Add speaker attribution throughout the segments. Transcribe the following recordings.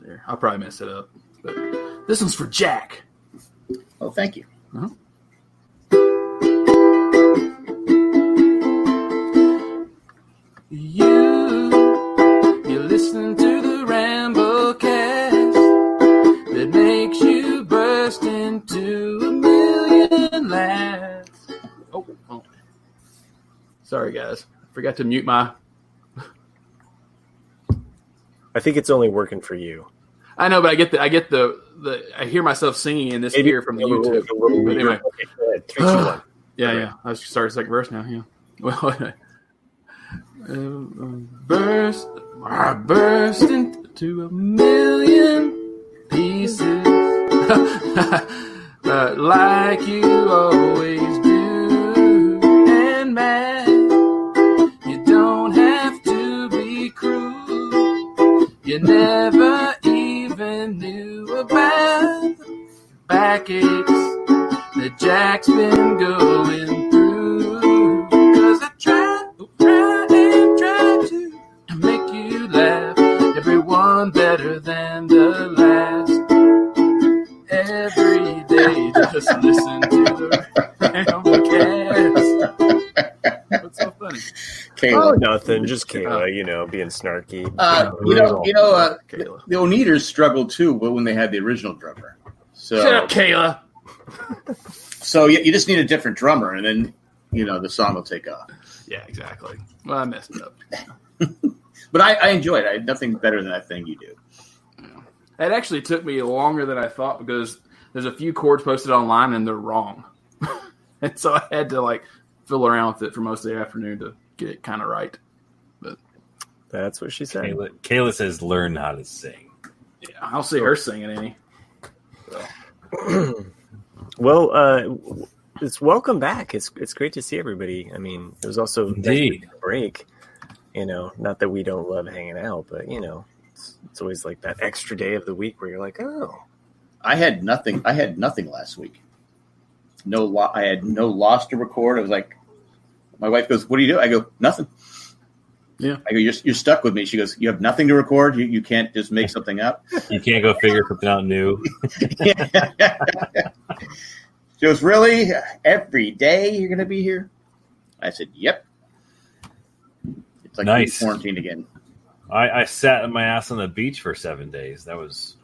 Speaker 1: There, I'll probably mess it up. But this one's for Jack.
Speaker 2: Oh, thank you.
Speaker 1: Uh-huh. You're listening to the Ramblecast that makes you burst into a million laughs. Oh. Sorry, guys. I forgot to mute my...
Speaker 3: I think it's only working for you.
Speaker 1: I know, but I get the I hear myself singing in this ear from the YouTube. But anyway.
Speaker 3: Okay, go ahead. 3, 2, 1.
Speaker 1: Yeah. I was starting second verse now. Yeah. Well, I burst into a million pieces, like you always do, and man, you don't have to be cruel. You never even knew about backaches that Jack's been going through. 'Cause I try to make you laugh. Everyone better than the last. Every day, just listen to the Ramblecast. What's so funny?
Speaker 2: Kayla.
Speaker 3: Oh, nothing. Just Kayla, being snarky.
Speaker 2: The Oneaters struggled too, but when they had the original drummer. So,
Speaker 1: Shut up, Kayla.
Speaker 2: So you just need a different drummer, and then the song will take off.
Speaker 1: Yeah, exactly. Well, I messed it up.
Speaker 2: But I enjoy it. I had nothing better than that thing you do.
Speaker 1: It actually took me longer than I thought because there's a few chords posted online and they're wrong. And so I had to fiddle around with it for most of the afternoon to get it kind of right. But
Speaker 3: that's what she said.
Speaker 4: Kayla says learn how to sing.
Speaker 1: Yeah, I'll see her singing any. So.
Speaker 3: Well, it's welcome back. It's great to see everybody. I mean, it was also
Speaker 4: indeed
Speaker 3: a break. Not that we don't love hanging out, but it's always like that extra day of the week where you're like, oh.
Speaker 2: I had nothing last week. I had no loss to record. I was like, my wife goes, "What do you do?" I go, "Nothing."
Speaker 1: Yeah.
Speaker 2: I go, "You're stuck with me." She goes, "You have nothing to record. You can't just make something up.
Speaker 4: You can't go figure something out new."
Speaker 2: She goes, "Really? Every day you're going to be here?" I said, "Yep." It's like
Speaker 4: nice.
Speaker 2: being quarantined again.
Speaker 4: I sat my ass on the beach for 7 days. That was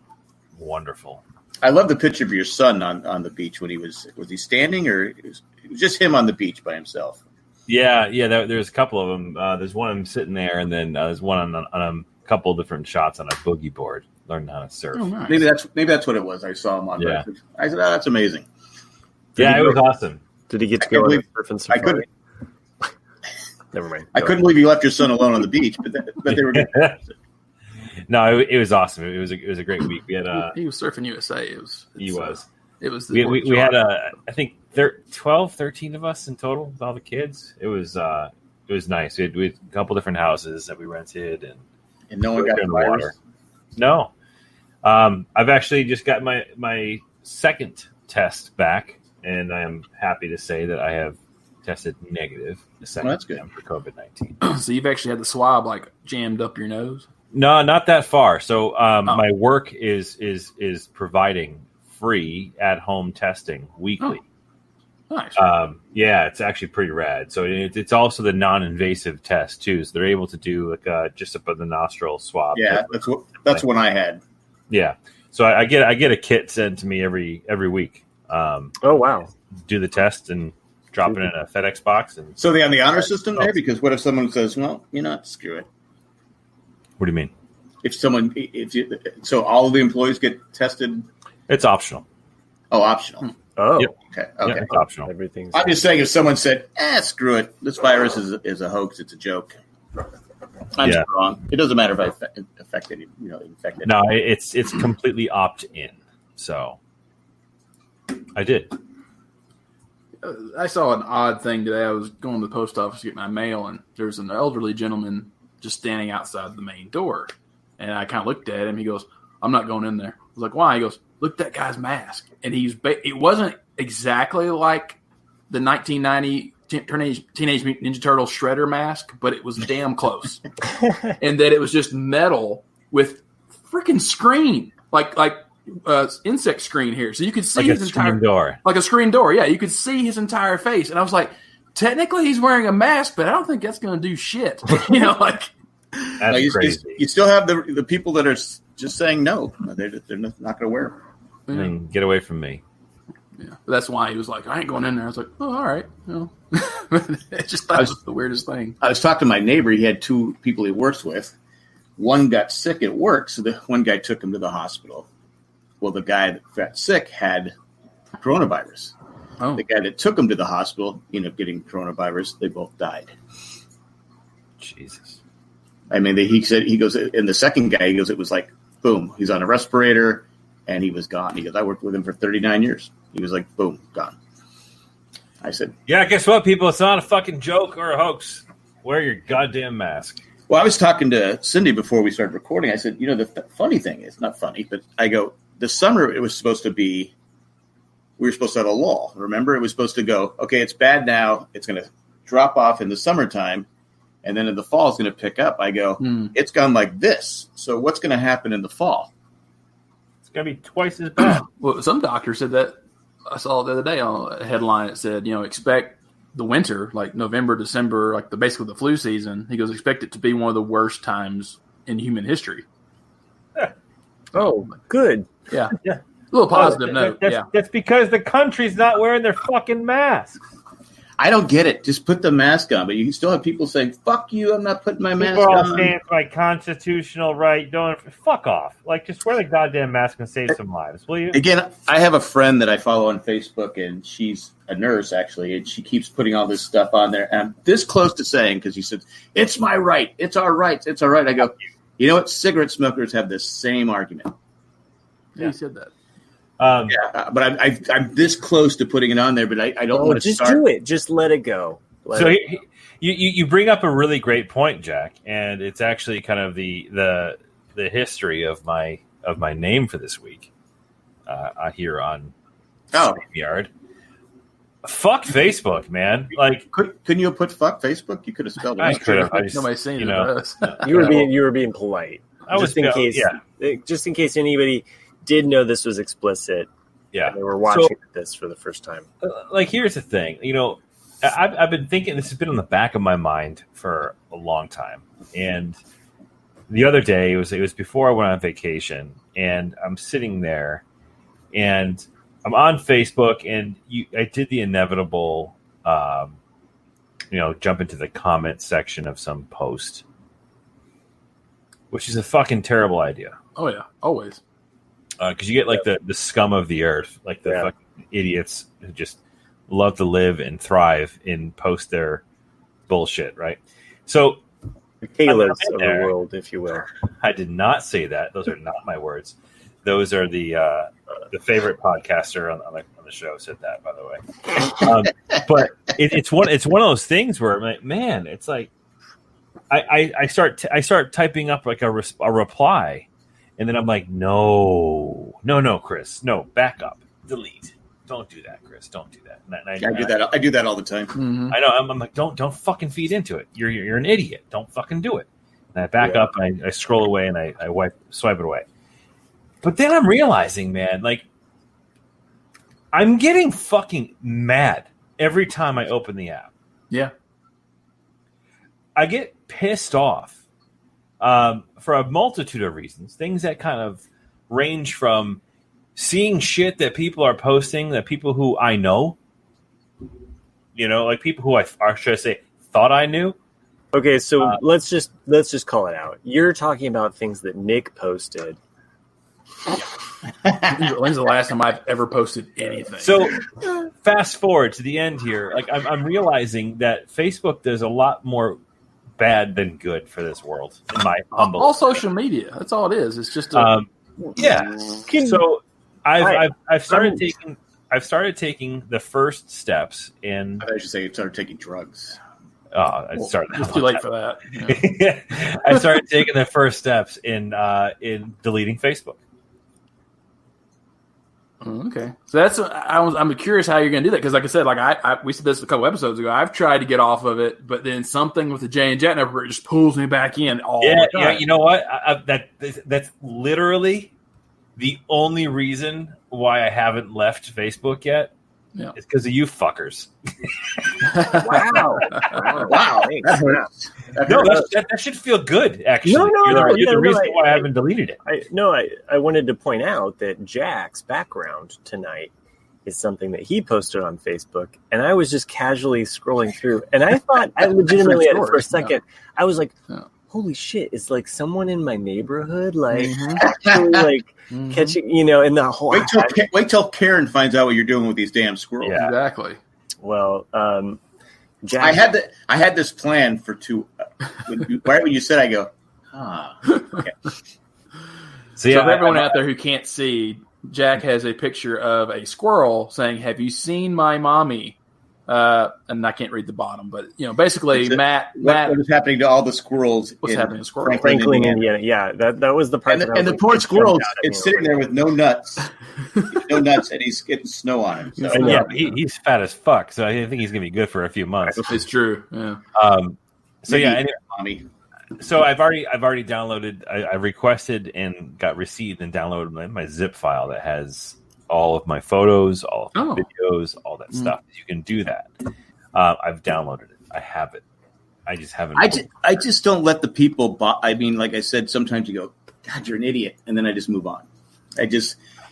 Speaker 4: wonderful.
Speaker 2: I love the picture of your son on the beach when was he standing or it was just him on the beach by himself?
Speaker 4: Yeah. There's a couple of them. There's one of them sitting there, and then there's one on a couple of different shots on a boogie board, learning how to surf.
Speaker 1: Oh, nice.
Speaker 2: Maybe that's what it was. I saw him on.
Speaker 4: Yeah.
Speaker 2: I said, "Oh, that's amazing."
Speaker 4: Yeah, it was awesome.
Speaker 3: Did he get to go on a surfing safari?
Speaker 2: I couldn't.
Speaker 3: Never mind.
Speaker 2: I couldn't believe you left your son alone on the beach, but they were good.
Speaker 4: No, it was awesome. It was a great week. We had
Speaker 1: he was surfing USA. It was.
Speaker 4: We had I think 12, 13 of us in total with all the kids. It was nice. We had a couple different houses that we rented, and
Speaker 2: no one got the virus.
Speaker 4: No, I've actually just got my second test back, and I am happy to say that I have tested negative the second time for COVID-19.
Speaker 1: So you've actually had the swab jammed up your nose?
Speaker 4: No, not that far. So my work is providing free at-home testing weekly.
Speaker 1: Oh. Nice.
Speaker 2: Yeah,
Speaker 4: it's actually pretty rad. So it's also the non-invasive test too. So they're able to do just up at the nostril swab.
Speaker 2: Yeah, that's what I had.
Speaker 4: Yeah. So I get a kit sent to me every week.
Speaker 3: Oh wow!
Speaker 4: Do the test and drop it in a FedEx box. And
Speaker 2: so they on the honor system there? Because what if someone says, "Well, screw it"?
Speaker 4: What do you mean?
Speaker 2: So all of the employees get tested?
Speaker 4: It's optional.
Speaker 2: Oh, optional.
Speaker 3: Oh,
Speaker 4: yep.
Speaker 2: Okay.
Speaker 4: Yeah, it's optional.
Speaker 3: Everything's.
Speaker 2: I'm just saying, if someone said, "Screw it, this virus is a hoax, it's a joke," I'm just wrong. It doesn't matter if I infected.
Speaker 4: No, it's completely opt-in. So I did.
Speaker 1: I saw an odd thing today. I was going to the post office to get my mail, and there's an elderly gentleman just standing outside the main door. And I kind of looked at him. He goes, "I'm not going in there." I was like, "Why?" He goes, "Look at that guy's mask." And it wasn't exactly like the 1990 Teenage Mutant Ninja Turtle Shredder mask, but it was damn close. And that it was just metal with freaking screen, like insect screen here, so you could see
Speaker 4: like
Speaker 1: his entire
Speaker 4: door,
Speaker 1: like a screen door. Yeah, you could see his entire face, and I was like, technically he's wearing a mask, but I don't think that's going to do shit. Like
Speaker 4: that's crazy.
Speaker 2: You still have the people that are just saying no. They're not going to wear them.
Speaker 4: I mean, get away from me.
Speaker 1: Yeah, that's why he was like, I ain't going in there. I was like, oh, all right. I just thought it was the weirdest thing.
Speaker 2: I was talking to my neighbor. He had two people he works with. One got sick at work, so the one guy took him to the hospital. Well, the guy that got sick had coronavirus.
Speaker 1: Oh.
Speaker 2: The guy that took him to the hospital ended up getting coronavirus. They both died.
Speaker 4: Jesus.
Speaker 2: I mean, he goes, and the second guy, he goes, it was like, boom, he's on a respirator, and he was gone. He goes, I worked with him for 39 years. He was like, boom, gone. I said,
Speaker 4: yeah, guess what, people? It's not a fucking joke or a hoax. Wear your goddamn mask.
Speaker 2: Well, I was talking to Cindy before we started recording. I said, the funny thing is, not funny, but I go, this summer it was supposed to be, we were supposed to have a lull. Remember, it was supposed to go, okay, it's bad now. It's going to drop off in the summertime. And then in the fall, it's going to pick up. I go, It's gone like this. So what's going to happen in the fall?
Speaker 4: It's going to be twice as bad.
Speaker 1: Well, some doctor said that. I saw it the other day on a headline. It said, expect the winter, like November, December, like basically the flu season. He goes, expect it to be one of the worst times in human history.
Speaker 4: Yeah.
Speaker 3: Oh, good.
Speaker 1: Yeah.
Speaker 4: Yeah.
Speaker 1: A little positive note.
Speaker 4: That's because the country's not wearing their fucking masks.
Speaker 2: I don't get it. Just put the mask on. But you still have people saying, fuck you, I'm not putting my mask on.
Speaker 4: People are saying it's my constitutional right. Don't fuck off. Like, just wear the goddamn mask and save some lives, will you?
Speaker 2: Again, I have a friend that I follow on Facebook, and she's a nurse, actually, and she keeps putting all this stuff on there. And I'm this close to saying, because she said, it's my right. It's our rights. It's our right. I go, you know what? Cigarette smokers have the same argument.
Speaker 1: Yeah, he said that.
Speaker 2: But I'm this close to putting it on there, but I don't want to
Speaker 3: just
Speaker 2: start.
Speaker 3: do it. Just let it go.
Speaker 4: You bring up a really great point, Jack, and it's actually kind of the history of my name for this week here on StreamYard. Fuck Facebook, man! Like,
Speaker 2: couldn't you have put fuck Facebook? You could have spelled it.
Speaker 4: I could have.
Speaker 1: Nobody's saying it.
Speaker 3: You were being polite.
Speaker 4: Just
Speaker 3: in case anybody did know this was explicit.
Speaker 4: Yeah,
Speaker 3: and they were watching this for the first time.
Speaker 4: Like, here's the thing. I've been thinking, this has been on the back of my mind for a long time. And the other day, it was before I went on vacation, and I'm sitting there, and I'm on Facebook, and I did the inevitable, jump into the comment section of some post, which is a fucking terrible idea.
Speaker 1: Oh yeah, always.
Speaker 4: Because you get like the scum of the earth, like the fucking idiots who just love to live and thrive and post their bullshit, right? So,
Speaker 3: the Kaylas of the world, if you will.
Speaker 4: I did not say that. Those are not my words. Those are the favorite podcaster on the show said that, by the way. But it's one of those things where I'm like, man, it's like I start typing up like a reply. And then I'm like, no, Chris, no, back up, delete. Don't do that, Chris. Don't do that.
Speaker 2: I do that all the time.
Speaker 1: Mm-hmm.
Speaker 4: I know. I'm like, don't fucking feed into it. You're an idiot. Don't fucking do it. And I back up, and I scroll away, and I swipe it away. But then I'm realizing, man, like, I'm getting fucking mad every time I open the app.
Speaker 1: Yeah.
Speaker 4: I get pissed off. For a multitude of reasons, things that kind of range from seeing shit that people are posting, that people who I know, like people who should I say, thought I knew.
Speaker 3: Okay, so let's just call it out. You're talking about things that Nick posted.
Speaker 1: When's the last time I've ever posted anything?
Speaker 4: So fast forward to the end here. Like I'm realizing that Facebook does a lot more bad than good for this world, in my humble
Speaker 1: all social media. That's all it is. It's just
Speaker 4: so I've started taking the first steps in.
Speaker 2: I should say, you started taking drugs.
Speaker 1: It's too late for that.
Speaker 4: Yeah. I started taking the first steps in deleting Facebook.
Speaker 1: Okay, so that's I'm curious how you're going to do that because, like I said, we said this a couple episodes ago. I've tried to get off of it, but then something with the Jay and Jack Network just pulls me back in all the time.
Speaker 4: Yeah, you know what? That's literally the only reason why I haven't left Facebook yet. Yeah. It's because of you fuckers.
Speaker 2: Wow.
Speaker 4: That should feel good, actually.
Speaker 3: No,
Speaker 4: you're the reason why I haven't deleted it.
Speaker 3: I wanted to point out that Jack's background tonight is something that he posted on Facebook, and I was just casually scrolling through, and I thought, I legitimately, for a second, I was like, holy shit, it's like someone in my neighborhood, like, actually, catching, in the whole...
Speaker 2: Wait till Karen finds out what you're doing with these damn squirrels.
Speaker 1: Yeah. Exactly.
Speaker 3: Well, Jack...
Speaker 2: I had this plan for right when you said, I go, okay.
Speaker 1: So for everyone out there who can't see, Jack has a picture of a squirrel saying, "Have you seen my mommy?" And I can't read the bottom, but basically, Matt,
Speaker 2: what is happening to all the squirrels?
Speaker 1: What's happening to squirrels?
Speaker 3: Franklin, Indiana. Yeah, that was the part.
Speaker 2: And the poor squirrel is sitting there with no nuts, and he's getting snow on him. So.
Speaker 4: Yeah, he's fat as fuck. So I think he's gonna be good for a few months.
Speaker 1: It's true. Yeah.
Speaker 2: Mommy.
Speaker 4: So I've already downloaded. I requested and got received and downloaded my zip file that has all of my photos, all of my videos, all that stuff. You can do that. I've downloaded it. I have it. I just haven't.
Speaker 2: I just don't let the people. I mean, like I said, sometimes you go, "God, you're an idiot," and then I just move on.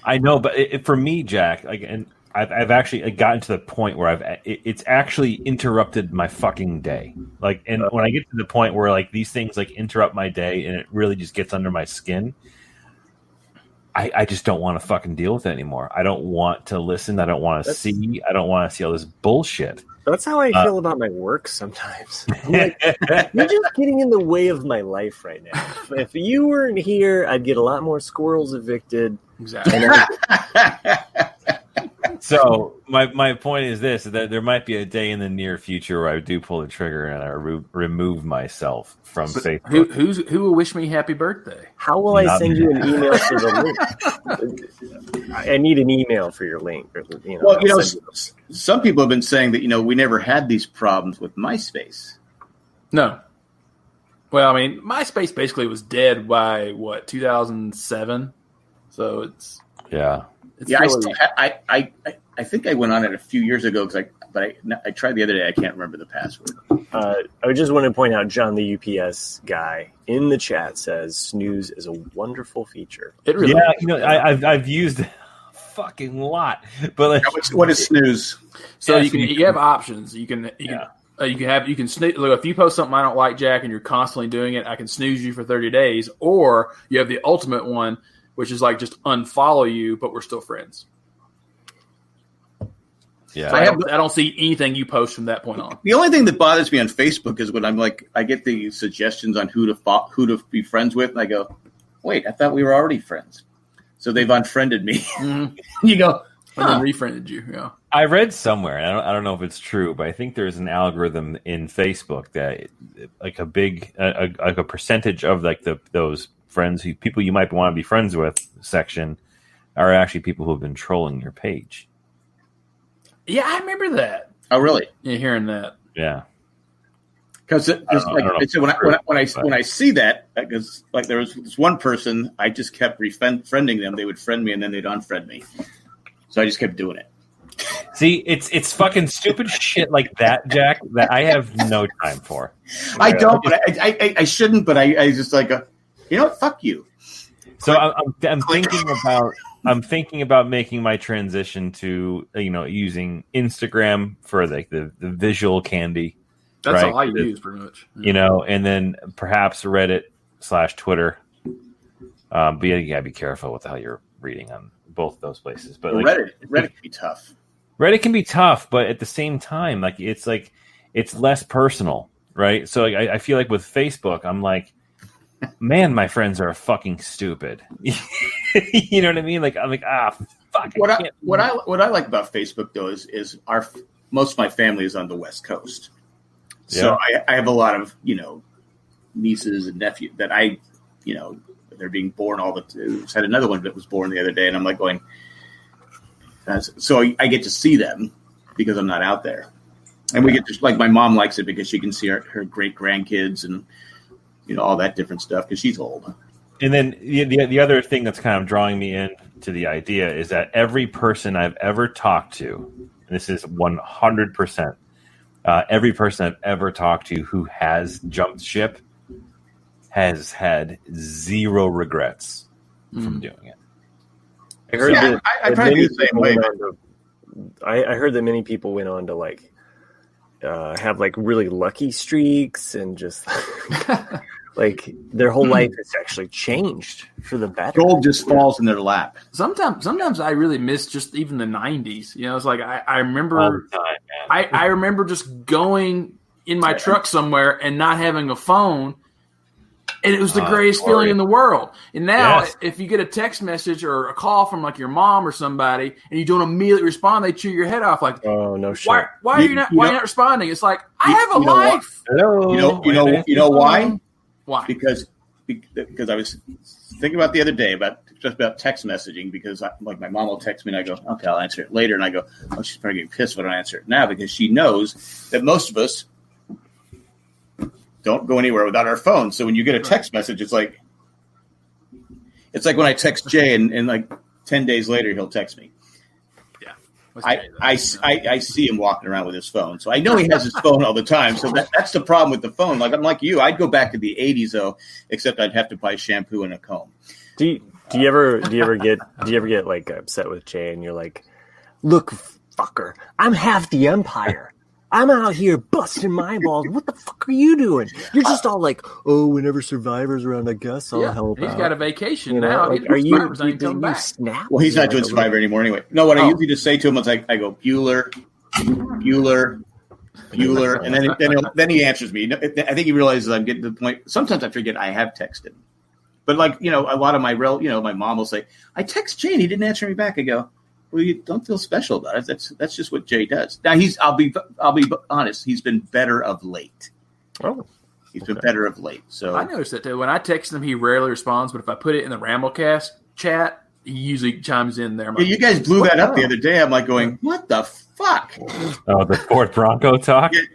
Speaker 4: I know, but for me, Jack, and I've actually gotten to the point where it's actually interrupted my fucking day. Like, and when I get to the point where like these things like interrupt my day and it really just gets under my skin, I just don't want to fucking deal with it anymore. I don't want to listen. I don't want to see. I don't want to see all this bullshit.
Speaker 3: That's how I feel about my work sometimes. I'm like, you're just getting in the way of my life right now. If you weren't here, I'd get a lot more squirrels evicted.
Speaker 1: Exactly.
Speaker 4: So my point is this: that there might be a day in the near future where I do pull the trigger and I remove myself from Facebook.
Speaker 1: Who will wish me happy birthday?
Speaker 3: How will I send you an email for the link? I need an email for your link.
Speaker 2: Some people have been saying that we never had these problems with MySpace.
Speaker 1: No. Well, I mean, MySpace basically was dead by 2007. So it's
Speaker 2: really... I think I went on it a few years ago but I tried the other day. I can't remember the password.
Speaker 3: I just want to point out, John, the UPS guy in the chat says Snooze is a wonderful feature.
Speaker 1: It really is.
Speaker 4: I've used a fucking lot, but
Speaker 2: what is Snooze?
Speaker 1: So you have options. You can snooze. Look, if you post something I don't like, Jack, and you're constantly doing it, I can snooze you for 30 days. Or you have the ultimate one, which is like just unfollow you, but we're still friends.
Speaker 4: Yeah,
Speaker 1: so I don't see anything you post from that point on.
Speaker 2: The only thing that bothers me on Facebook is when I'm like, I get the suggestions on who to be friends with, and I go, "Wait, I thought we were already friends." So they've unfriended me.
Speaker 1: Mm-hmm. You go, and then refriended you. Yeah.
Speaker 4: I read somewhere, and I don't know if it's true, but I think there's an algorithm in Facebook that like a big like a percentage of like those friends people you might want to be friends with section are actually people who have been trolling your page.
Speaker 1: Yeah, I remember that.
Speaker 2: Oh, really?
Speaker 1: Yeah, hearing that.
Speaker 4: Yeah.
Speaker 2: Because when I see that, because like there was this one person, I just kept friending them. They would friend me, and then they'd unfriend me. So I just kept doing it.
Speaker 4: See, it's fucking stupid shit like that, Jack, that I have no time for.
Speaker 2: I don't, but I shouldn't. But I just like, what? Fuck you.
Speaker 4: So I'm thinking about making my transition to using Instagram for like the visual candy.
Speaker 1: That's
Speaker 4: right?
Speaker 1: all I use pretty much.
Speaker 2: Mm-hmm.
Speaker 4: And then perhaps Reddit/Twitter. But you gotta be careful with how you're reading on both of those places. But
Speaker 2: Reddit can be tough.
Speaker 4: Reddit can be tough, but at the same time, it's less personal, right? So I feel like with Facebook, I'm like, man, my friends are fucking stupid. You know what I mean? Like I'm like, fuck.
Speaker 2: What I like about Facebook though is most of my family is on the West Coast, so I have a lot of nieces and nephews that they're being born all the. Had another one that was born the other day, and I'm like going, So I get to see them because I'm not out there. And we get to, like, my mom likes it because she can see her great grandkids and, all that different stuff because she's old.
Speaker 4: And then the other thing that's kind of drawing me in to the idea is that every person I've ever talked to, and this is 100%, every person I've ever talked to who has jumped ship has had zero regrets from doing it.
Speaker 3: I heard
Speaker 2: I probably do the same way.
Speaker 3: I heard that many people went on to like have like really lucky streaks and just like their whole life has actually changed for the better.
Speaker 2: Gold just falls in their lap.
Speaker 1: Sometimes I really miss just even the 90s. It's like I remember
Speaker 4: All the time, man.
Speaker 1: I remember just going in my truck somewhere and not having a phone. And it was the greatest feeling in the world. And now, if you get a text message or a call from like your mom or somebody, and you don't immediately respond, they chew your head off. Like,
Speaker 3: oh no shit!
Speaker 1: Why are you not? Why are you not responding? It's like I have a life.
Speaker 3: Hello.
Speaker 2: You know why?
Speaker 1: Why?
Speaker 2: Because I was thinking about the other day about text messaging because my mom will text me and I go, okay, I'll answer it later, and I go, oh, she's probably getting pissed if I don't answer it now because she knows that most of us don't go anywhere without our phone. So when you get a text message, it's like when I text Jay and like 10 days later he'll text me.
Speaker 1: Yeah.
Speaker 2: I see him walking around with his phone. So I know he has his phone all the time. So that's the problem with the phone. Like I'm like you, I'd go back to the 80s though, except I'd have to buy shampoo and a comb.
Speaker 3: Do you ever get like upset with Jay and you're like, look, fucker, I'm half the empire. I'm out here busting my balls. What the fuck are you doing? You're just all like, oh, whenever Survivor's around, I guess I'll help out.
Speaker 1: He's got a vacation now.
Speaker 3: Like, are you snap?
Speaker 2: Well, he's not doing Survivor anymore anyway. No, what I usually just say to him is I go, Bueller, and then he answers me. I think he realizes I'm getting to the point. Sometimes I forget I have texted. But like, a lot of my mom will say, I text Jane, he didn't answer me back. I go, well, you don't feel special about it. That's just what Jay does. Now I'll be honest. He's been better of late.
Speaker 3: Oh,
Speaker 2: he's been better of late. So
Speaker 1: I noticed that too. When I text him, he rarely responds. But if I put it in the Ramblecast chat, he usually chimes in there.
Speaker 2: Yeah, you guys blew that up the other day. I'm like going, what the fuck?
Speaker 4: Oh, the Ford Bronco talk.
Speaker 2: See,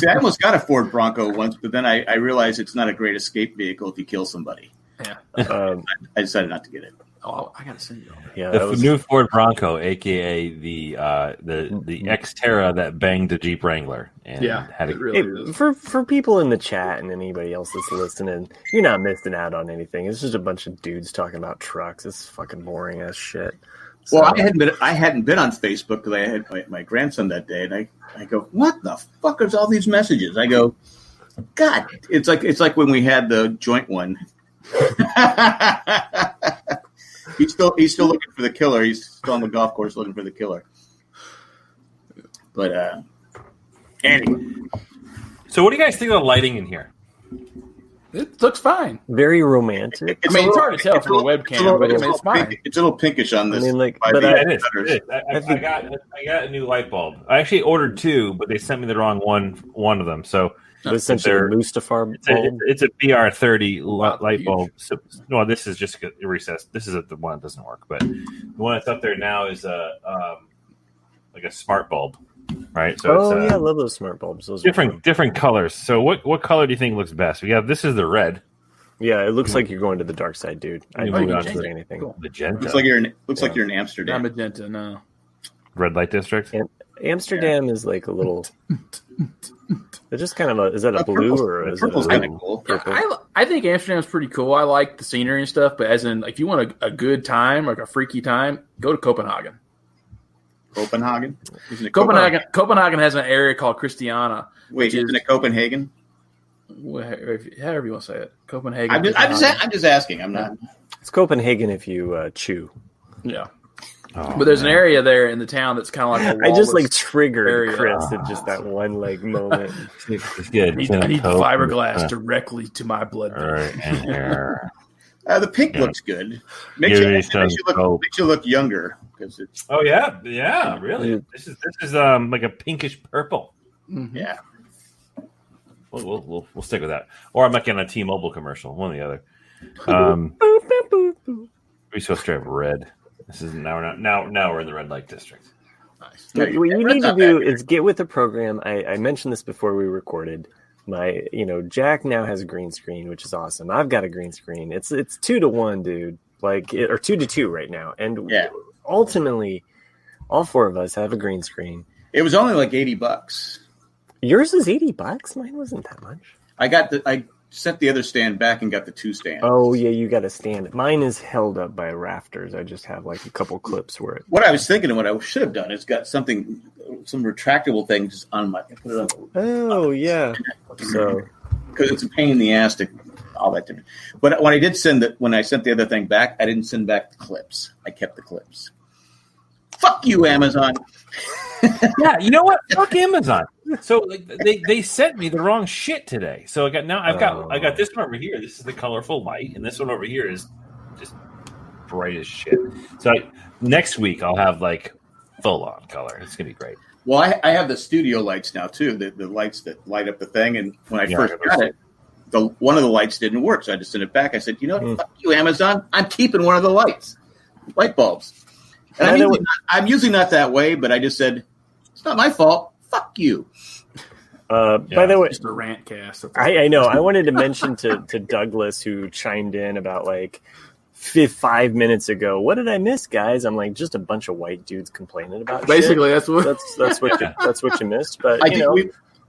Speaker 2: I almost got a Ford Bronco once, but then I realized it's not a great escape vehicle if you kill somebody.
Speaker 1: Yeah,
Speaker 2: I decided not to get it.
Speaker 1: Oh, I gotta send you.
Speaker 3: Yeah,
Speaker 4: the new Ford Bronco, aka the Xterra that banged a Jeep Wrangler, and had a
Speaker 1: really
Speaker 3: for people in the chat and anybody else that's listening, you're not missing out on anything. It's just a bunch of dudes talking about trucks. It's fucking boring as shit. So,
Speaker 2: well, I hadn't been on Facebook because I had my grandson that day, and I go, what the fuck is all these messages? I go, God, it's like when we had the joint one. He's still looking for the killer. He's still on the golf course looking for the killer. But anyway.
Speaker 4: So what do you guys think of the lighting in here?
Speaker 1: It looks fine.
Speaker 3: Very romantic.
Speaker 1: It's hard to tell from a webcam, but it's fine.
Speaker 2: It's a little pinkish on this.
Speaker 3: I mean, like,
Speaker 4: but it is. I got a new light bulb. I actually ordered two, but they sent me the wrong one of them. So
Speaker 3: essentially a Mustafar bulb.
Speaker 4: It's a BR30 light bulb. So, no, this is just a recessed. This is the one that doesn't work. But the one that's up there now is like a smart bulb. Right. So
Speaker 3: I love those smart bulbs. Those
Speaker 4: different colors. So what color do you think looks best? This is the red.
Speaker 3: Yeah, it looks like you're going to the dark side, dude. I don't say anything.
Speaker 2: Cool.
Speaker 4: Magenta.
Speaker 2: Looks like you're in Amsterdam.
Speaker 1: Not magenta, no.
Speaker 4: Red light district.
Speaker 3: And Amsterdam is like a little. It's just kind of is that a blue or is it
Speaker 2: kind of cool?
Speaker 1: I think Amsterdam's pretty cool. I like the scenery and stuff, but as in, if you want a good time, like a freaky time, go to Copenhagen.
Speaker 2: Copenhagen?
Speaker 1: Copenhagen has an area called Christiania.
Speaker 2: Wait, isn't it Copenhagen?
Speaker 1: However you want to say it. Copenhagen.
Speaker 2: I'm just asking. I'm not.
Speaker 3: It's Copenhagen if you chew.
Speaker 1: Yeah. Oh, but there's an area there in the town that's kind of like
Speaker 3: I just like triggered Chris at just that one like moment.
Speaker 4: It's good.
Speaker 1: I need fiberglass directly to my blood.
Speaker 2: The pink looks good. Makes you look younger. It's,
Speaker 4: oh yeah, really. This is like a pinkish purple.
Speaker 2: Mm-hmm. Yeah.
Speaker 4: We'll stick with that. Or I'm making a T-Mobile commercial, one or the other. We're supposed to have red. This is now we're in the red light district.
Speaker 1: Nice.
Speaker 3: What you need to do is get with the program. I mentioned this before we recorded. Jack now has a green screen, which is awesome. I've got a green screen. It's 2-1, dude. Or 2-2 right now. And ultimately, all four of us have a green screen.
Speaker 2: It was only like $80.
Speaker 3: Yours is $80. Mine wasn't that much.
Speaker 2: I sent the other stand back and got the 2 stands.
Speaker 3: Oh yeah, you got a stand. Mine is held up by rafters. I just have like a couple clips where it.
Speaker 2: What I was thinking and what I should have done is got some retractable things on my. Put it on.
Speaker 3: Oh yeah. So
Speaker 2: because it's a pain in the ass to all that different. But when I sent the other thing back, I didn't send back the clips. I kept the clips. Fuck you, Amazon.
Speaker 4: Yeah, you know what? Fuck Amazon. So they sent me the wrong shit today. So I got this one over here. This is the colorful light, and this one over here is just bright as shit. So next week I'll have like full on color. It's gonna be great.
Speaker 2: Well, I have the studio lights now too. The lights that light up the thing. And when I first got it, one of the lights didn't work, so I just sent it back. I said, you know what? Fuck you, Amazon. I'm keeping one of the light bulbs. And I'm usually not that way, but I just said, it's not my fault. Fuck you.
Speaker 3: By the way,
Speaker 1: just a rant cast.
Speaker 3: I know. I wanted to mention to Douglas, who chimed in about like 5 minutes ago. What did I miss, guys? I'm like, just a bunch of white dudes complaining about.
Speaker 1: Basically,
Speaker 3: shit. That's what you missed. But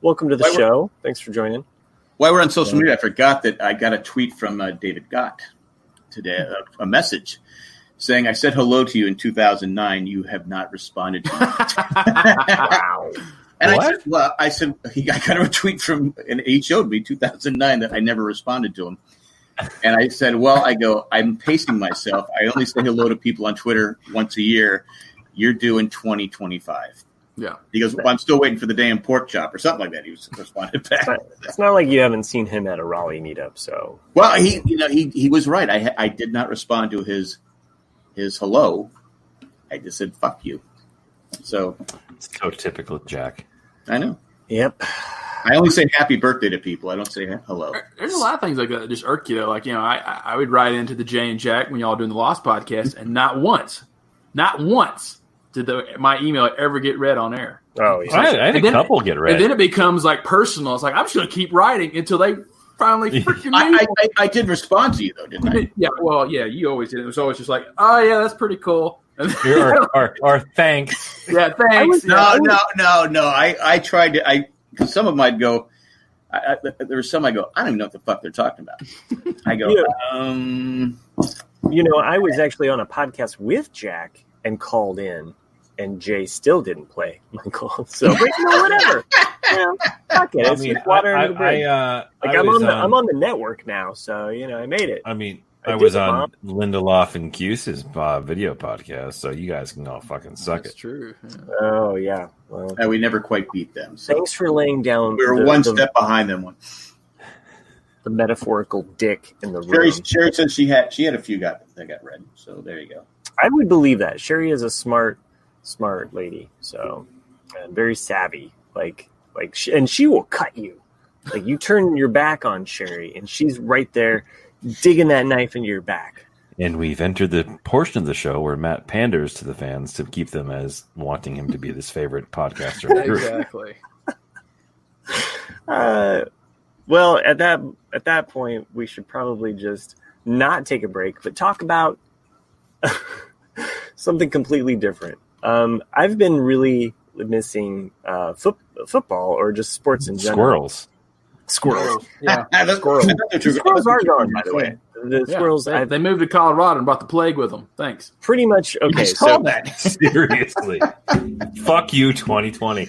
Speaker 3: welcome to the show. Thanks for joining.
Speaker 2: While we're on social media, I forgot that I got a tweet from David Gott today, a message saying, I said hello to you in 2009. You have not responded to me. Wow. And what? I said, I got a tweet from, and he showed me 2009 that I never responded to him. And I said, I'm pacing myself. I only say hello to people on Twitter once a year. You're doing 2025.
Speaker 1: Yeah.
Speaker 2: He goes, well, I'm still waiting for the damn pork chop or something like that. He was responded back.
Speaker 3: It's not like you haven't seen him at a Raleigh meetup. So,
Speaker 2: well, he was right. I did not respond to his hello. I just said, fuck you. So
Speaker 4: typical Jack.
Speaker 2: I know.
Speaker 3: Yep.
Speaker 2: I only say happy birthday to people. I don't say hello.
Speaker 1: There's a lot of things like that that just irk you, though. Like, I would write into the Jay and Jack when y'all doing the Lost podcast, and not once did my email ever get read on air.
Speaker 3: Oh, yeah.
Speaker 4: I had a couple get read.
Speaker 1: And then it becomes like personal. It's like, I'm just going to keep writing until they finally freaking
Speaker 2: I did respond to you, though, didn't I?
Speaker 1: Yeah, well, yeah, you always did. It was always just like, oh, yeah, that's pretty cool.
Speaker 4: Or thanks.
Speaker 1: Yeah, thanks.
Speaker 2: No. I tried to. Because some of them I'd go. There were some I go, I don't even know what the fuck they're talking about. I go,
Speaker 3: I was actually on a podcast with Jack and called in, and Jay still didn't play my call. So, whatever. Fuck it. It's water under the bridge. I'm on the network now, so I made it.
Speaker 4: I mean, I was on Lindelof and Cuse's video podcast, so you guys can all fucking suck
Speaker 1: That's
Speaker 4: it.
Speaker 1: True. Yeah.
Speaker 3: Oh, yeah. Well,
Speaker 2: we never quite beat them. So.
Speaker 3: Thanks for laying down.
Speaker 2: We were one step behind them.
Speaker 3: The metaphorical dick in the room.
Speaker 2: Sherry said she had a few that got read, so there you go.
Speaker 3: I would believe that. Sherry is a smart lady, so and very savvy. And she will cut you. Like, you turn your back on Sherry, and she's right there digging that knife into your back.
Speaker 4: And we've entered the portion of the show where Matt panders to the fans to keep them as wanting him to be this favorite podcaster in the group.
Speaker 1: Exactly.
Speaker 3: Well, at that point, we should probably just not take a break, but talk about something completely different. I've been really missing football or just sports in general. Squirrels. Yeah. Squirrels. Squirrels are gone, by the way. The squirrels.
Speaker 1: They moved to Colorado and brought the plague with them. Thanks.
Speaker 3: Pretty much. Okay.
Speaker 2: So that
Speaker 4: seriously, fuck you, 2020.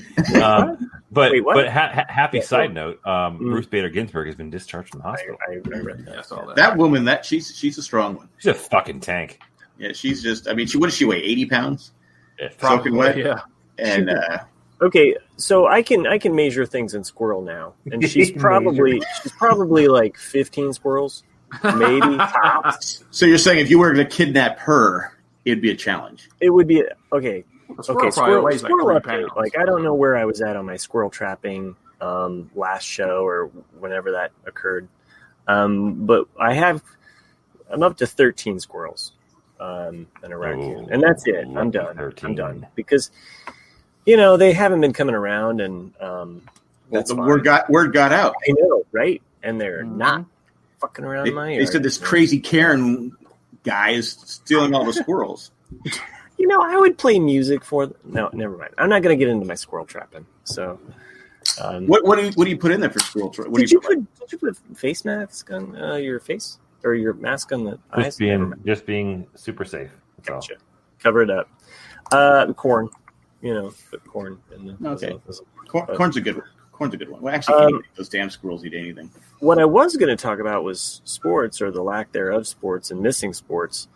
Speaker 4: But happy side note. Ruth Bader Ginsburg has been discharged from the hospital.
Speaker 3: I read that.
Speaker 1: I saw that.
Speaker 2: That woman, she's a strong one.
Speaker 4: She's a fucking tank.
Speaker 2: Yeah, she's just. I mean, what does she weigh? 80 pounds.
Speaker 4: Yeah,
Speaker 2: soaking wet.
Speaker 1: Yeah.
Speaker 2: And
Speaker 3: okay, so I can measure things in squirrel now, and she's probably like 15 squirrels, maybe tops.
Speaker 2: So you're saying if you were to kidnap her, it'd be a challenge?
Speaker 3: It would be okay. Squirrel
Speaker 1: weighs like 3
Speaker 3: update.
Speaker 1: pounds.
Speaker 3: Like, I don't know where I was at on my squirrel trapping last show or whenever that occurred, but I'm up to 13 squirrels. and a raccoon, and that's it. I'm done.
Speaker 4: 13.
Speaker 3: I'm done because they haven't been coming around, and that's
Speaker 2: the word got out.
Speaker 3: I know, right? And they're not fucking around my area.
Speaker 2: They said this crazy Karen guy is stealing all the squirrels.
Speaker 3: I would play music for them. No, never mind. I'm not going to get into my squirrel trapping. So,
Speaker 2: what do you put in there for squirrel trapping? Did you
Speaker 3: put face mask on your face or your mask on the eyes?
Speaker 4: Just being super safe.
Speaker 3: Gotcha. Cover it up. Corn. Put corn in the.
Speaker 2: Okay. Corn's a good one. Corn's a good one. Well, actually, can't those damn squirrels eat anything.
Speaker 3: What I was going to talk about was sports, or the lack thereof sports, and missing sports.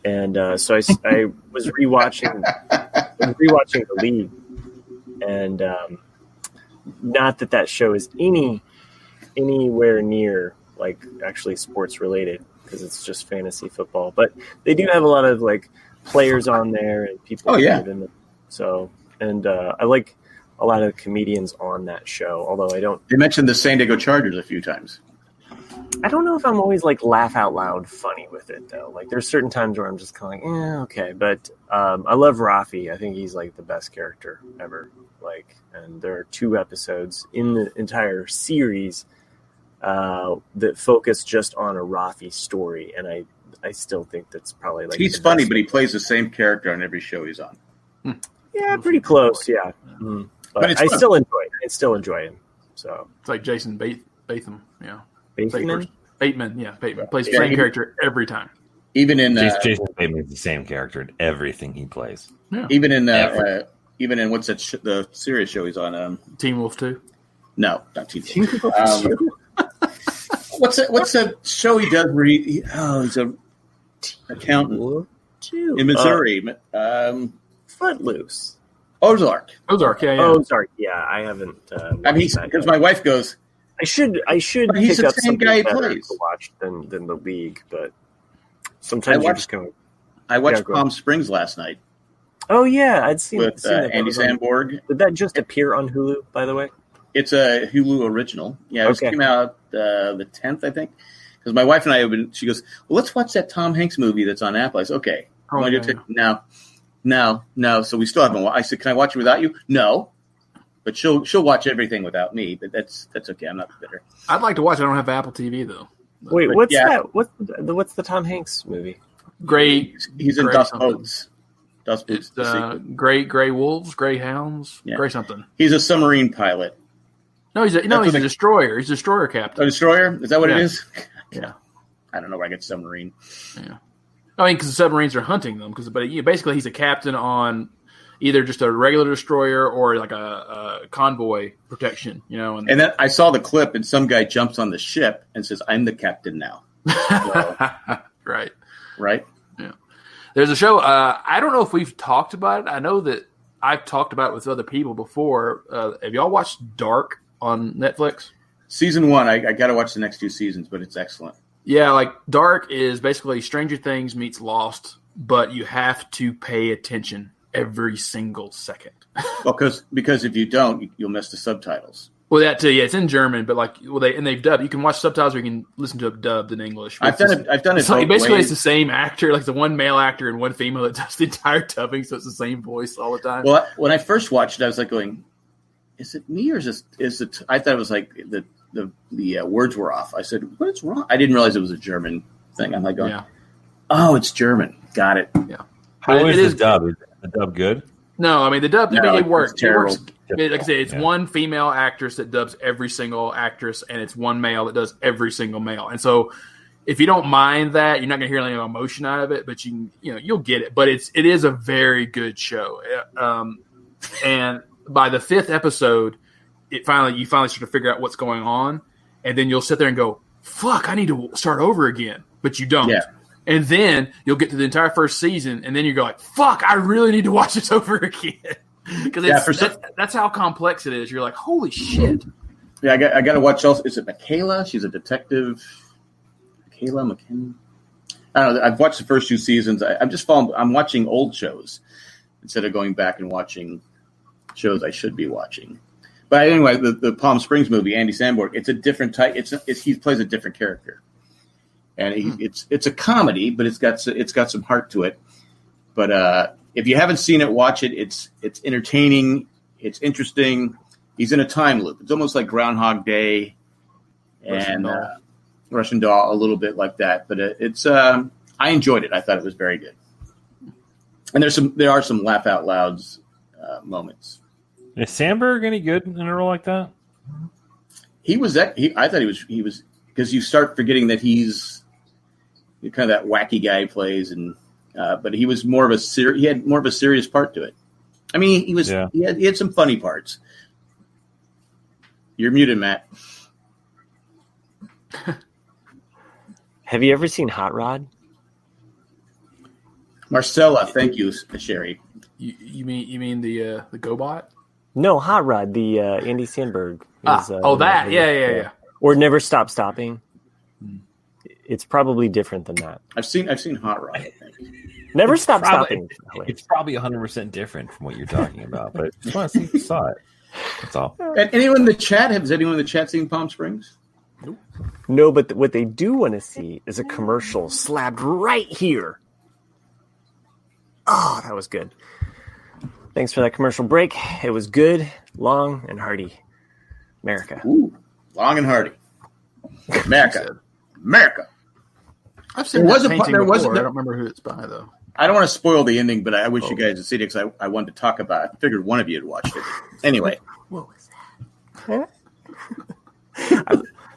Speaker 3: And so I was rewatching the League, and not that show is anywhere near like actually sports related, because it's just fantasy football. But they do have a lot of like players on there and people.
Speaker 2: Oh yeah.
Speaker 3: In them. So I like a lot of the comedians on that show. Although I don't.
Speaker 2: They mentioned the San Diego Chargers a few times.
Speaker 3: I don't know if I'm always like laugh out loud funny with it though. Like there's certain times where I'm just kind of like, okay. But I love Rafi. I think he's like the best character ever. Like, and there are 2 episodes in the entire series that focus just on a Rafi story, and I still think that's probably like
Speaker 2: he's funny, but he plays the same character on every show he's on.
Speaker 3: Yeah, pretty close. Yeah, but I still enjoy him. So
Speaker 1: it's like Jason Bateman. Yeah.
Speaker 3: Bateman?
Speaker 1: Bateman, yeah. Bateman plays the same character every time.
Speaker 2: Even in
Speaker 4: Jason Bateman is the same character in everything he plays.
Speaker 1: Yeah.
Speaker 2: Even in what's that the serious show he's on?
Speaker 1: Teen Wolf 2?
Speaker 2: No, not Teen Wolf 2. What's that show he does where he's a accountant in Missouri?
Speaker 3: Footloose.
Speaker 2: Ozark,
Speaker 1: yeah.
Speaker 3: Ozark, yeah. I haven't.
Speaker 2: Because my wife goes.
Speaker 3: I should.
Speaker 2: But he's
Speaker 3: pick
Speaker 2: the
Speaker 3: up
Speaker 2: same guy he plays.
Speaker 3: To watch than the League, but sometimes you're just going.
Speaker 2: I watched Palm Springs last night.
Speaker 3: Oh yeah, I'd seen
Speaker 2: with
Speaker 3: that
Speaker 2: Andy Samberg.
Speaker 3: Did that just appear on Hulu? By the way,
Speaker 2: it's a Hulu original. Yeah, it came out the 10th, I think. Because my wife and I have been. She goes, "Well, let's watch that Tom Hanks movie that's on Apple." I said, "Okay." No. So we still haven't watched. I said, "Can I watch it without you?" No. But she'll watch everything without me. But that's okay. I'm not bitter.
Speaker 1: I'd like to watch it. I don't have Apple TV though.
Speaker 3: Wait, what's that? What's the Tom Hanks movie?
Speaker 2: He's in Dust Boats. Dust Boats.
Speaker 1: Gray Wolves, Gray Hounds, Gray something.
Speaker 2: He's a submarine pilot.
Speaker 1: No, he's a destroyer. He's a destroyer captain.
Speaker 2: A destroyer? Is that what it is?
Speaker 1: Yeah.
Speaker 2: I don't know where I get submarine.
Speaker 1: Yeah. I mean, because the submarines are hunting them. But basically, he's a captain on either just a regular destroyer or like a convoy protection, And
Speaker 2: then I saw the clip, and some guy jumps on the ship and says, "I'm the captain now." So,
Speaker 1: Right.
Speaker 2: Yeah.
Speaker 1: There's a show. I don't know if we've talked about it. I know that I've talked about it with other people before. Have y'all watched Dark on Netflix?
Speaker 2: Season 1. I got to watch the next 2 seasons, but it's excellent.
Speaker 1: Yeah, like Dark is basically Stranger Things meets Lost, but you have to pay attention every single second.
Speaker 2: Well, because if you don't, you'll miss the subtitles.
Speaker 1: Well, that too. Yeah, it's in German, but they've dubbed. You can watch subtitles, or you can listen to it dubbed in English.
Speaker 2: I've done it.
Speaker 1: It's like, basically, it's the same actor, like the one male actor and one female that does the entire dubbing, so it's the same voice all the time.
Speaker 2: Well, when I first watched it, I was like going, "Is it me or is it?" I thought it was like the words were off. I said, "What's wrong?" I didn't realize it was a German thing. I'm like going, "Oh, it's German. Got it."
Speaker 1: Yeah.
Speaker 4: How is the dub? Is the dub good?
Speaker 1: No, I mean the dub. It works.
Speaker 2: It's terrible.
Speaker 1: It works. Like I say, it's one female actress that dubs every single actress, and it's one male that does every single male. And so, if you don't mind that, you're not going to hear any emotion out of it, but you'll get it. But it is a very good show. And by the 5th episode, you finally start to figure out what's going on, and then you'll sit there and go, "Fuck, I need to start over again," but you don't.
Speaker 2: Yeah.
Speaker 1: And then you'll get to the entire first season, and then you go like, "Fuck, I really need to watch this over again," because that's how complex it is. You're like, "Holy shit!"
Speaker 2: Yeah, I got to watch. Also, is it Michaela? She's a detective. Michaela McKinnon. I don't know. I've watched the first 2 seasons. I'm watching old shows instead of going back and watching shows I should be watching. But anyway, the Palm Springs movie, Andy Samberg, it's a different type. He plays a different character. and it's a comedy, but it's got some heart to it. But if you haven't seen it, watch it. It's entertaining. It's interesting. He's in a time loop. It's almost like Groundhog Day and Russian Doll, a little bit like that. But it's I enjoyed it. I thought it was very good. And there are some laugh out louds moments.
Speaker 4: Is Sandberg any good in a role like that?
Speaker 2: I thought he was because you start forgetting that he's kind of that wacky guy he plays, and but he was more of he had more of a serious part to it. I mean, he had some funny parts. You're muted, Matt.
Speaker 3: Have you ever seen Hot Rod?
Speaker 2: Marcella, thank you, Sherry.
Speaker 1: You mean the GoBot?
Speaker 3: No, Hot Rod, the Andy Samberg.
Speaker 1: That. Yeah.
Speaker 3: Or Never Stop Stopping. It's probably different than that.
Speaker 2: I've seen Hot Rod, I think.
Speaker 3: Never Stop Stopping.
Speaker 4: It's probably 100% different from what you're talking about, but I just want to see if you saw it. That's all.
Speaker 2: And anyone in the chat, has anyone in the chat seen Palm Springs?
Speaker 1: Nope.
Speaker 3: No, but what they do want to see is a commercial slapped right here. Oh, that was good. Thanks for that commercial break. It was good, long, and hearty. America.
Speaker 2: Ooh, long and hearty. America.
Speaker 1: I've seen that painting before. I don't remember who it's by, though.
Speaker 2: I don't want to spoil the ending, but I wish you guys had seen it because I wanted to talk about it. I figured one of you had watched it. Anyway.
Speaker 3: What was that?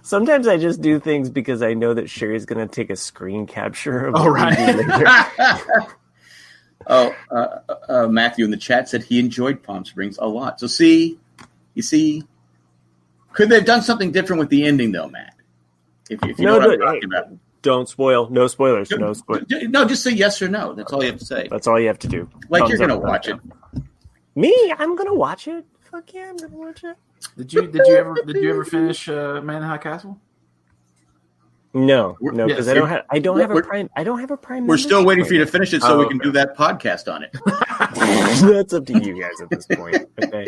Speaker 3: Sometimes I just do things because I know that Sherry's going to take a screen capture of it later.
Speaker 2: Matthew in the chat said he enjoyed Palm Springs a lot. So you see, could they have done something different with the ending, though, Matt? If you know what I'm talking about.
Speaker 3: Don't spoil. No spoilers. No spoilers.
Speaker 2: No, just say yes or no. That's all you have to say.
Speaker 3: That's all you have to do.
Speaker 2: Like you're going to watch it.
Speaker 3: Me? I'm going to watch it. Fuck yeah, I'm going to watch it.
Speaker 1: Did you ever finish Man in High Castle?
Speaker 3: No, because I don't have a prime.
Speaker 2: We're still waiting for you to finish it so we can do that podcast on it.
Speaker 3: That's up to you guys at this point. Okay.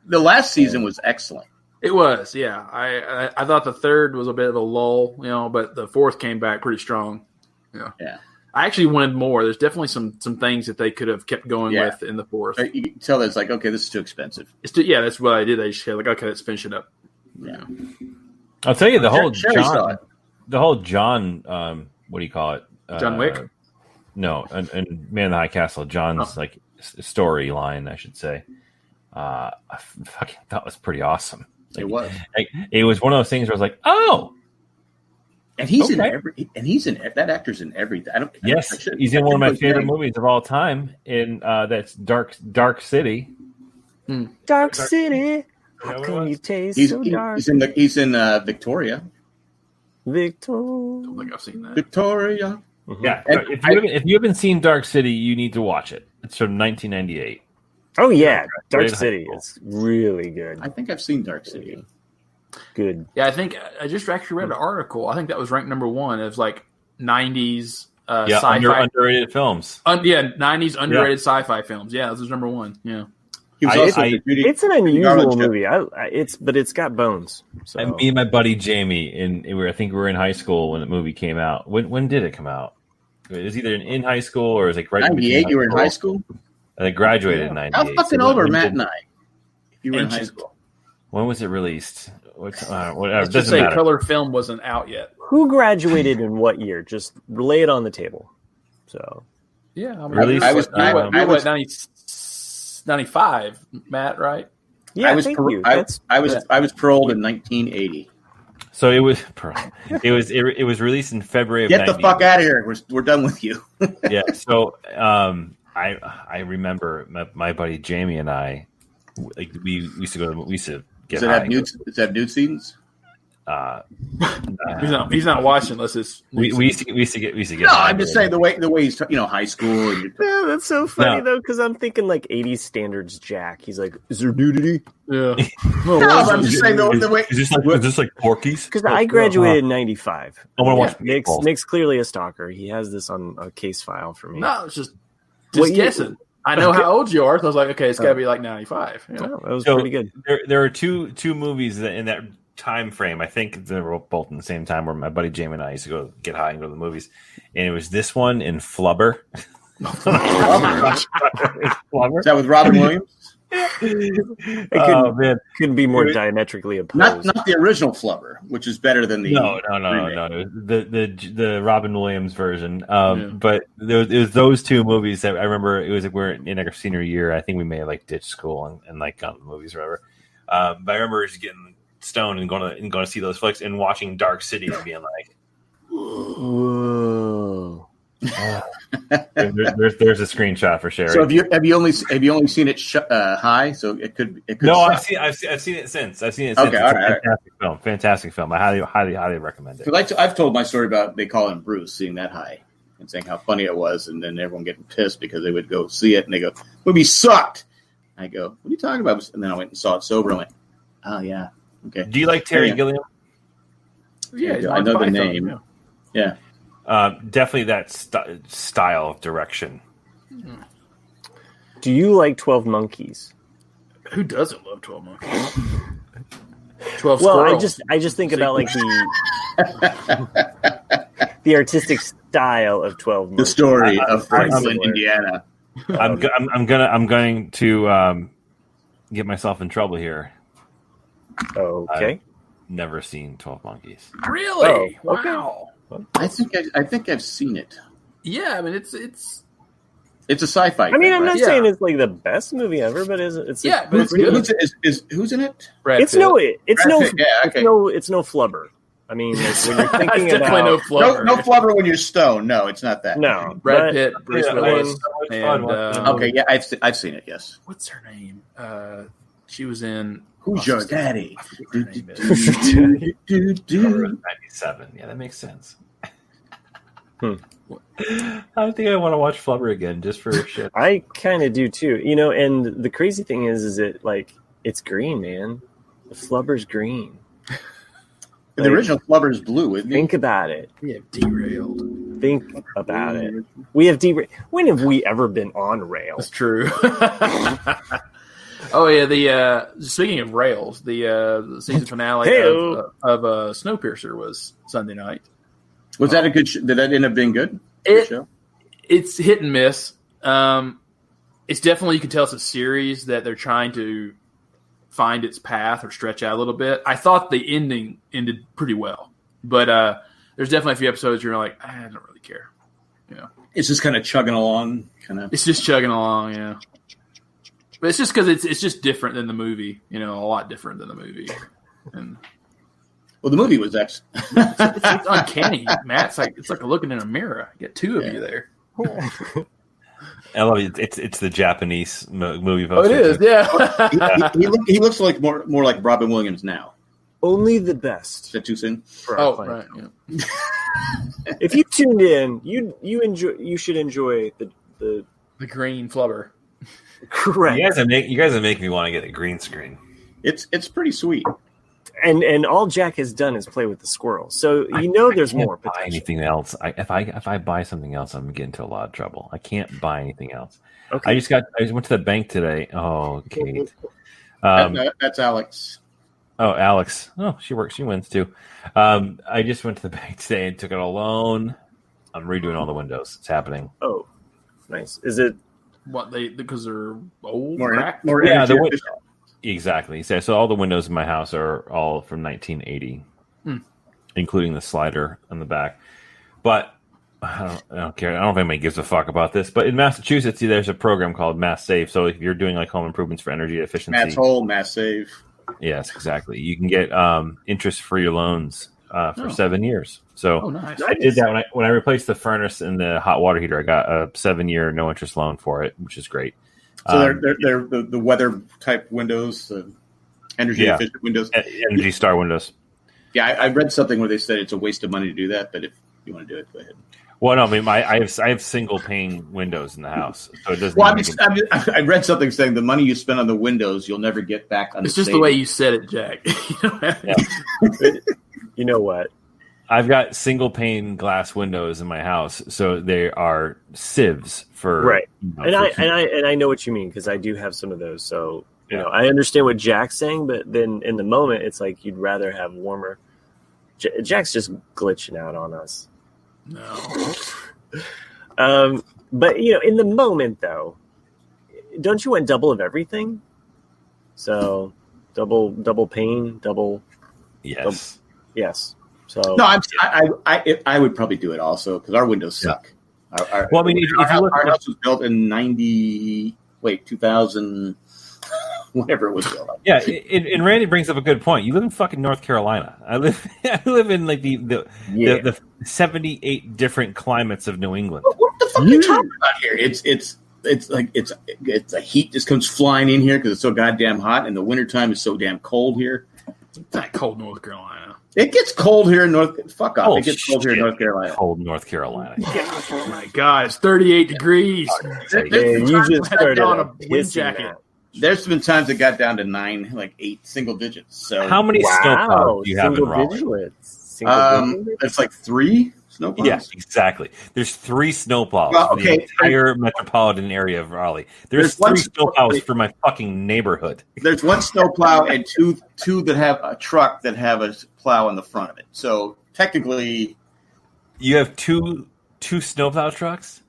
Speaker 2: The last season was excellent.
Speaker 1: It was, yeah. I thought the third was a bit of a lull, but the fourth came back pretty strong.
Speaker 2: Yeah.
Speaker 1: I actually wanted more. There's definitely some things that they could have kept going with in the fourth.
Speaker 2: You can tell that it's like, okay, this is too expensive.
Speaker 1: That's what I did. They just said, like, okay, let's finish it up.
Speaker 2: Yeah.
Speaker 4: I'll tell you the whole John, what do you call it?
Speaker 1: John Wick?
Speaker 4: No, and Man in the High Castle, John's like storyline, I should say. I fucking thought was pretty awesome.
Speaker 2: It was.
Speaker 4: It was one of those things where I was like, oh.
Speaker 2: And he's in that actor's in everything.
Speaker 4: Yes, he's in one of my favorite movies of all time. That's Dark City.
Speaker 3: Dark City. How come you taste so dark?
Speaker 2: He's in Victoria.
Speaker 1: Victoria. Don't think I've seen that.
Speaker 2: Victoria.
Speaker 4: Mm-hmm. Yeah. If you haven't seen Dark City, you need to watch it. It's from 1998.
Speaker 3: Oh yeah, Dark City is really good.
Speaker 2: I think I've seen Dark City.
Speaker 3: Good.
Speaker 1: Yeah, I think I just actually read an article. I think that was ranked number 1. It was like 90s sci-fi.
Speaker 4: Underrated films.
Speaker 1: 90s underrated sci-fi films. Yeah, this was number 1. Yeah.
Speaker 3: It's an unusual movie. But it's got bones. So.
Speaker 4: And me and my buddy Jamie, I think we were in high school when the movie came out. When did it come out? It was either in high school or it was like right
Speaker 2: 98. You were in high school.
Speaker 4: I graduated in 98.
Speaker 2: How fucking old are Matt and I? If you were in high school.
Speaker 4: When was it released? Whatever.
Speaker 1: Let's just say color film wasn't out yet.
Speaker 3: Who graduated in what year? Just lay it on the table. So,
Speaker 1: yeah, I
Speaker 4: mean,
Speaker 1: I was 95, Matt, right?
Speaker 3: Yeah,
Speaker 2: I was paroled in 1980.
Speaker 4: So it was released in February of 90.
Speaker 2: Get the fuck out of here. We're done with you.
Speaker 4: Yeah. So I remember my buddy Jamie and I, like we used to get high.
Speaker 2: Is that nude scenes?
Speaker 1: He's not watching unless it's.
Speaker 4: We used to get.
Speaker 2: No, I'm just saying the way he's high school. And
Speaker 3: yeah, that's so funny though, because I'm thinking like 80s standards. Jack, he's like, is there nudity?
Speaker 1: Yeah.
Speaker 2: No, I'm just saying the way.
Speaker 4: Is this like Porky's?
Speaker 3: Because I graduated in '95.
Speaker 4: I want to watch.
Speaker 3: Nick's clearly a stalker. He has this on a case file for me.
Speaker 1: No, it's just guessing. I know how old you are, so I was like, okay, it's got to be like 95.
Speaker 3: Yeah. Oh, that was pretty good.
Speaker 4: There are two movies in that time frame. I think they were both in the same time where my buddy Jamie and I used to go get high and go to the movies. And it was this one in Flubber.
Speaker 2: Flubber. Is that with Robin Williams?
Speaker 3: It couldn't be more diametrically opposed.
Speaker 2: Not the original Flubber, which is better than the
Speaker 4: no. The Robin Williams version. But it was those two movies that I remember. It was like we're in our senior year. I think we may have like ditched school and like gone to the movies or whatever. But I remember just getting stoned and going to see those flicks and watching Dark City and being like,
Speaker 3: whoa.
Speaker 4: There's a screenshot for Sherry.
Speaker 2: So have you only seen it high? So it could.
Speaker 4: No, I've seen it since. Okay,
Speaker 2: all right.
Speaker 4: Fantastic film. I highly recommend it.
Speaker 2: I've told my story about they call him Bruce seeing that high and saying how funny it was, and then everyone getting pissed because they would go see it and they go, "Movie sucked." I go, "What are you talking about?" And then I went and saw it sober and went, "Oh yeah, okay."
Speaker 4: Do you like Terry Gilliam?
Speaker 2: Yeah, I know the name. Yeah.
Speaker 4: Definitely that style of direction.
Speaker 3: Do you like 12 Monkeys?
Speaker 1: Who doesn't love 12 Monkeys? 12
Speaker 3: Well,
Speaker 1: Squirrels.
Speaker 3: I just think about like the artistic style of 12 Monkeys.
Speaker 2: The story of Franklin, Indiana.
Speaker 4: I'm going to get myself in trouble here.
Speaker 3: Okay.
Speaker 4: I've never seen 12 Monkeys.
Speaker 1: Really?
Speaker 3: Oh, okay.
Speaker 1: Wow.
Speaker 2: I think I've seen it.
Speaker 1: Yeah, I mean it's
Speaker 2: a sci-fi.
Speaker 3: I mean, I'm not
Speaker 1: Yeah.
Speaker 3: saying it's like the best movie ever, but it's
Speaker 1: yeah, but it's good.
Speaker 2: Who's in it?
Speaker 1: Brad
Speaker 3: it's
Speaker 1: Pitt.
Speaker 3: no it's
Speaker 2: Brad
Speaker 3: no
Speaker 2: Pitt, yeah, okay.
Speaker 3: it's no flubber. I mean, like, when you're thinking
Speaker 1: It's definitely no
Speaker 3: about
Speaker 1: flubber.
Speaker 2: No flubber when you're stoned. No, it's not that.
Speaker 3: no
Speaker 1: Brad Pitt, Bruce
Speaker 4: Yeah,
Speaker 1: Willis,
Speaker 4: I mean,
Speaker 1: and
Speaker 2: Okay, yeah, I've seen it. Yes.
Speaker 1: what's her name? She was in
Speaker 2: Who's your daddy?
Speaker 1: I forget what her name is.
Speaker 4: Cover of 97. Yeah, that makes sense. I think I want to watch Flubber again just for shit.
Speaker 3: I kind of do too, and the crazy thing is it like it's green, man. The flubber's green.
Speaker 2: The original Flubber is blue, isn't it?
Speaker 3: Think about it.
Speaker 1: We have derailed.
Speaker 3: Think about it. We have when have we ever been on rails?
Speaker 1: That's true. Oh yeah, the speaking of rails, the season finale of Snowpiercer was Sunday night.
Speaker 2: Was that a good show? Did that end up being good? Good show?
Speaker 1: It's hit and miss. It's definitely, you can tell it's a series that they're trying to find its path or stretch out a little bit. I thought the ending ended pretty well, but there's definitely a few episodes where you're like, I don't really care.
Speaker 2: It's just kind of chugging along,
Speaker 1: It's just chugging along, yeah. But it's just because it's just different than the movie, a lot different than the movie. And
Speaker 2: well, the movie was excellent.
Speaker 1: it's uncanny, Matt. It's like looking in a mirror. You get two of you there.
Speaker 4: I love it. It's the Japanese movie
Speaker 1: Oh, it is, yeah.
Speaker 2: he looks like more like Robin Williams now.
Speaker 3: Only the best.
Speaker 2: Is that too soon?
Speaker 1: Oh, right. Yeah.
Speaker 3: If you tuned in, you should enjoy the
Speaker 1: green flubber.
Speaker 3: correct.
Speaker 4: You guys are making me want to get a green screen.
Speaker 2: It's pretty sweet.
Speaker 3: And all Jack has done is play with the squirrel. So there's more
Speaker 4: buy
Speaker 3: potential.
Speaker 4: anything else. If I buy something else, I'm getting into a lot of trouble. I can't buy anything else.
Speaker 3: Okay.
Speaker 4: I just went to the bank today. Oh, Kate.
Speaker 2: That's Alex.
Speaker 4: Oh, Alex. Oh, she works. She wins too. I just went to the bank today and took out a loan. I'm redoing all the windows. It's happening.
Speaker 3: Oh, nice. Is it
Speaker 1: What because they're old?
Speaker 2: More
Speaker 4: Yeah,
Speaker 2: energy
Speaker 4: the
Speaker 2: efficient.
Speaker 4: Exactly. So all the windows in my house are all from 1980, including the slider on the back. But I don't care. I don't know if anybody gives a fuck about this. But in Massachusetts, there's a program called Mass Save. So if you're doing like home improvements for energy efficiency,
Speaker 2: Matt's Hole, Mass Save.
Speaker 4: yes, exactly. You can get interest for your loans for 7 years. So
Speaker 1: nice.
Speaker 4: I did that when I replaced the furnace and the hot water heater. I got a 7-year no interest loan for it, which is great.
Speaker 2: So they're the weather type windows, energy efficient windows,
Speaker 4: Energy Star windows.
Speaker 2: Yeah, I read something where they said it's a waste of money to do that, but if you want to do it, go ahead.
Speaker 4: Well, no, I mean I have single pane windows in the house, so it doesn't.
Speaker 2: Well, I read something saying the money you spend on the windows, you'll never get back on.
Speaker 1: It's just the way you said it, Jack.
Speaker 3: You know what?
Speaker 4: I've got single pane glass windows in my house, so they are sieves for
Speaker 3: Right.
Speaker 4: for heat.
Speaker 3: And I know what you mean because I do have some of those. So You know, I understand what Jack's saying, but then in the moment, it's like you'd rather have warmer. Jack's just glitching out on us.
Speaker 1: No.
Speaker 3: But you know, in the moment though, don't you want double of everything? So double pain,
Speaker 4: Yes.
Speaker 3: yes. So
Speaker 2: No, I would probably do it also because our windows suck.
Speaker 4: Well, I mean, if you look,
Speaker 2: our house was built in 2000, whatever it was built.
Speaker 4: Yeah, and Randy brings up a good point. You live in fucking North Carolina. I live in like the 78 different climates of New England.
Speaker 2: What the fuck are you talking about here? It's like the heat just comes flying in here because it's so goddamn hot, and the wintertime is so damn cold here.
Speaker 1: It's not cold North Carolina.
Speaker 2: It gets cold here in Fuck off!
Speaker 4: Oh,
Speaker 2: it gets cold here in North Carolina.
Speaker 4: Cold North Carolina.
Speaker 1: Oh my God, it's 38 degrees.
Speaker 3: you just started
Speaker 1: on a wind jacket.
Speaker 2: There's been times it got down to 9, like 8 single digits. So
Speaker 4: how many snowplows do you have in Raleigh?
Speaker 2: It's like 3 snowplows.
Speaker 4: Yeah, exactly. There's 3 snowplows for the entire metropolitan area of Raleigh. There's 3 snowplows for my fucking neighborhood.
Speaker 2: There's 1 snowplow and two that have a truck that have a plow in the front of it. So technically,
Speaker 4: you have two snowplow trucks.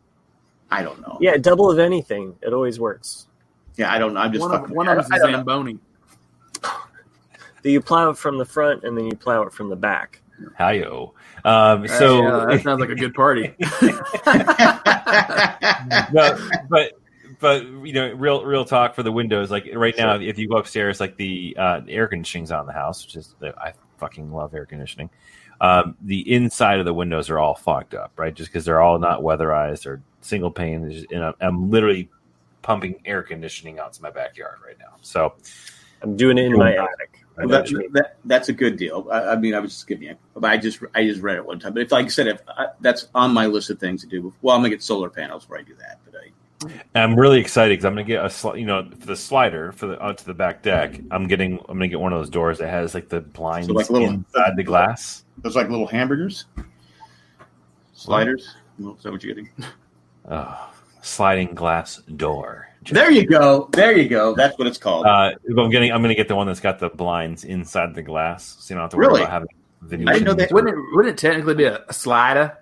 Speaker 2: I don't know.
Speaker 3: Yeah, double of anything. It always works.
Speaker 2: Yeah, I don't know. I'm just
Speaker 1: one of them is a Zamboni.
Speaker 3: You plow it from the front and then you plow it from the back.
Speaker 4: Hi-yo.
Speaker 1: Yeah, that sounds like a good party.
Speaker 4: No, but you know, real talk for the windows. Like right now, if you go upstairs, like the air conditioning's on the house, which is I fucking love air conditioning. The inside of the windows are all fogged up, right? Just because they're all not weatherized or single pane. And I'm literally pumping air conditioning out to my backyard right now. So
Speaker 3: I'm doing it in my attic.
Speaker 2: That's a good deal. I mean, I was just giving you. I just read it one time. But if, like I said, that's on my list of things to do. Well, I'm gonna get solar panels where I do that. But
Speaker 4: I'm really excited because I'm gonna get for the slider for onto the back deck. I'm gonna get one of those doors that has like the blinds inside the glass.
Speaker 2: Those like little hamburgers, sliders. Is that what you're getting?
Speaker 4: Sliding glass door.
Speaker 2: There you go. That's what it's called.
Speaker 4: I'm gonna get the one that's got the blinds inside the glass, so you don't have to worry about having Venetian.
Speaker 2: I didn't know that.
Speaker 1: Wouldn't it technically be a slider?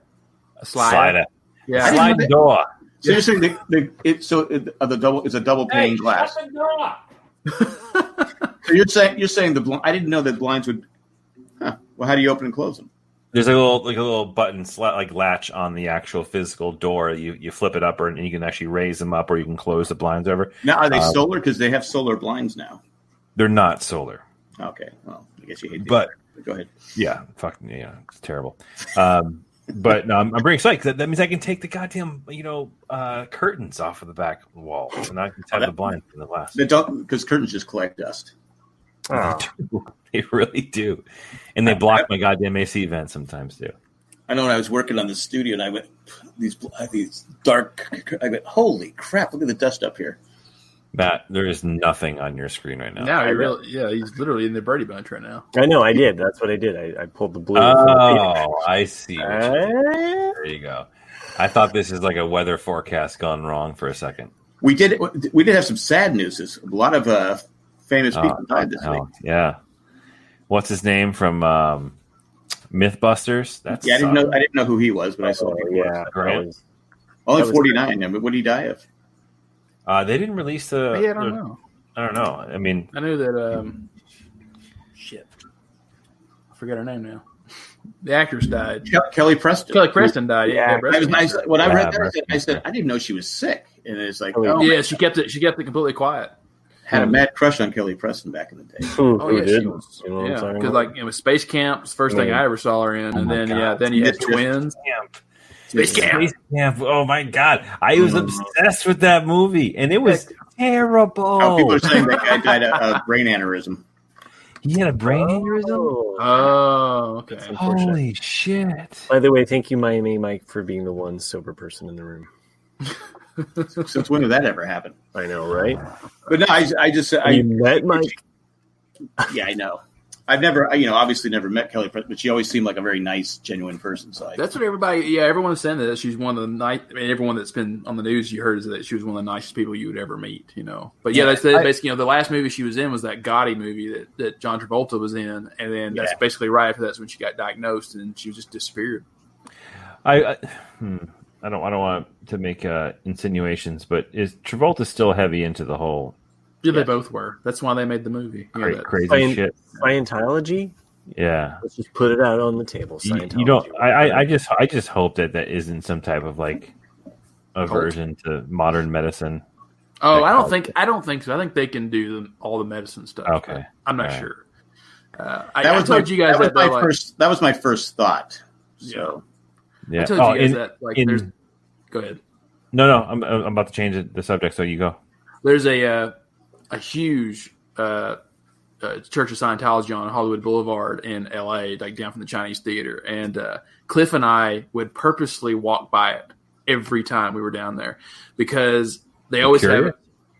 Speaker 1: A slider.
Speaker 4: Yeah. Sliding door.
Speaker 2: So you're saying it's a double pane glass.
Speaker 4: Shut the door.
Speaker 2: So you're saying the I didn't know that blinds would. Well, how do you open and close them?
Speaker 4: There's a little button latch on the actual physical door. You flip it up, and you can actually raise them up, or you can close the blinds over.
Speaker 2: Now, are they solar? Because they have solar blinds now.
Speaker 4: They're not solar.
Speaker 2: Okay, well, I guess you hate.
Speaker 4: But
Speaker 2: go ahead.
Speaker 4: Yeah, it's terrible. But no, I'm very excited because that means I can take the goddamn curtains off of the back wall, and I can have the blinds in the glass.
Speaker 2: Because curtains just collect dust.
Speaker 4: They really do, and they block my goddamn AC vent sometimes too.
Speaker 2: I know when I was working on the studio, and I went these dark. I went, holy crap! Look at the dust up here.
Speaker 4: Matt, there is nothing on your screen right now.
Speaker 1: No, he's literally in the Birdie Bunch right now.
Speaker 3: I know, I did. That's what I did. I pulled the blue.
Speaker 4: Oh, I see. There you go. I thought this is like a weather forecast gone wrong for a second.
Speaker 2: We did have some sad news. A lot of famous people died this week.
Speaker 4: Yeah. What's his name from MythBusters?
Speaker 2: I didn't know who he was, but I saw him.
Speaker 3: Yeah,
Speaker 2: only 49. What did he die of?
Speaker 4: They didn't release the.
Speaker 1: I don't know.
Speaker 4: I don't know. I mean,
Speaker 1: I knew that. Shit, I forgot her name now. The actress died.
Speaker 2: Kelly Preston.
Speaker 1: Kelly Preston died. Yeah.
Speaker 2: When I read that, I said I didn't know she was sick, and it's like,
Speaker 1: she kept it. She kept it completely quiet.
Speaker 2: Had a mad crush on Kelly Preston back in the day.
Speaker 1: She was. Because it was Space Camp. Was the first thing I ever saw her in, and then you had Twins. Space Camp.
Speaker 4: Oh my God, I was obsessed with that movie, and it was terrible.
Speaker 2: People are saying that guy died of brain aneurysm.
Speaker 4: He had a brain aneurysm?
Speaker 1: Oh, okay.
Speaker 4: Holy shit.
Speaker 3: By the way, thank you, Miami Mike, for being the one sober person in the room.
Speaker 2: Since when did that ever happen?
Speaker 3: I know, right?
Speaker 2: But no, I just
Speaker 3: you met Mike?
Speaker 2: Yeah, I know. I've never, obviously never met Kelly, but she always seemed like a very nice, genuine person. So
Speaker 1: that's what everyone's saying, that she's one of the nice. I mean, everyone that's been on the news, you heard, is that she was one of the nicest people you would ever meet. But that's basically, the last movie she was in was that Gotti movie that John Travolta was in, and then that's basically right after that's when she got diagnosed and she just disappeared.
Speaker 4: I don't want to make insinuations, but is Travolta still heavy into the whole?
Speaker 1: Yeah, they both were. That's why they made the movie.
Speaker 4: Crazy shit.
Speaker 3: Scientology?
Speaker 4: Yeah.
Speaker 3: Let's just put it out on the table.
Speaker 4: Scientology. I just hope that isn't some type of like aversion to modern medicine.
Speaker 1: Oh, I don't think so. I think they can do all the medicine stuff.
Speaker 4: Okay.
Speaker 1: I'm not sure.
Speaker 2: I told you guys that was my first thought. So
Speaker 1: I told you guys that go ahead.
Speaker 4: No, I'm about to change the subject, so you go.
Speaker 1: There's a huge Church of Scientology on Hollywood Boulevard in L.A., like down from the Chinese Theater. And Cliff and I would purposely walk by it every time we were down there because they always have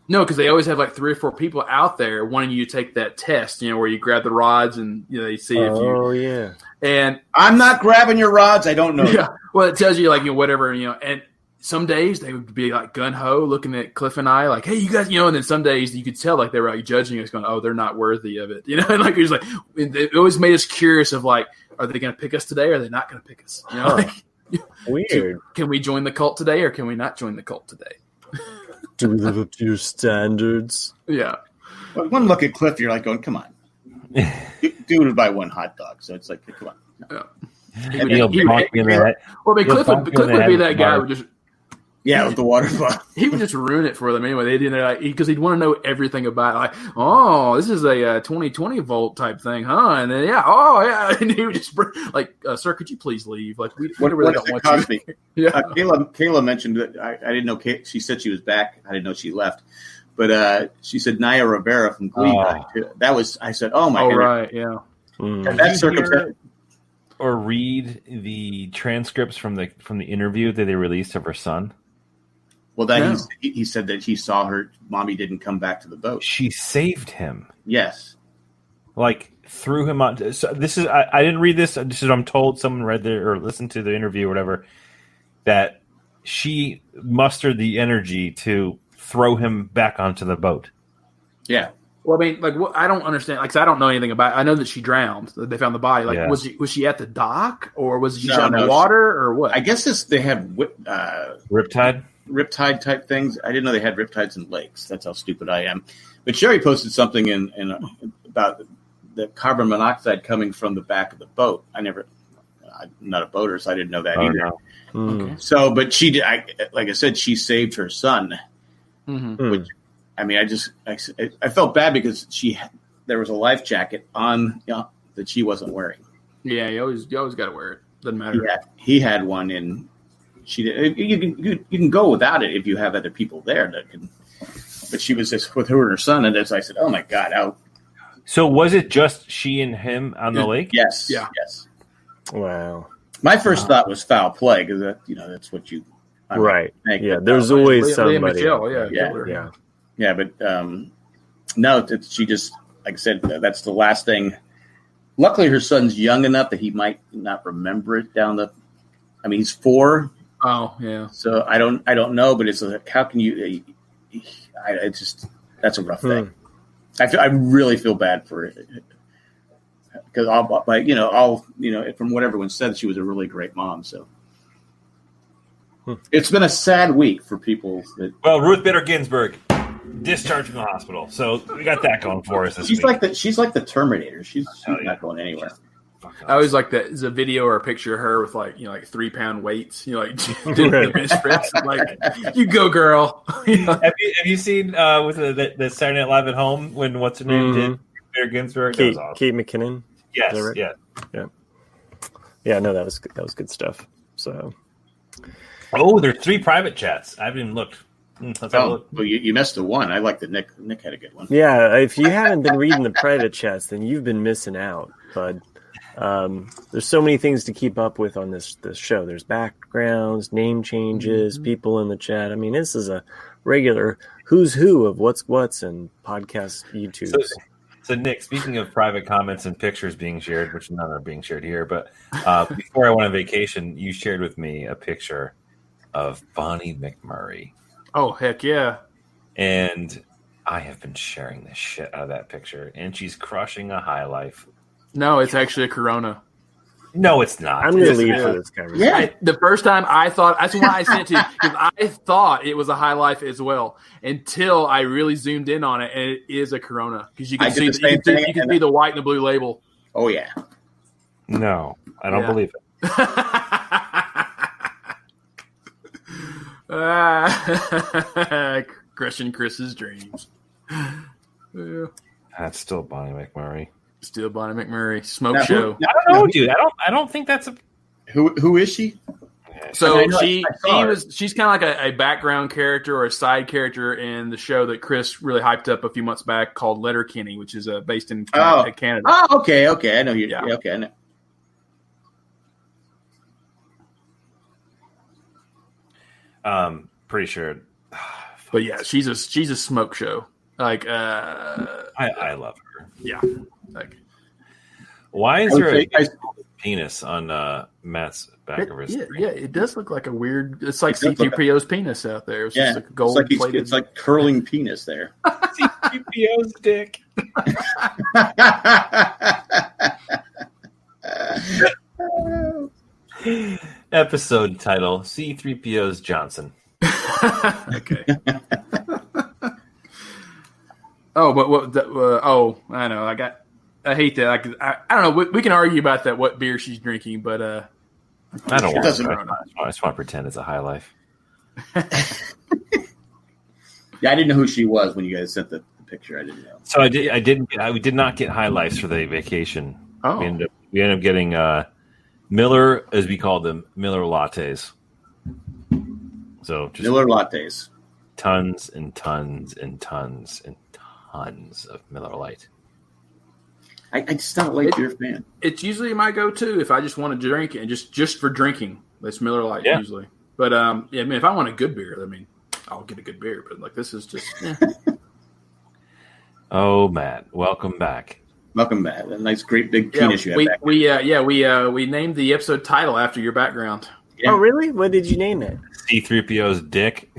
Speaker 1: like 3 or 4 people out there wanting you to take that test, where you grab the rods and they see if you.
Speaker 3: Oh yeah.
Speaker 1: And
Speaker 2: I'm not grabbing your rods. I don't know.
Speaker 1: Yeah. Well, it tells you whatever and. Some days they would be like gun ho looking at Cliff and I like, hey, you guys, and then some days you could tell like they were like judging us, going, oh, they're not worthy of it, and like it was like it always made us curious of like, are they going to pick us today or are they not going to pick us?
Speaker 3: Weird.
Speaker 1: Can we join the cult today or can we not join the cult today?
Speaker 3: Do we live up to your standards?
Speaker 1: Yeah.
Speaker 2: Well, one look at Cliff, you're like going, come on, dude would buy one hot dog, so it's like, come on.
Speaker 1: Yeah. Cliff would be that guy who just.
Speaker 2: Yeah, with the water bottle.
Speaker 1: He would just ruin it for them anyway. They didn't because he'd want to know everything about it. Like, oh, this is a 2020 volt type thing, huh? And then and he would just like, sir, could you please leave? Like, we really don't want you.
Speaker 2: Yeah, Kayla mentioned that I didn't know. She said she was back. I didn't know she left, but she said Naya Rivera from Glee. That was. I said, oh my god. Oh
Speaker 1: right, yeah.
Speaker 2: That circumstance.
Speaker 4: Or read the transcripts from the interview that they released of her son.
Speaker 2: Well, he said that he saw her mommy didn't come back to the boat.
Speaker 4: She saved him.
Speaker 2: Yes,
Speaker 4: like threw him on. So this is I didn't read this. This is I'm told someone read or listened to the interview or whatever that she mustered the energy to throw him back onto the boat.
Speaker 2: Yeah.
Speaker 1: Well, I mean, I don't understand. Like, 'cause I don't know anything about it. I know that she drowned. They found the body. Like, was she at the dock or was she in the water or what?
Speaker 2: I guess they had Riptide type things. I didn't know they had riptides in lakes. That's how stupid I am. But Sherry posted something in about the carbon monoxide coming from the back of the boat. I'm not a boater, so I didn't know that either. No. Okay. So, but she did. Like I said, she saved her son. Mm-hmm. Which, I mean, I felt bad because there was a life jacket on that she wasn't wearing.
Speaker 1: Yeah, you always got to wear it. Doesn't matter.
Speaker 2: Yeah, he had one in. She did. You can go without it if you have other people there that can. But she was just with her and her son, and as I said, "Oh my God!" Out.
Speaker 4: So was it just she and him on the lake?
Speaker 2: Yes.
Speaker 1: Yeah.
Speaker 2: Yes.
Speaker 3: Wow.
Speaker 2: My first thought was foul play because that's what you.
Speaker 3: Right. Yeah. There's always somebody.
Speaker 2: Yeah, but no, she just, like I said, that's the last thing. Luckily, her son's young enough that he might not remember it he's 4.
Speaker 1: Oh, yeah.
Speaker 2: So I don't know, but it's like, how can you? That's a rough thing. I really feel bad for it because from what everyone said, she was a really great mom. So it's been a sad week for people.
Speaker 4: Well, Ruth Bader Ginsburg discharged from the hospital, so we got that going for us.
Speaker 2: She's like the Terminator. She's not going anywhere.
Speaker 1: I always like that. There's a video or a picture of her with like 3-pound weights. Doing the bench press. Like, you go, girl.
Speaker 4: Have you seen with the Saturday Night Live at Home when what's her name did Bader Ginsburg?
Speaker 3: Kate McKinnon.
Speaker 4: Yes.
Speaker 3: Right? Yeah. No, that was good stuff. So.
Speaker 4: Oh, there's 3 private chats. I haven't even looked.
Speaker 2: Well, you missed the one. I like the Nick. Nick had a good one.
Speaker 3: Yeah, if you haven't been reading the private chats, then you've been missing out, bud. There's so many things to keep up with on this show. There's backgrounds, name changes, people in the chat. I mean, this is a regular who's who of what's and podcast YouTube.
Speaker 4: So, Nick, speaking of private comments and pictures being shared, which none are being shared here, but before I went on vacation, you shared with me a picture of Bonnie McMurray.
Speaker 1: Oh, heck yeah.
Speaker 4: And I have been sharing the shit out of that picture, and she's crushing a high life.
Speaker 1: No, it's actually a Corona.
Speaker 4: No, it's not.
Speaker 3: I'm going to leave for this conversation.
Speaker 1: Yeah. The first time I thought, that's why I sent it to you, because I thought it was a High Life as well, until I really zoomed in on it, and it is a Corona. Because you can see the white and the blue label.
Speaker 2: Oh, yeah.
Speaker 4: No, I don't believe
Speaker 1: it. Crushing Chris's dreams. Yeah.
Speaker 4: That's still Bonnie McMurray.
Speaker 1: Still Bonnie McMurray. Smoke show.
Speaker 4: I don't know, dude. I don't think that's a.
Speaker 2: Who is she?
Speaker 1: So she's kind of like a background character or a side character in the show that Chris really hyped up a few months back called Letterkenny, which is based in Canada.
Speaker 2: Oh, okay. I know you. Yeah. Okay. I know.
Speaker 4: Pretty sure.
Speaker 1: But yeah, she's a smoke show. Like
Speaker 4: I love her.
Speaker 1: Yeah. Like,
Speaker 4: why is there a penis on Matt's back of his screen?
Speaker 1: Yeah, it does look like a weird. It's like C3P0’s penis out there. It's just like a gold plated.
Speaker 2: It's like curling penis there.
Speaker 4: C3P0’s dick. Episode title: C3PO's Johnson.
Speaker 1: Okay. Oh, but what? I know. I hate that. I don't know. We can argue about that. What beer she's drinking, but
Speaker 4: I don't want to. I just want to pretend it's a High Life.
Speaker 2: Yeah, I didn't know who she was when you guys sent the picture. I didn't know.
Speaker 4: So we did not get High Lifes for the vacation.
Speaker 1: Oh.
Speaker 4: We ended up getting Miller, as we called them, Miller lattes. So just
Speaker 2: Miller lattes.
Speaker 4: Tons and tons and tons and tons of Miller Lite.
Speaker 2: I just not a light beer fan.
Speaker 1: It's usually my go-to if I just want to drink and just for drinking. That's Miller Lite usually. But if I want a good beer, I'll get a good beer. But like this is just.
Speaker 3: Oh, Matt, welcome back.
Speaker 2: Welcome back. A nice, great big penis you have back.
Speaker 1: We named the episode title after your background.
Speaker 3: Yeah. Oh, really? What did you name it?
Speaker 4: C3PO's dick.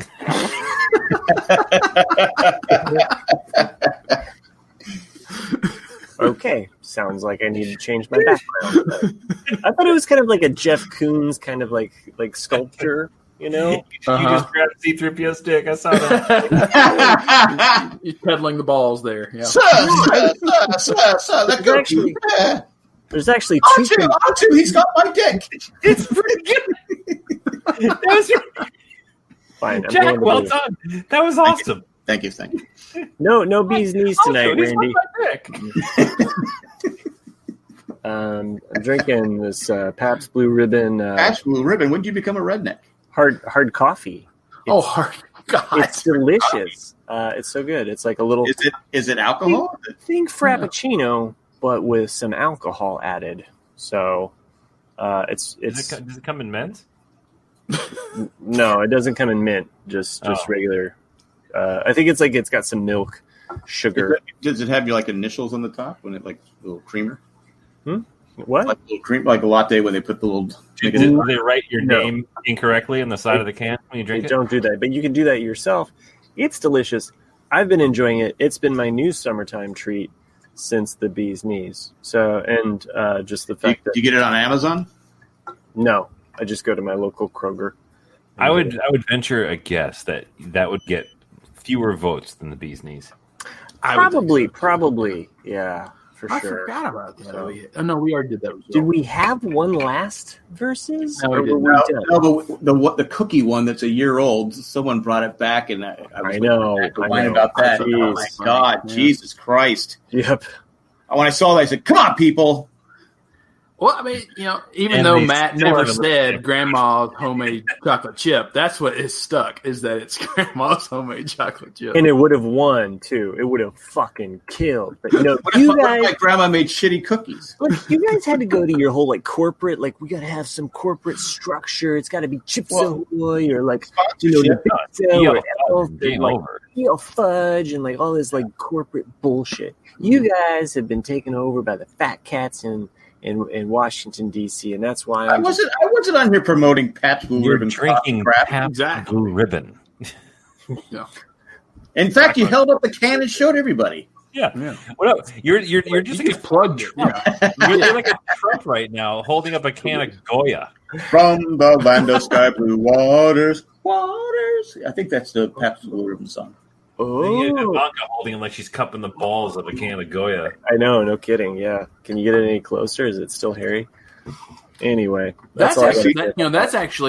Speaker 3: Okay, sounds like I need to change my background. I thought it was kind of like a Jeff Koons kind of like sculpture, you know?
Speaker 4: You just grabbed C3PO's dick. I saw that.
Speaker 1: He's peddling the balls there. Yeah.
Speaker 2: Sir,
Speaker 3: there's actually two.
Speaker 2: R2, he's got my dick.
Speaker 4: It's pretty good.
Speaker 3: Fine,
Speaker 4: Jack, well done. That was awesome.
Speaker 2: Thank you.
Speaker 3: No bees knees tonight, Randy. I'm drinking this Pabst Blue Ribbon.
Speaker 2: Pabst Blue Ribbon. When did you become a redneck?
Speaker 3: Hard coffee.
Speaker 1: Hard. God,
Speaker 3: it's delicious. It's so good. It's like a little.
Speaker 2: Is it alcohol?
Speaker 3: Think Frappuccino, but with some alcohol added. So, it's.
Speaker 4: Does it come in men's?
Speaker 3: No, it doesn't come in mint. Just regular. I think it's got some milk, sugar.
Speaker 2: Does it have your initials on the top when it a little creamer?
Speaker 3: What?
Speaker 2: Like a little cream, like a latte when they put the little.
Speaker 4: Do they write your name incorrectly on the side of the can when you drink it?
Speaker 3: Don't do that, but you can do that yourself. It's delicious. I've been enjoying it. It's been my new summertime treat since the bee's knees. So, and just the fact that
Speaker 2: you get it on Amazon.
Speaker 3: No, I just go to my local Kroger.
Speaker 4: I would venture a guess that would get fewer votes than the bee's knees.
Speaker 3: Probably, yeah, for sure. I
Speaker 1: forgot about that. So, no, we already did that.
Speaker 3: Did we have one last versus?
Speaker 2: No, the cookie one that's a year old. Someone brought it back, and I know about that. Oh my God, yeah. Jesus Christ!
Speaker 3: Yep.
Speaker 2: When I saw that, I said, "Come on, people."
Speaker 1: Well, I mean, even though Matt never said Grandma's homemade chocolate chip, that's what is stuck, is that it's Grandma's homemade chocolate chip.
Speaker 3: And it would have won, too. It would have fucking killed. But,
Speaker 2: what if my grandma made shitty cookies?
Speaker 3: Look, you guys had to go to your whole, corporate, we got to have some corporate structure. It's got to be Chips Ahoy or, the pizza or Elf. fudge and like all this like corporate bullshit. You guys have been taken over by the fat cats in Washington D.C. and that's why
Speaker 2: I wasn't on here promoting Pabst Blue Ribbon.
Speaker 4: Drinking
Speaker 1: Pabst
Speaker 4: Blue Ribbon.
Speaker 1: Yeah.
Speaker 2: In fact, you held up the can and showed everybody.
Speaker 4: Yeah. What up? You're just like a
Speaker 1: plugged.
Speaker 4: Yeah. You're like a Trump right now, holding up a can of Goya.
Speaker 2: From the land of sky blue waters. I think that's the Pabst Blue Ribbon song.
Speaker 3: Oh,
Speaker 4: Ivanka holding him like she's cupping the balls of a can of Goya.
Speaker 3: I know, no kidding. Yeah, can you get it any closer? Is it still hairy? Anyway,
Speaker 1: that's actually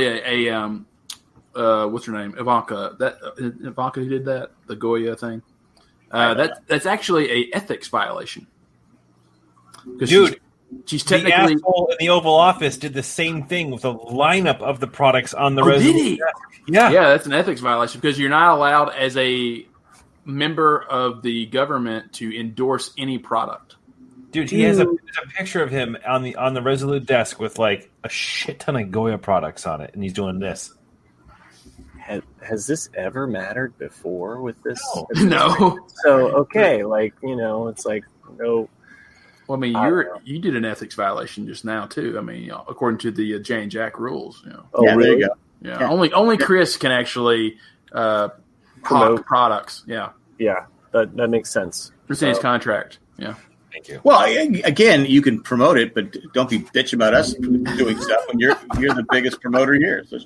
Speaker 1: a what's her name? Ivanka. Ivanka who did that, the Goya thing. That's actually a ethics violation.
Speaker 4: Dude,
Speaker 1: she's technically
Speaker 4: the asshole in the Oval Office did the same thing with a lineup of the products on the resume.
Speaker 1: Did he? Yeah, that's an ethics violation because you're not allowed as a member of the government to endorse any product.
Speaker 4: Dude, he has a picture of him on the Resolute desk with like a shit ton of Goya products on it, and he's doing this.
Speaker 3: Has this ever mattered before with this?
Speaker 1: No.
Speaker 3: So okay, it's like no.
Speaker 1: Well, I mean, you did an ethics violation just now too. I mean, according to the Jay and Jack rules.
Speaker 3: Oh, yeah,
Speaker 2: really? There you go.
Speaker 1: Yeah. Only Chris can actually promote products. Yeah.
Speaker 3: Yeah, that makes sense.
Speaker 1: It's in his contract. Yeah.
Speaker 4: Thank you.
Speaker 2: Well, again, you can promote it, but don't be bitch about us doing stuff when you're the biggest promoter here. So,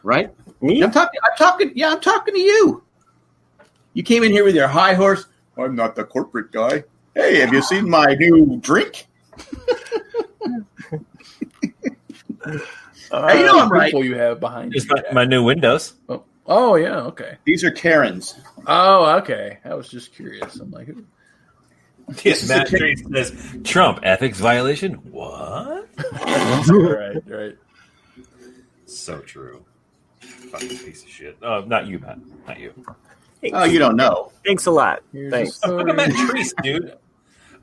Speaker 2: right?
Speaker 3: Me?
Speaker 2: I'm talking to you. You came in here with your high horse. I'm not the corporate guy. Hey, have you seen my new drink? Hey, I'm right.
Speaker 1: You have behind
Speaker 4: It's
Speaker 1: you.
Speaker 4: my new Windows.
Speaker 1: Oh, yeah. Okay.
Speaker 2: These are Karens.
Speaker 1: Oh, okay. I was just curious. I'm like,
Speaker 4: Matt Trees says Trump ethics violation. What?
Speaker 1: right.
Speaker 4: So true. Fucking piece of shit. Oh, not you, Matt. Not you.
Speaker 2: Oh, you don't know.
Speaker 3: Thanks a lot. Thanks.
Speaker 4: Look at Matt Trees, dude.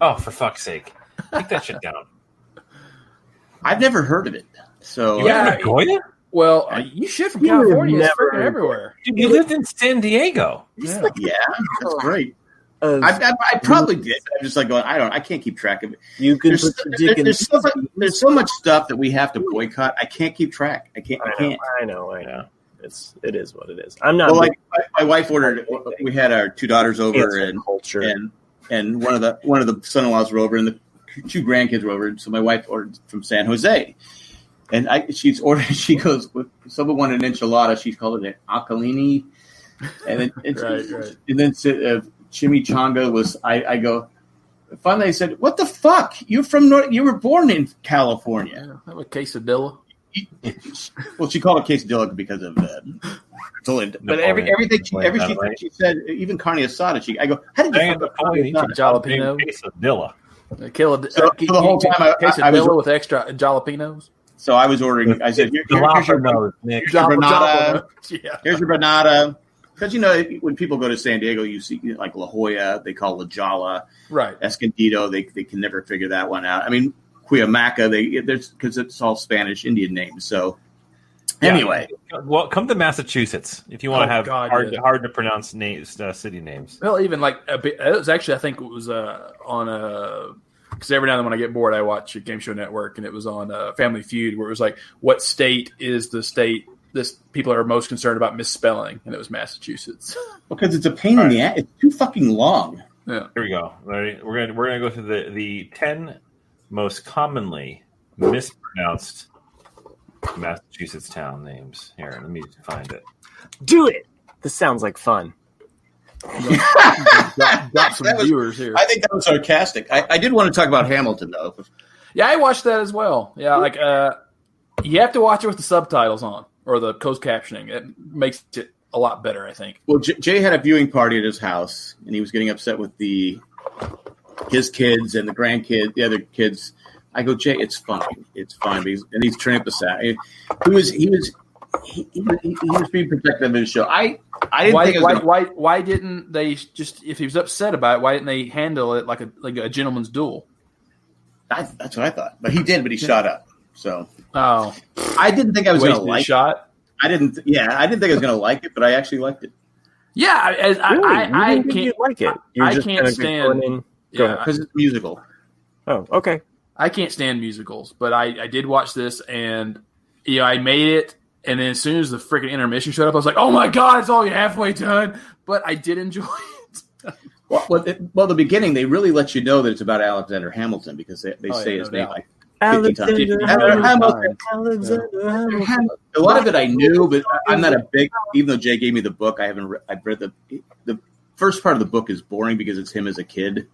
Speaker 4: Oh, for fuck's sake. Take that shit down.
Speaker 2: I've never heard of it. So
Speaker 4: You haven't heard of Goya?
Speaker 1: well, you ship from California. It's freaking everywhere.
Speaker 4: Dude, you lived in San Diego.
Speaker 2: yeah, that's great. I probably did. I'm just like going. I can't keep track of it.
Speaker 3: You can
Speaker 2: there's so much stuff that we have to boycott. I can't keep track. I can't.
Speaker 3: I know. It is what it is. I'm not.
Speaker 2: Well, like my wife ordered. We had our two daughters over, and one of the son-in-laws were over, and the two grandkids were over. So my wife ordered from San Jose, and she's ordered. She goes, someone wanted an enchilada. She called it an acalini, and then
Speaker 1: right.
Speaker 2: And then chimichanga was. I go. Finally, I said, "What the fuck? You're from North. You were born in California."
Speaker 1: Yeah, a quesadilla.
Speaker 2: Well, she called it quesadilla because of but everything she said, even carne asada. I go, how did you
Speaker 1: jalapeno
Speaker 4: quesadilla?
Speaker 2: The whole time I was
Speaker 1: with extra jalapenos.
Speaker 2: So I was ordering. I said, here's your granada. Here's your granada. Because when people go to San Diego, you see like La Jolla, they call La Jolla,
Speaker 1: right?
Speaker 2: Escondido, they can never figure that one out. I mean, Cuyamaca, because it's all Spanish Indian names. So anyway,
Speaker 4: well, come to Massachusetts if you want to have hard to pronounce names, city names.
Speaker 1: Well, even like it was actually, I think it was on because every now and then when I get bored, I watch a Game Show Network, and it was on Family Feud, where it was like, what state is the state people are most concerned about misspelling, and it was Massachusetts.
Speaker 2: Because it's a pain in the ass. It's too fucking long.
Speaker 4: Yeah. Here we go. Ready? We're gonna go through the 10 most commonly mispronounced Massachusetts town names. Here, let me find it.
Speaker 3: Do it. This sounds like fun.
Speaker 1: got some viewers here.
Speaker 2: I think that was sarcastic. I did want to talk about Hamilton, though.
Speaker 1: Yeah, I watched that as well. Yeah, like you have to watch it with the subtitles on or the closed captioning. It makes it a lot better, I think.
Speaker 2: Well, Jay had a viewing party at his house, and he was getting upset with his kids and the grandkids, the other kids. I go, Jay, it's fine. It's fine. And he's turning up the sound. He was being protective of his show. I didn't think
Speaker 1: why didn't they just, if he was upset about it, why didn't they handle it like a gentleman's duel?
Speaker 2: That's what I thought. But he did, but he shot up. So
Speaker 1: I
Speaker 2: didn't think I was going to like
Speaker 1: shot.
Speaker 2: I didn't think I was going to like it, but I actually liked it.
Speaker 3: Really?
Speaker 1: I
Speaker 3: can't
Speaker 1: you
Speaker 3: like it.
Speaker 1: I can't stand.
Speaker 2: Because it's musical.
Speaker 3: Oh, okay.
Speaker 1: I can't stand musicals, but I did watch this, and I made it. And then as soon as the freaking intermission showed up, I was like, "Oh my god, it's only halfway done!" But I did enjoy it.
Speaker 2: Well, the beginning they really let you know that it's about Alexander Hamilton because they say his name like 50 times. Alexander Hamilton. A lot of it I knew, but I'm not a big. Even though Jay gave me the book, I've read the first part of the book is boring because it's him as a kid,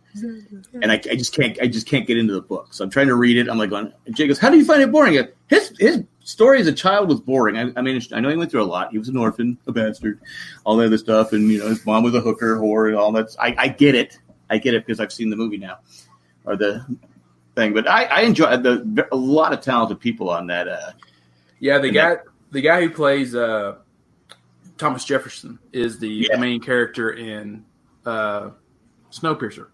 Speaker 2: and I just can't get into the book. So I'm trying to read it. I'm like going. And Jay goes, "How do you find it boring?" His story as a child was boring. I mean, I know he went through a lot. He was an orphan, a bastard, all that other stuff, and his mom was a hooker, whore, and all that. I get it. I get it because I've seen the movie now, or the thing. But I enjoy a lot of talented people on that.
Speaker 1: The guy who plays Thomas Jefferson is the main character in Snowpiercer.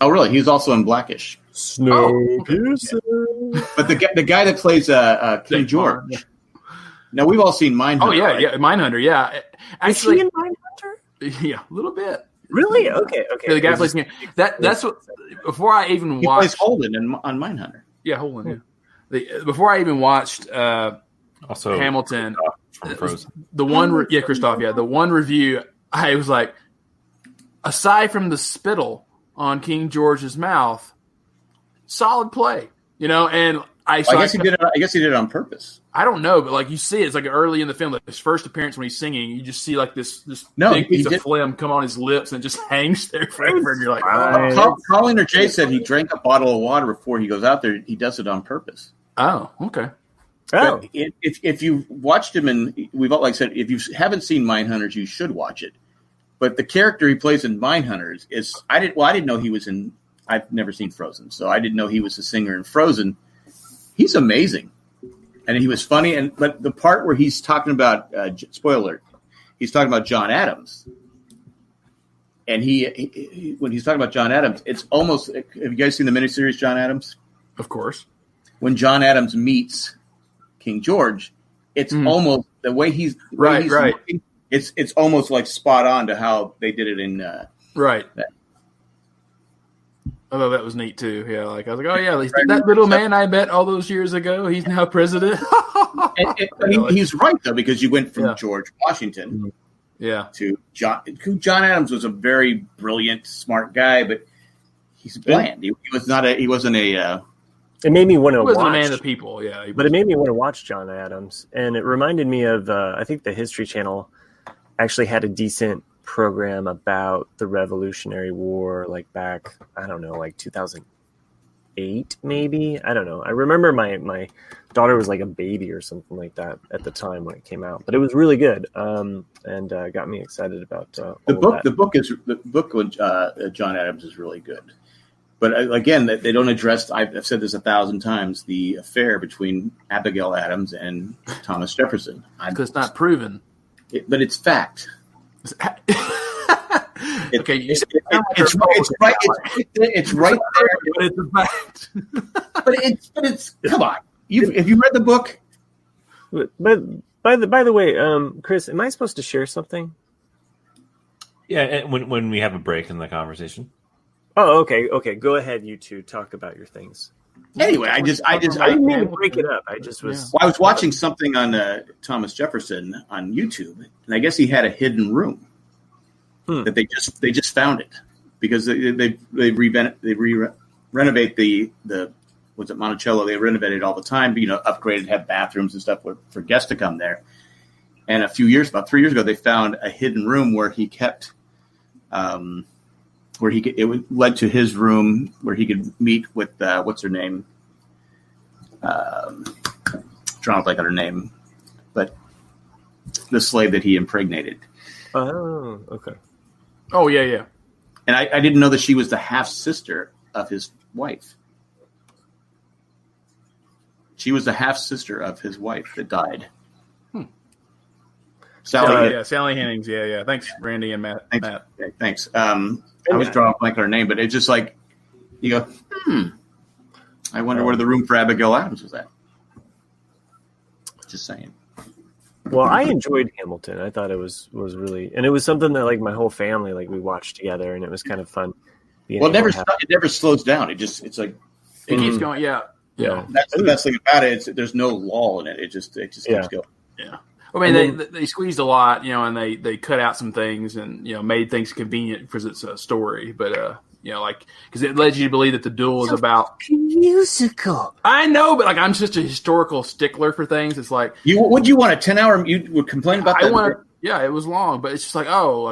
Speaker 2: Oh, really? He's also in Blackish.
Speaker 3: Snowpiercer.
Speaker 2: Yeah. But the guy that plays King George. Yeah. Now, we've all seen Mindhunter.
Speaker 1: Oh, yeah,
Speaker 2: right?
Speaker 1: yeah, Mindhunter, yeah.
Speaker 3: Actually, is he in Mindhunter?
Speaker 1: Yeah, a little bit.
Speaker 3: Really? Okay.
Speaker 1: Yeah, the guy plays that's what. Before I even watched,
Speaker 2: he plays Holden on Mindhunter.
Speaker 1: Yeah, Holden. Yeah. Before I even watched
Speaker 4: also
Speaker 1: Hamilton,
Speaker 4: Frozen.
Speaker 1: The one, Kristoff. Yeah, the one review, I was like, aside from the spittle on King George's mouth, solid play. And I
Speaker 2: guess he did it. I guess he did it on purpose.
Speaker 1: I don't know, but like you see, it's like early in the film, like his first appearance when he's singing, you just see like this big piece of phlegm come on his lips and it just hangs there forever, and you're like,
Speaker 2: Colin or Jay said he drank a bottle of water before he goes out there. He does it on purpose.
Speaker 1: Oh, okay.
Speaker 2: Oh. If you watched him, and we've all, like I said, if you haven't seen Mindhunters, you should watch it. But the character he plays in Mindhunters is I didn't know he was in. I've never seen Frozen, so I didn't know he was a singer in Frozen. He's amazing, and he was funny. But the part where he's talking about spoiler alert, he's talking about John Adams, and he when he's talking about John Adams, it's almost. Have you guys seen the miniseries John Adams?
Speaker 1: Of course.
Speaker 2: When John Adams meets King George, it's almost the way he's
Speaker 1: right.
Speaker 2: Looking, it's almost like spot on to how they did it in
Speaker 1: right. Although that was neat too. Yeah, like I was like, oh yeah, that little man I met all those years ago, he's now president.
Speaker 2: He's right though, because you went from George Washington, to John. John Adams was a very brilliant, smart guy, but he's bland. He was not a. He wasn't a.
Speaker 3: It made me want to watch.
Speaker 1: He wasn't a man of the people, yeah.
Speaker 3: But it made me want to watch John Adams, and it reminded me of I think the History Channel actually had a decent program about the Revolutionary War, like back, I don't know, like 2008 maybe. I don't know. I remember my daughter was like a baby or something like that at the time when it came out, but it was really good, and got me excited about
Speaker 2: the book. The book with John Adams is really good. But again, they don't address, I've said this 1,000 times, the affair between Abigail Adams and Thomas Jefferson.
Speaker 1: Because it's not proven.
Speaker 2: But it's fact.
Speaker 1: Okay,
Speaker 2: it's right there.
Speaker 1: But it's a fact.
Speaker 2: but it's come on. Have you read the book?
Speaker 3: But by the way, Chris, am I supposed to share something?
Speaker 4: Yeah, when we have a break in the conversation.
Speaker 3: Oh, okay. Go ahead, you two. Talk about your things.
Speaker 2: Anyway, I
Speaker 3: didn't mean to break it up. I just was.
Speaker 2: Well, I was watching something on Thomas Jefferson on YouTube, and I guess he had a hidden room that they just found it because they renovate the was it Monticello? They renovate it all the time, upgraded, have bathrooms and stuff for guests to come there. And about 3 years ago, they found a hidden room where he kept. It led to his room where he could meet with what's her name? Trying to think of her name, but the slave that he impregnated.
Speaker 3: Oh, okay.
Speaker 1: Oh yeah.
Speaker 2: And I didn't know that she was the half sister of his wife. She was the half sister of his wife that died.
Speaker 1: Sally Hennings. Yeah. Thanks, Randy and Matt.
Speaker 2: Thanks. I was drawing a blank on her name, but it's just like you go, I wonder where the room for Abigail Adams was at. Just saying.
Speaker 3: Well, I enjoyed Hamilton. I thought it was really, and it was something that like my whole family like we watched together, and it was kind of fun.
Speaker 2: Well, it never slows down. It's like
Speaker 1: it keeps going. Yeah.
Speaker 2: That's the best thing about it. There's no lull in it. It just keeps going.
Speaker 1: Yeah. I mean, they squeezed a lot, and they cut out some things and made things convenient because it's a story, but because it led you to believe that the duel is about
Speaker 3: musical.
Speaker 1: I know, but like I'm just a historical stickler for things. It's like
Speaker 2: would you want a 10-hour? You would complain about that.
Speaker 1: Yeah, it was long, but it's just like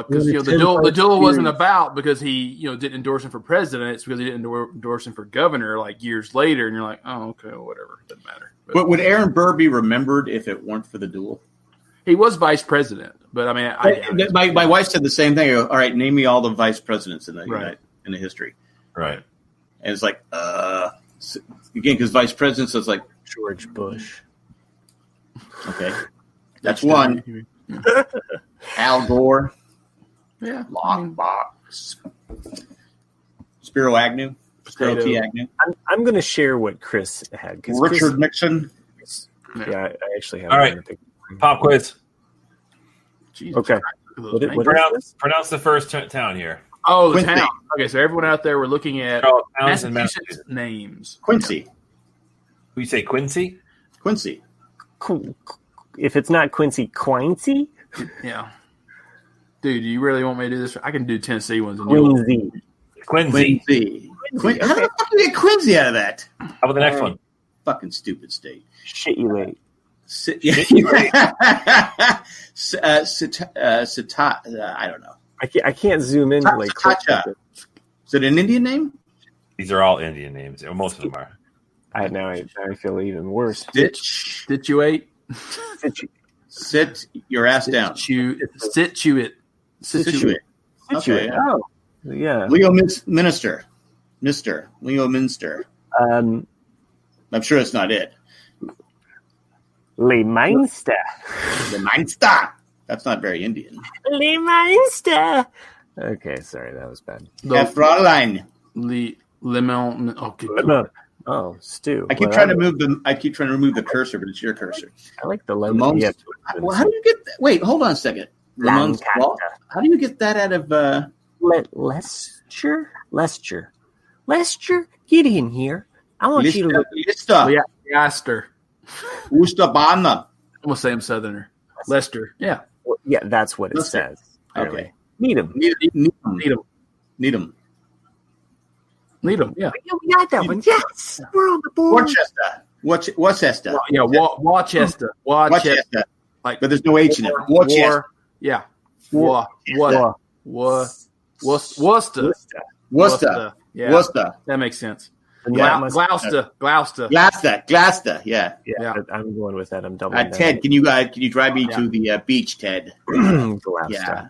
Speaker 1: because the duel wasn't about because he didn't endorse him for president. It's because he didn't endorse him for governor like years later, and you're like, oh, okay, well, whatever, doesn't matter.
Speaker 2: But would Aaron Burr be remembered if it weren't for the duel?
Speaker 1: He was vice president, but I mean,
Speaker 2: my wife said the same thing. I go, all right, name me all the vice presidents in the history.
Speaker 4: Right.
Speaker 2: And it's like, again, because vice presidents is like
Speaker 3: George Bush.
Speaker 2: Okay, that's one. Al Gore.
Speaker 1: Yeah.
Speaker 2: Lockbox. Spiro Agnew. Spiro T. Agnew.
Speaker 3: I'm going to share what Chris had.
Speaker 2: Richard Nixon.
Speaker 3: Yeah, I actually have.
Speaker 4: All right. Pop quiz.
Speaker 1: Jesus
Speaker 3: okay.
Speaker 4: Pronounce the first town here.
Speaker 1: Oh, the town. Okay, so everyone out there, we're looking at
Speaker 4: Massachusetts
Speaker 1: names.
Speaker 2: Quincy.
Speaker 4: We say Quincy?
Speaker 2: Quincy.
Speaker 3: If it's not Quincy, Quincy?
Speaker 1: Yeah. Dude, do you really want me to do this? I can do Tennessee ones.
Speaker 2: Quincy. How the fuck do you get Quincy out of that?
Speaker 4: How about the next one?
Speaker 2: Fucking stupid state.
Speaker 3: Shit you ate.
Speaker 2: I don't know.
Speaker 3: I can't zoom in.
Speaker 2: Is it an Indian name?
Speaker 4: These are all Indian names. Most of them are.
Speaker 3: I feel even worse.
Speaker 1: Situate.
Speaker 2: Sit your ass down.
Speaker 1: Situate.
Speaker 2: Okay.
Speaker 3: Oh, yeah.
Speaker 2: Leo Minster. Mr. Leo Minster. I'm sure it's not it.
Speaker 3: Leinster.
Speaker 2: That's not very Indian.
Speaker 3: Leinster. Okay, sorry, that was bad.
Speaker 2: Fräulein.
Speaker 1: Lemon. Okay.
Speaker 3: Oh, Stu.
Speaker 2: I keep trying to remove the cursor, but it's your cursor.
Speaker 3: I like the lemon.
Speaker 2: Well, how do you get that? Wait, hold on a second. How do you get that out of
Speaker 3: Leicester? Lester, get in here. I want you to look.
Speaker 1: Leicester.
Speaker 2: Worcestershire.
Speaker 1: I'm gonna say I'm Southerner. Lester. Yeah.
Speaker 3: Well, yeah, that's what it says.
Speaker 2: Okay.
Speaker 3: Needham.
Speaker 1: Yeah.
Speaker 3: We got that one. Yes, we're on the board.
Speaker 2: Worcester.
Speaker 1: Yeah. Worcester.
Speaker 2: Like, but there's no H in it. Worcester.
Speaker 1: Yeah. Worcester. Yeah.
Speaker 2: Worcester.
Speaker 1: That makes sense.
Speaker 2: Gloucester. Yeah.
Speaker 3: I'm going with that. I'm doubling.
Speaker 2: Ted, can you drive me to the beach, Ted?
Speaker 3: Gloucester.
Speaker 2: Yeah.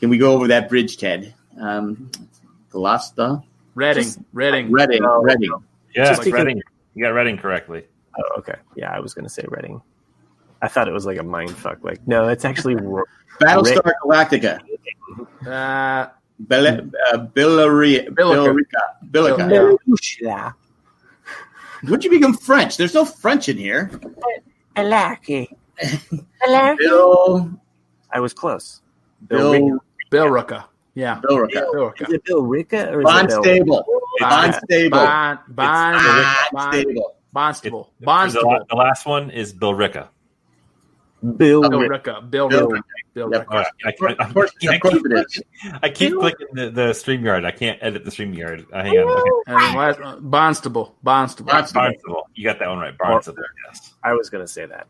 Speaker 2: Can we go over that bridge, Ted? Gloucester.
Speaker 1: Reading.
Speaker 4: Yeah, Reading. You got Reading correctly.
Speaker 3: Oh, okay. Yeah, I was going to say Reading. I thought it was like a mind fuck. Like, no, it's actually
Speaker 2: Battlestar Galactica. Billerica. Would you become French? There's no French in here.
Speaker 3: I like it. I was close.
Speaker 1: Bill Rucka. Yeah.
Speaker 2: Bill Rucka.
Speaker 3: Is it Bill Ricka or
Speaker 2: Bonstable?
Speaker 1: Bonstable.
Speaker 4: The last one is Bill Ricka.
Speaker 3: Bill
Speaker 1: Ricka.
Speaker 2: Of course it is.
Speaker 4: I keep clicking the StreamYard. I can't edit the StreamYard. Hang on. Okay.
Speaker 1: And Bonstable.
Speaker 4: You got that one right. Barnstable. Yes.
Speaker 3: I was going to say that.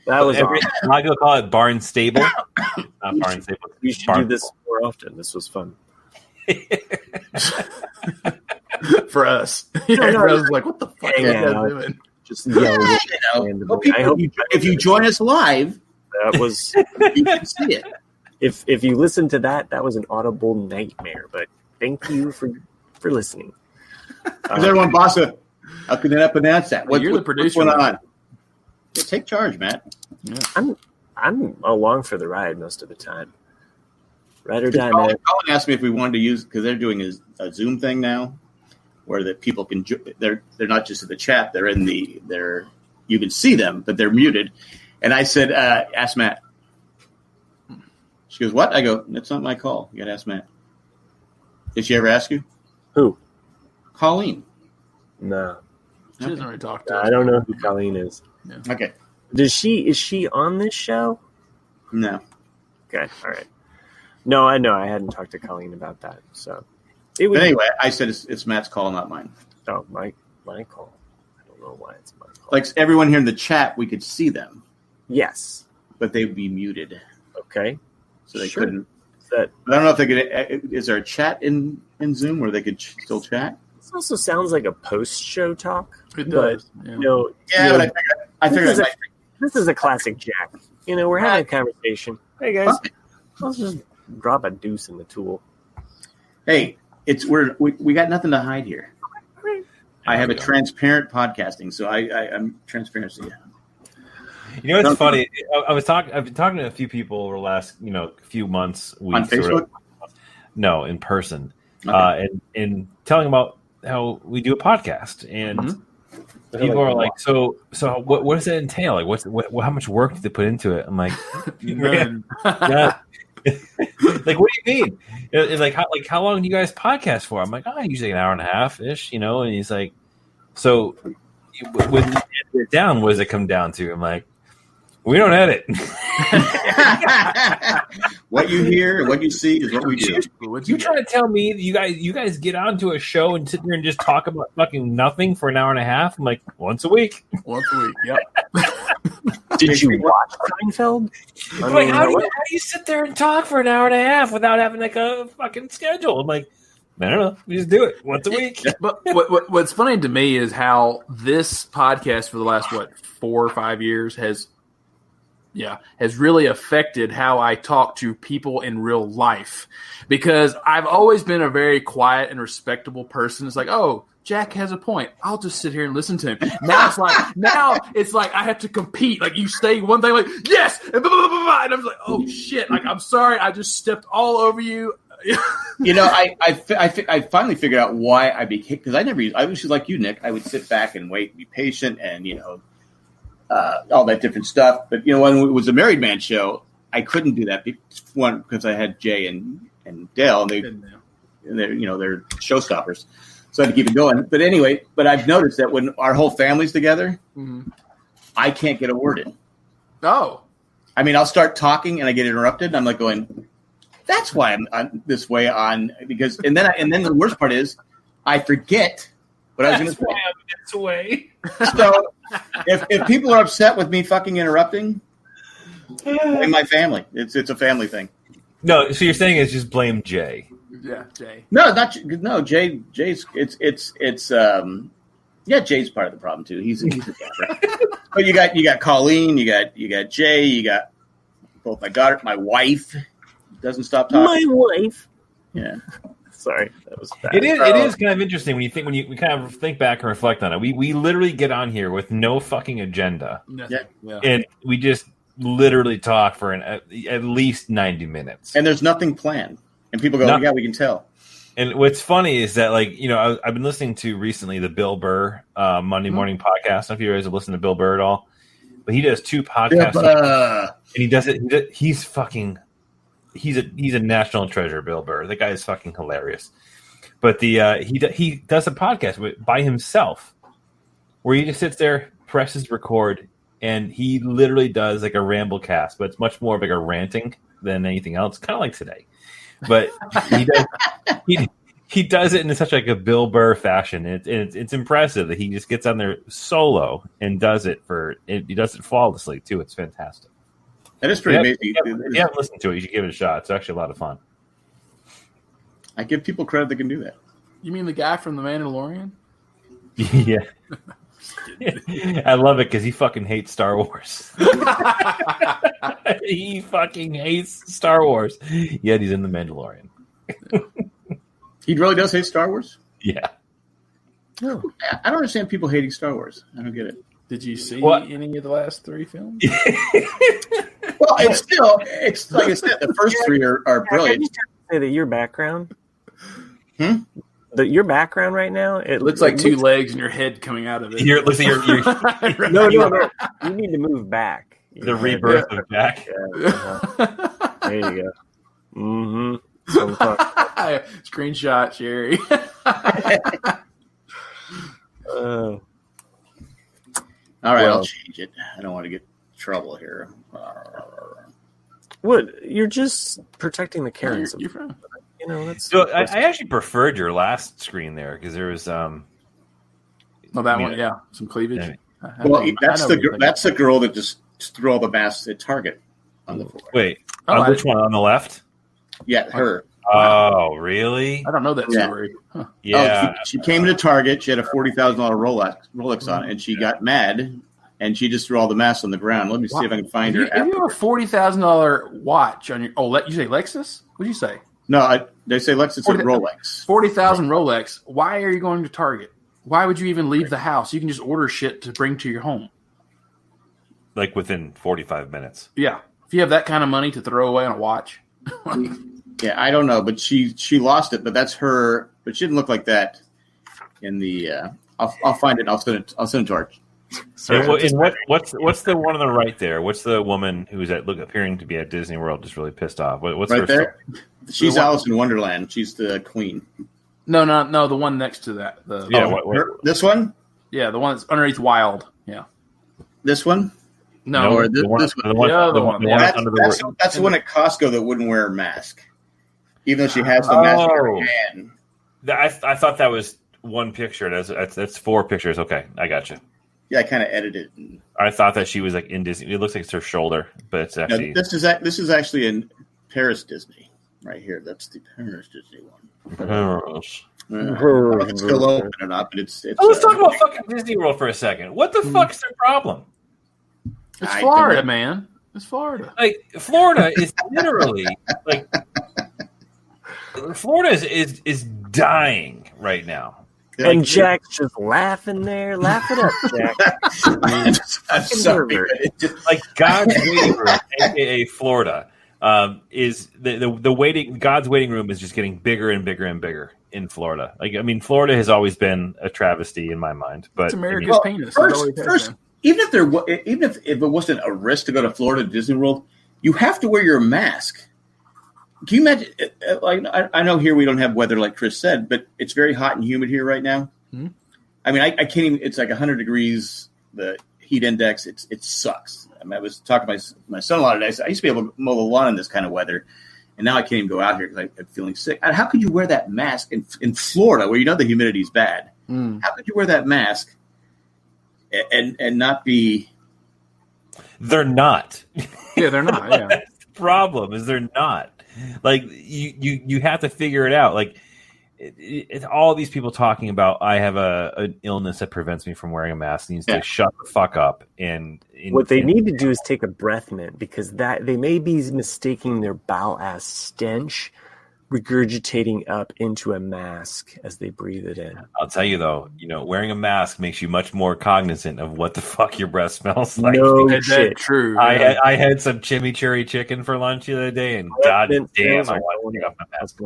Speaker 3: That was.
Speaker 4: Am I going to call it Barnstable? Not Barnstable.
Speaker 3: We should do this more often. This was fun.
Speaker 1: For us. For us, like, what the fuck are you guys doing?
Speaker 3: Just yell.
Speaker 2: If you join us live,
Speaker 3: that was
Speaker 2: you can see it.
Speaker 3: If you listen to that was an audible nightmare. But thank you for listening.
Speaker 2: Everyone, Bossa, how can I pronounce that?
Speaker 1: You're the producer.
Speaker 2: What's going on? Yeah, take charge, Matt.
Speaker 3: Yeah. I'm along for the ride most of the time. Ride or die, man.
Speaker 2: Colin asked me if we wanted to use, because they're doing a Zoom thing now, where the people can they're not just in the chat, they're you can see them, but they're muted. And I said, ask Matt. She goes, what? I go, that's not my call. You got to ask Matt. Did she ever ask you?
Speaker 3: Who?
Speaker 2: Colleen.
Speaker 3: No.
Speaker 1: She doesn't really talk to us.
Speaker 3: I don't know who Colleen is.
Speaker 2: Yeah. Okay.
Speaker 3: Is she on this show?
Speaker 2: No.
Speaker 3: Okay. All right. No, I know. I hadn't talked to Colleen about that. So,
Speaker 2: but anyway, I said it's Matt's call, not mine.
Speaker 3: Oh, my call. I don't know why it's my call.
Speaker 2: Like everyone here in the chat, we could see them.
Speaker 3: Yes.
Speaker 2: But they would be muted.
Speaker 3: Okay.
Speaker 2: So they couldn't.
Speaker 3: But
Speaker 2: I don't know if they could. Is there a chat in Zoom where they could still chat?
Speaker 3: This also sounds like a post-show talk.
Speaker 1: It does.
Speaker 3: But,
Speaker 2: yeah. But I figured
Speaker 3: this is a classic Jack. We're having a conversation. Hey guys, let's just drop a deuce in the tool.
Speaker 2: Hey, we got nothing to hide here. I have a transparent podcasting, so I'm transparency.
Speaker 4: You know what's funny? I've been talking to a few people over the last few months, weeks.
Speaker 2: On Facebook?
Speaker 4: No, in person,
Speaker 2: okay.
Speaker 4: and telling about how we do a podcast, and people are like, so what does that entail? Like, how much work do they put into it? I'm like,
Speaker 1: None.
Speaker 4: like, what do you mean? It's like how long do you guys podcast for? I'm like, usually an hour and a half ish, and he's like, so when you edit it down, what does it come down to? I'm like, we don't edit.
Speaker 2: What you hear and what you see is what we do.
Speaker 4: You trying to tell me that you guys get onto a show and sit there and just talk about fucking nothing for an hour and a half? I'm like, once a week.
Speaker 1: Once a week, yep.
Speaker 3: Did you watch Seinfeld?
Speaker 4: I'm like, how do you sit there and talk for an hour and a half without having like a fucking schedule? I'm like, I don't know. We just do it once a week.
Speaker 1: But what's funny to me is how this podcast for the last 4 or 5 years has really affected how I talk to people in real life, because I've always been a very quiet and respectable person. It's like, oh, Jack has a point. I'll just sit here and listen to him. Now it's like I have to compete. Like you say one thing, like yes, and blah, blah, blah, blah, and I'm like, oh shit! Like I'm sorry, I just stepped all over you.
Speaker 2: I finally figured out why I became, because I was just like you, Nick. I would sit back and wait, and be patient, and all that different stuff. But when it was a married man show, I couldn't do that. One, because I had Jay and Dale, and they're showstoppers, so I had to keep it going. But anyway, I've noticed that when our whole family's together, I can't get a word in.
Speaker 1: Oh,
Speaker 2: I mean, I'll start talking and I get interrupted, and I'm like going, "That's why I'm this way on." Because and then the worst part is, I forget what I was going to say.
Speaker 4: That's why I'm this way.
Speaker 2: So if people are upset with me fucking interrupting, blame my family. It's a family thing.
Speaker 4: No, so you're saying it's just blame Jay.
Speaker 1: Yeah, Jay.
Speaker 2: No, Jay's Jay's part of the problem too. He's a dad, right? But you got Colleen, you got Jay, you got both my daughter, my wife doesn't stop talking.
Speaker 3: My wife.
Speaker 2: Yeah.
Speaker 3: Sorry, that was bad.
Speaker 4: It is kind of interesting when we kind of think back and reflect on it. We literally get on here with no fucking agenda.
Speaker 1: Yeah.
Speaker 4: And we just literally talk for at least 90 minutes.
Speaker 2: And there's nothing planned. And people go, yeah, we can tell.
Speaker 4: And what's funny is that, I've been listening to recently the Bill Burr Monday morning podcast. I don't know if you guys have listened to Bill Burr at all, but he does 2 podcasts. And he does it. He's a national treasure, Bill Burr. The guy is fucking hilarious. But he does a podcast by himself where he just sits there, presses record, and he literally does like a Ramblecast, but it's much more of like a ranting than anything else, kind of like today. But he does it in such like a Bill Burr fashion. It's impressive that he just gets on there solo and does it he does it flawlessly too. It's fantastic.
Speaker 2: That is pretty amazing.
Speaker 4: If you haven't listened to it, you should give it a shot. It's actually a lot of fun.
Speaker 2: I give people credit that can do that.
Speaker 1: You mean the guy from The Mandalorian?
Speaker 4: Yeah. I love it because he fucking hates Star Wars. He fucking hates Star Wars. Yet he's in The Mandalorian.
Speaker 2: He really does hate Star Wars?
Speaker 4: Yeah.
Speaker 2: No. I don't understand people hating Star Wars. I don't get it.
Speaker 1: Did you see any of the last 3 films?
Speaker 2: Well, it's like I said, the first 3 are brilliant.
Speaker 3: Can you say that your background? your background right now, it
Speaker 1: looks like two legs and your head coming out of it.
Speaker 4: It looks like you're
Speaker 3: no. You need to move back.
Speaker 4: The rebirth of Jack.
Speaker 3: Yeah. There you go. Mm-hmm.
Speaker 1: Screenshot, Sherry.
Speaker 2: All right, I'll change it. I don't want to get in trouble here.
Speaker 3: What? You're just protecting the Karens.
Speaker 1: You're fine.
Speaker 3: You know, that's.
Speaker 4: So I actually preferred your last screen there because there was
Speaker 1: Oh, that one, yeah, some cleavage.
Speaker 4: Yeah.
Speaker 2: Well, that's the girl that just threw all the masks at Target on the floor.
Speaker 4: Wait, which one on the left?
Speaker 2: Yeah, her.
Speaker 4: Oh, really?
Speaker 1: I don't know that story. Huh.
Speaker 4: Yeah,
Speaker 2: she came into Target. She had a $40,000 Rolex on, and she got mad, and she just threw all the masks on the ground. Let me see if I can find her.
Speaker 1: If you have a $40,000 watch on your you say Lexus? What did you say?
Speaker 2: No, they say Lexus and Rolex.
Speaker 1: 40,000 Rolex. Why are you going to Target? Why would you even leave the house? You can just order shit to bring to your home.
Speaker 4: Like within 45 minutes.
Speaker 1: Yeah, if you have that kind of money to throw away on a watch.
Speaker 2: Yeah, I don't know, but she lost it. But that's her. But she didn't look like that in the. I'll find it. I'll send it to her.
Speaker 4: What's the one on the right there? What's the woman who's appearing to be at Disney World just really pissed off? What's
Speaker 2: right
Speaker 4: her
Speaker 2: there? Story? She's Alice in Wonderland. She's the queen.
Speaker 1: No, the one next to that.
Speaker 2: This one?
Speaker 1: Yeah, the one that's underneath Wild. Yeah.
Speaker 2: This one?
Speaker 1: No,
Speaker 2: this one.
Speaker 1: The one.
Speaker 2: That's the one at Costco that wouldn't wear a mask. Even though she has the mask in her hand.
Speaker 4: I thought that was one picture. That's four pictures. Okay, I got you.
Speaker 2: Yeah, I kind of edited it.
Speaker 4: I thought that she was like in Disney. It looks like it's her shoulder, but it's actually...
Speaker 2: No, this is actually in Paris Disney. Right here. That's the Paris Disney one.
Speaker 4: Paris.
Speaker 2: It's still open or not, but it's
Speaker 4: let's talk about fucking Disney World for a second. What the fuck's their problem?
Speaker 1: It's Florida, man. It's Florida.
Speaker 4: Like, Florida is literally like... Florida is dying right now.
Speaker 3: And Jack's just laughing there. Laugh it up, Jack.
Speaker 2: I'm sorry.
Speaker 4: Like God's waiting room, aka Florida, is the waiting. God's waiting room is just getting bigger and bigger and bigger in Florida. Like, I mean, Florida has always been a travesty in my mind. But
Speaker 1: it's America's penis.
Speaker 2: First, even if it wasn't a risk to go to Florida Disney World, you have to wear your mask. Can you imagine? Like, I know here we don't have weather like Chris said, but it's very hot and humid here right now. Mm-hmm. I mean, I can't even. It's like 100 degrees. The heat index. It sucks. I mean, I was talking to my son-in-law today. I used to be able to mow the lawn in this kind of weather, and now I can't even go out here because I'm feeling sick. How could you wear that mask in Florida, where you know the humidity is bad? How could you wear that mask and not be?
Speaker 4: They're not.
Speaker 1: Yeah, they're not. Yeah.
Speaker 4: That's the problem is they're not. Like you have to figure it out. Like it's all these people talking about. I have an illness that prevents me from wearing a mask. Needs to shut the fuck up. And
Speaker 3: what they need to do is take a breath mint because that they may be mistaking their bowel ass stench, regurgitating up into a mask as they breathe it in.
Speaker 4: I'll tell you though, wearing a mask makes you much more cognizant of what the fuck your breath smells like.
Speaker 3: No shit.
Speaker 1: True.
Speaker 4: I had some chimichurri chicken for lunch the other day, and god damn, I want to take off my mask.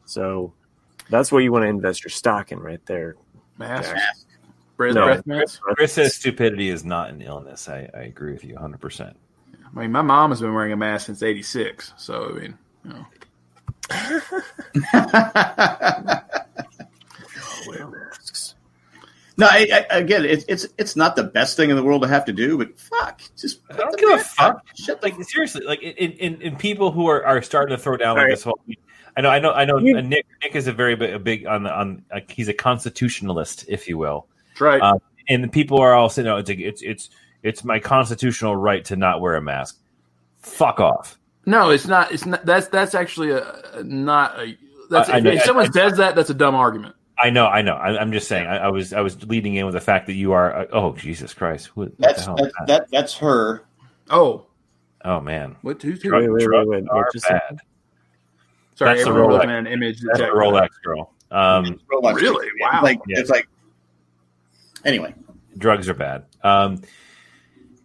Speaker 3: So that's what you want to invest your stock in right there.
Speaker 1: Mask.
Speaker 3: Breath
Speaker 1: mask.
Speaker 4: Chris says stupidity is not an illness. I agree with you 100%.
Speaker 1: I mean, my mom has been wearing a mask since '86, so I mean,
Speaker 2: No, again, it's not the best thing in the world to have to do, but fuck, just
Speaker 4: I don't give a fuck. Like seriously, like in people who are starting to throw down like this whole. I know. Nick is a very big on he's a constitutionalist, if you will.
Speaker 1: That's right.
Speaker 4: And the people are all saying, it's my constitutional right to not wear a mask. Fuck off.
Speaker 1: No, it's not. It's not. That's actually if someone says that, that's a dumb argument.
Speaker 4: I know. I'm just saying. I was leading in with the fact that you are. Oh Jesus Christ! What the hell is that?
Speaker 2: That's her.
Speaker 1: Oh
Speaker 4: man.
Speaker 1: What? Wait.
Speaker 4: Just bad.
Speaker 1: Sorry,
Speaker 4: that's the Rolex.
Speaker 1: An image.
Speaker 4: That's the Rolex girl.
Speaker 2: Rolex.
Speaker 1: Really? Wow.
Speaker 2: It's like. Anyway,
Speaker 4: drugs are bad.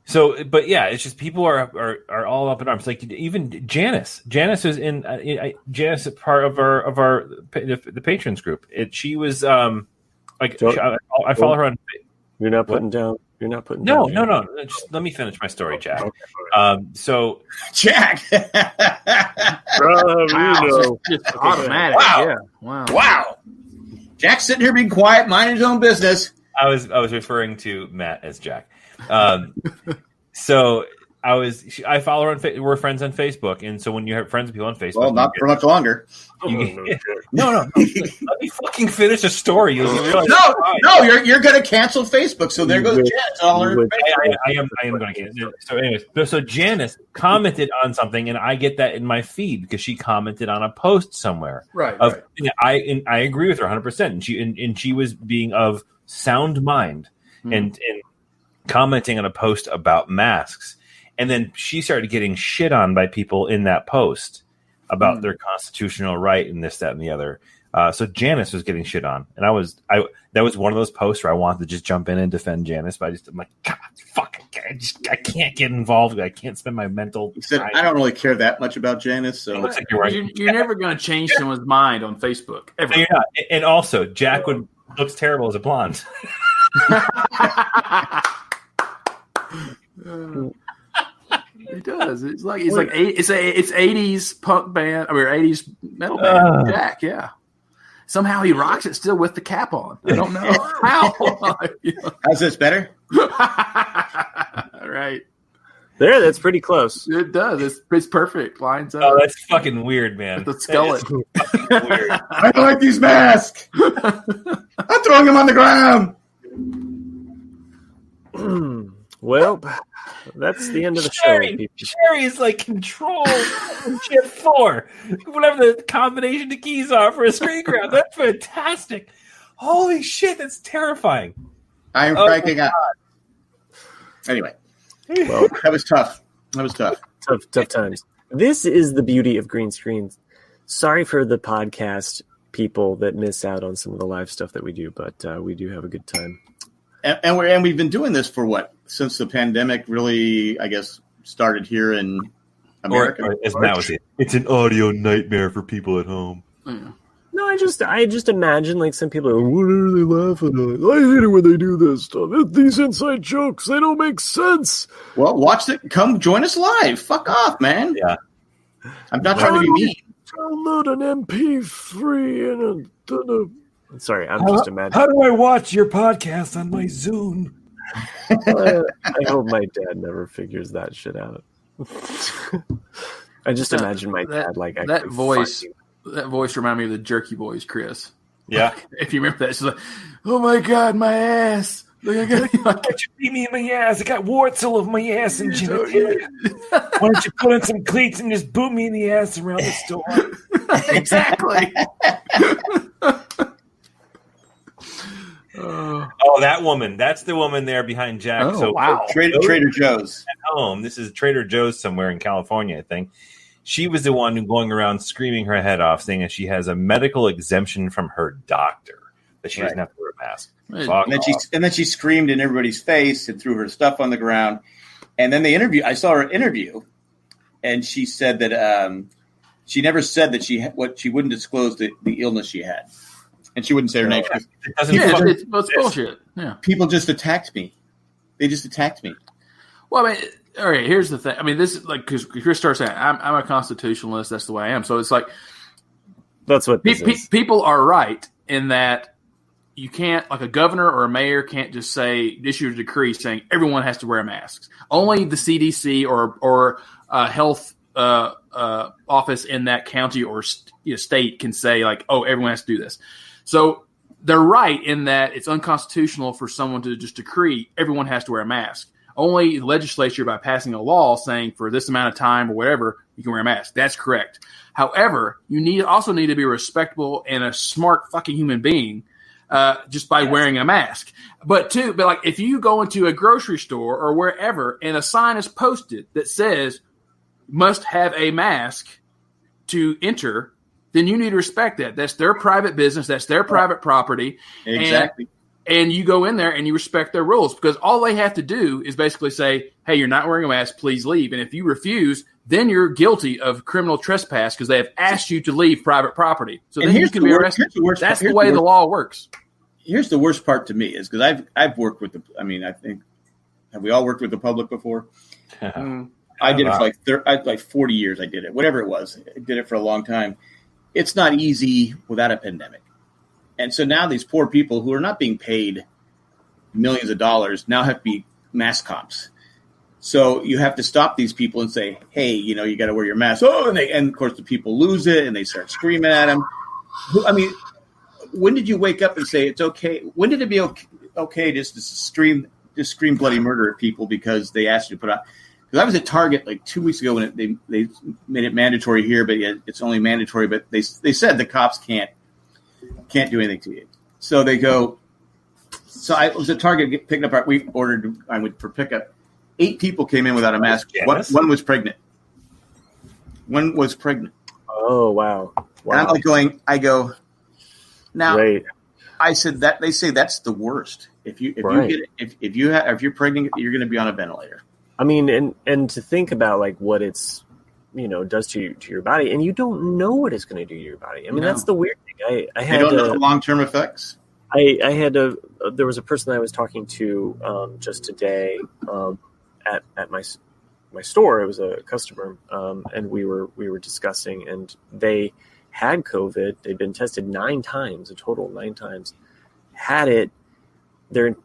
Speaker 4: So, but yeah, it's just people are all up in arms. Like even Janice was in Janice is part of the patrons group. She was like I follow her on.
Speaker 3: You're not putting down. You're not putting.
Speaker 4: No.
Speaker 3: down.
Speaker 4: Just let me finish my story, Jack.
Speaker 2: So Jack,
Speaker 1: just automatic.
Speaker 2: Wow. Wow. Jack's sitting here being quiet, minding his own business.
Speaker 4: I was referring to Matt as Jack. So I follow her on we're friends on Facebook, and so when you have friends with people on Facebook,
Speaker 2: well, not for much longer.
Speaker 4: No. Let me fucking finish a story. You'll realize
Speaker 2: no, you're going to cancel Facebook. So there goes Janice.
Speaker 4: I am going to cancel. So anyways, so Janice commented on something, and I get that in my feed because she commented on a post somewhere.
Speaker 1: Right.
Speaker 4: I agree with her 100%. And she was being of sound mind and commenting on a post about masks. And then she started getting shit on by people in that post about their constitutional right and this, that, and the other. So Janice was getting shit on. And that was one of those posts where I wanted to just jump in and defend Janice, but I'm like, God, fuck, I can't get involved. I can't spend my mental
Speaker 2: time. He said, I don't really care that much about Janice. So
Speaker 4: looks like you're right.
Speaker 1: You're never going to change someone's mind on Facebook. Ever.
Speaker 4: No, you're not. And also, Jack looks terrible as a blonde.
Speaker 1: He does. It's 80s punk band or 80s metal band. Jack, yeah. Somehow he rocks it still with the cap on. I don't know how.
Speaker 2: How's this better?
Speaker 1: Right.
Speaker 3: There, that's pretty close.
Speaker 1: It does. It's perfect. Lines up.
Speaker 4: Oh, that's fucking weird, man.
Speaker 1: The skeleton.
Speaker 2: Weird. I don't like these masks. I'm throwing them on the ground.
Speaker 3: Well, that's the end of the
Speaker 4: Sherry,
Speaker 3: show.
Speaker 4: Sherry is like Control Shift 4, whatever the combination of keys are for a screen grab. That's fantastic. Holy shit, that's terrifying.
Speaker 2: I am cracking up. Anyway, well, that was tough.
Speaker 3: Tough times. This is the beauty of green screens. Sorry for the podcast people that miss out on some of the live stuff that we do, but we do have a good time.
Speaker 2: And we've been doing this for what? Since the pandemic really, I guess, started here in America.
Speaker 4: It's an audio nightmare for people at home.
Speaker 1: Yeah.
Speaker 3: No, I just imagine like some people are like, what are they laughing at? I hate it when they do this stuff. These inside jokes, they don't make sense.
Speaker 2: Well, watch it. Come join us live. Fuck off, man.
Speaker 4: Yeah.
Speaker 2: I'm not trying to be mean.
Speaker 3: Download an MP3 and a sorry, I'm just imagining.
Speaker 4: How do I watch your podcast on my Zoom?
Speaker 3: I hope my dad never figures that shit out. I just imagine my dad like
Speaker 1: that voice. That voice reminded me of the Jerky Boys, Chris.
Speaker 4: Yeah,
Speaker 1: if you remember that, it's like, oh my god, my ass! Look, I got
Speaker 4: you beat me in my ass. I got warts all over my ass and genitalia. Why don't you put on some cleats and just boot me in the ass around the store?
Speaker 1: Exactly.
Speaker 4: Oh, that woman. That's the woman there behind Jack.
Speaker 1: Oh,
Speaker 4: so
Speaker 1: wow.
Speaker 2: Trader Joe's.
Speaker 4: At home. This is Trader Joe's somewhere in California, I think. She was the one who going around screaming her head off, saying that she has a medical exemption from her doctor, that she doesn't have to wear a mask.
Speaker 2: And then she screamed in everybody's face and threw her stuff on the ground. And then I saw her interview, and she said that she never said that she wouldn't disclose the illness she had. And she wouldn't say her name.
Speaker 1: It's bullshit. Yeah.
Speaker 2: People just attacked me. They just attacked me.
Speaker 1: Well, I mean, all right, here's the thing. I mean, this is like, because Chris starts saying, I'm a constitutionalist. That's the way I am. So it's like,
Speaker 3: that's what
Speaker 1: people are right in that you can't, like a governor or a mayor can't just issue a decree saying everyone has to wear masks. Only the CDC or health office in that county or state can say like, oh, everyone has to do this. So they're right in that it's unconstitutional for someone to just decree everyone has to wear a mask. Only the legislature, by passing a law saying for this amount of time or whatever, you can wear a mask. That's correct. However, you also need to be respectable and a smart fucking human being just by wearing a mask. But like if you go into a grocery store or wherever and a sign is posted that says must have a mask to enter, then you need to respect that. That's their private business. That's their private property.
Speaker 2: Exactly.
Speaker 1: and you go in there and you respect their rules, because all they have to do is basically say, hey, you're not wearing a mask, please leave. And if you refuse, then you're guilty of criminal trespass because they have asked you to leave private property. So then you can be arrested. That's the way the law works.
Speaker 2: Here's the worst part to me is because I've worked with I think, have we all worked with the public before? I did it for like 40 years. I did it, whatever it was. I did it for a long time. It's not easy without a pandemic. And so now these poor people who are not being paid millions of dollars now have to be mask cops. So you have to stop these people and say, hey, you got to wear your mask. Oh, and of course the people lose it and they start screaming at them. I mean, when did you wake up and say it's okay? When did it be okay just to scream bloody murder at people because they asked you to put on? Because I was at Target like 2 weeks ago when they made it mandatory here, but yet it's only mandatory. But they said the cops can't do anything to you. So they go. So I was at Target picking up. We ordered. I went for pickup. 8 people came in without a mask. One was pregnant. One was pregnant.
Speaker 3: Oh wow!
Speaker 2: And I'm like going. I go. Now,
Speaker 3: right.
Speaker 2: I said that they say that's the worst. If you're pregnant, you're going to be on a ventilator.
Speaker 3: I mean, and to think about like what it's does to your body, and you don't know what it's going to do to your body. I mean, that's the weird thing. I had
Speaker 2: don't know the long-term effects.
Speaker 3: There was a person I was talking to just today at my store. It was a customer, and we were discussing, and they had COVID. They'd been tested 9 times, a total 9 times. Had it.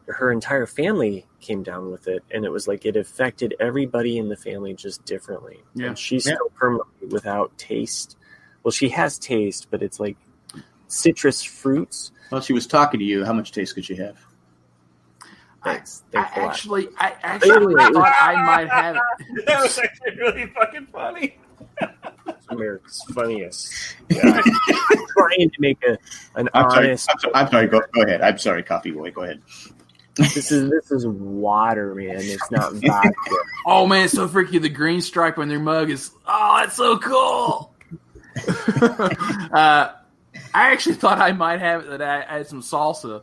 Speaker 3: Her entire family came down with it, and it was like it affected everybody in the family just differently.
Speaker 1: Yeah.
Speaker 3: And she's still permanently without taste. Well, she has taste, but it's like citrus fruits.
Speaker 2: Well, she was talking to you. How much taste could she have?
Speaker 3: Thanks.
Speaker 1: I actually thought I might have it.
Speaker 4: That was actually really fucking funny.
Speaker 3: America's funniest. Yeah. Trying to make an honest.
Speaker 2: I'm sorry. Go ahead. I'm sorry, Coffee Boy. Go ahead.
Speaker 3: This is water, man. It's not vodka.
Speaker 1: Oh man, it's so freaky. The green stripe on their mug is. Oh, that's so cool. I actually thought I might have it. That I had some salsa,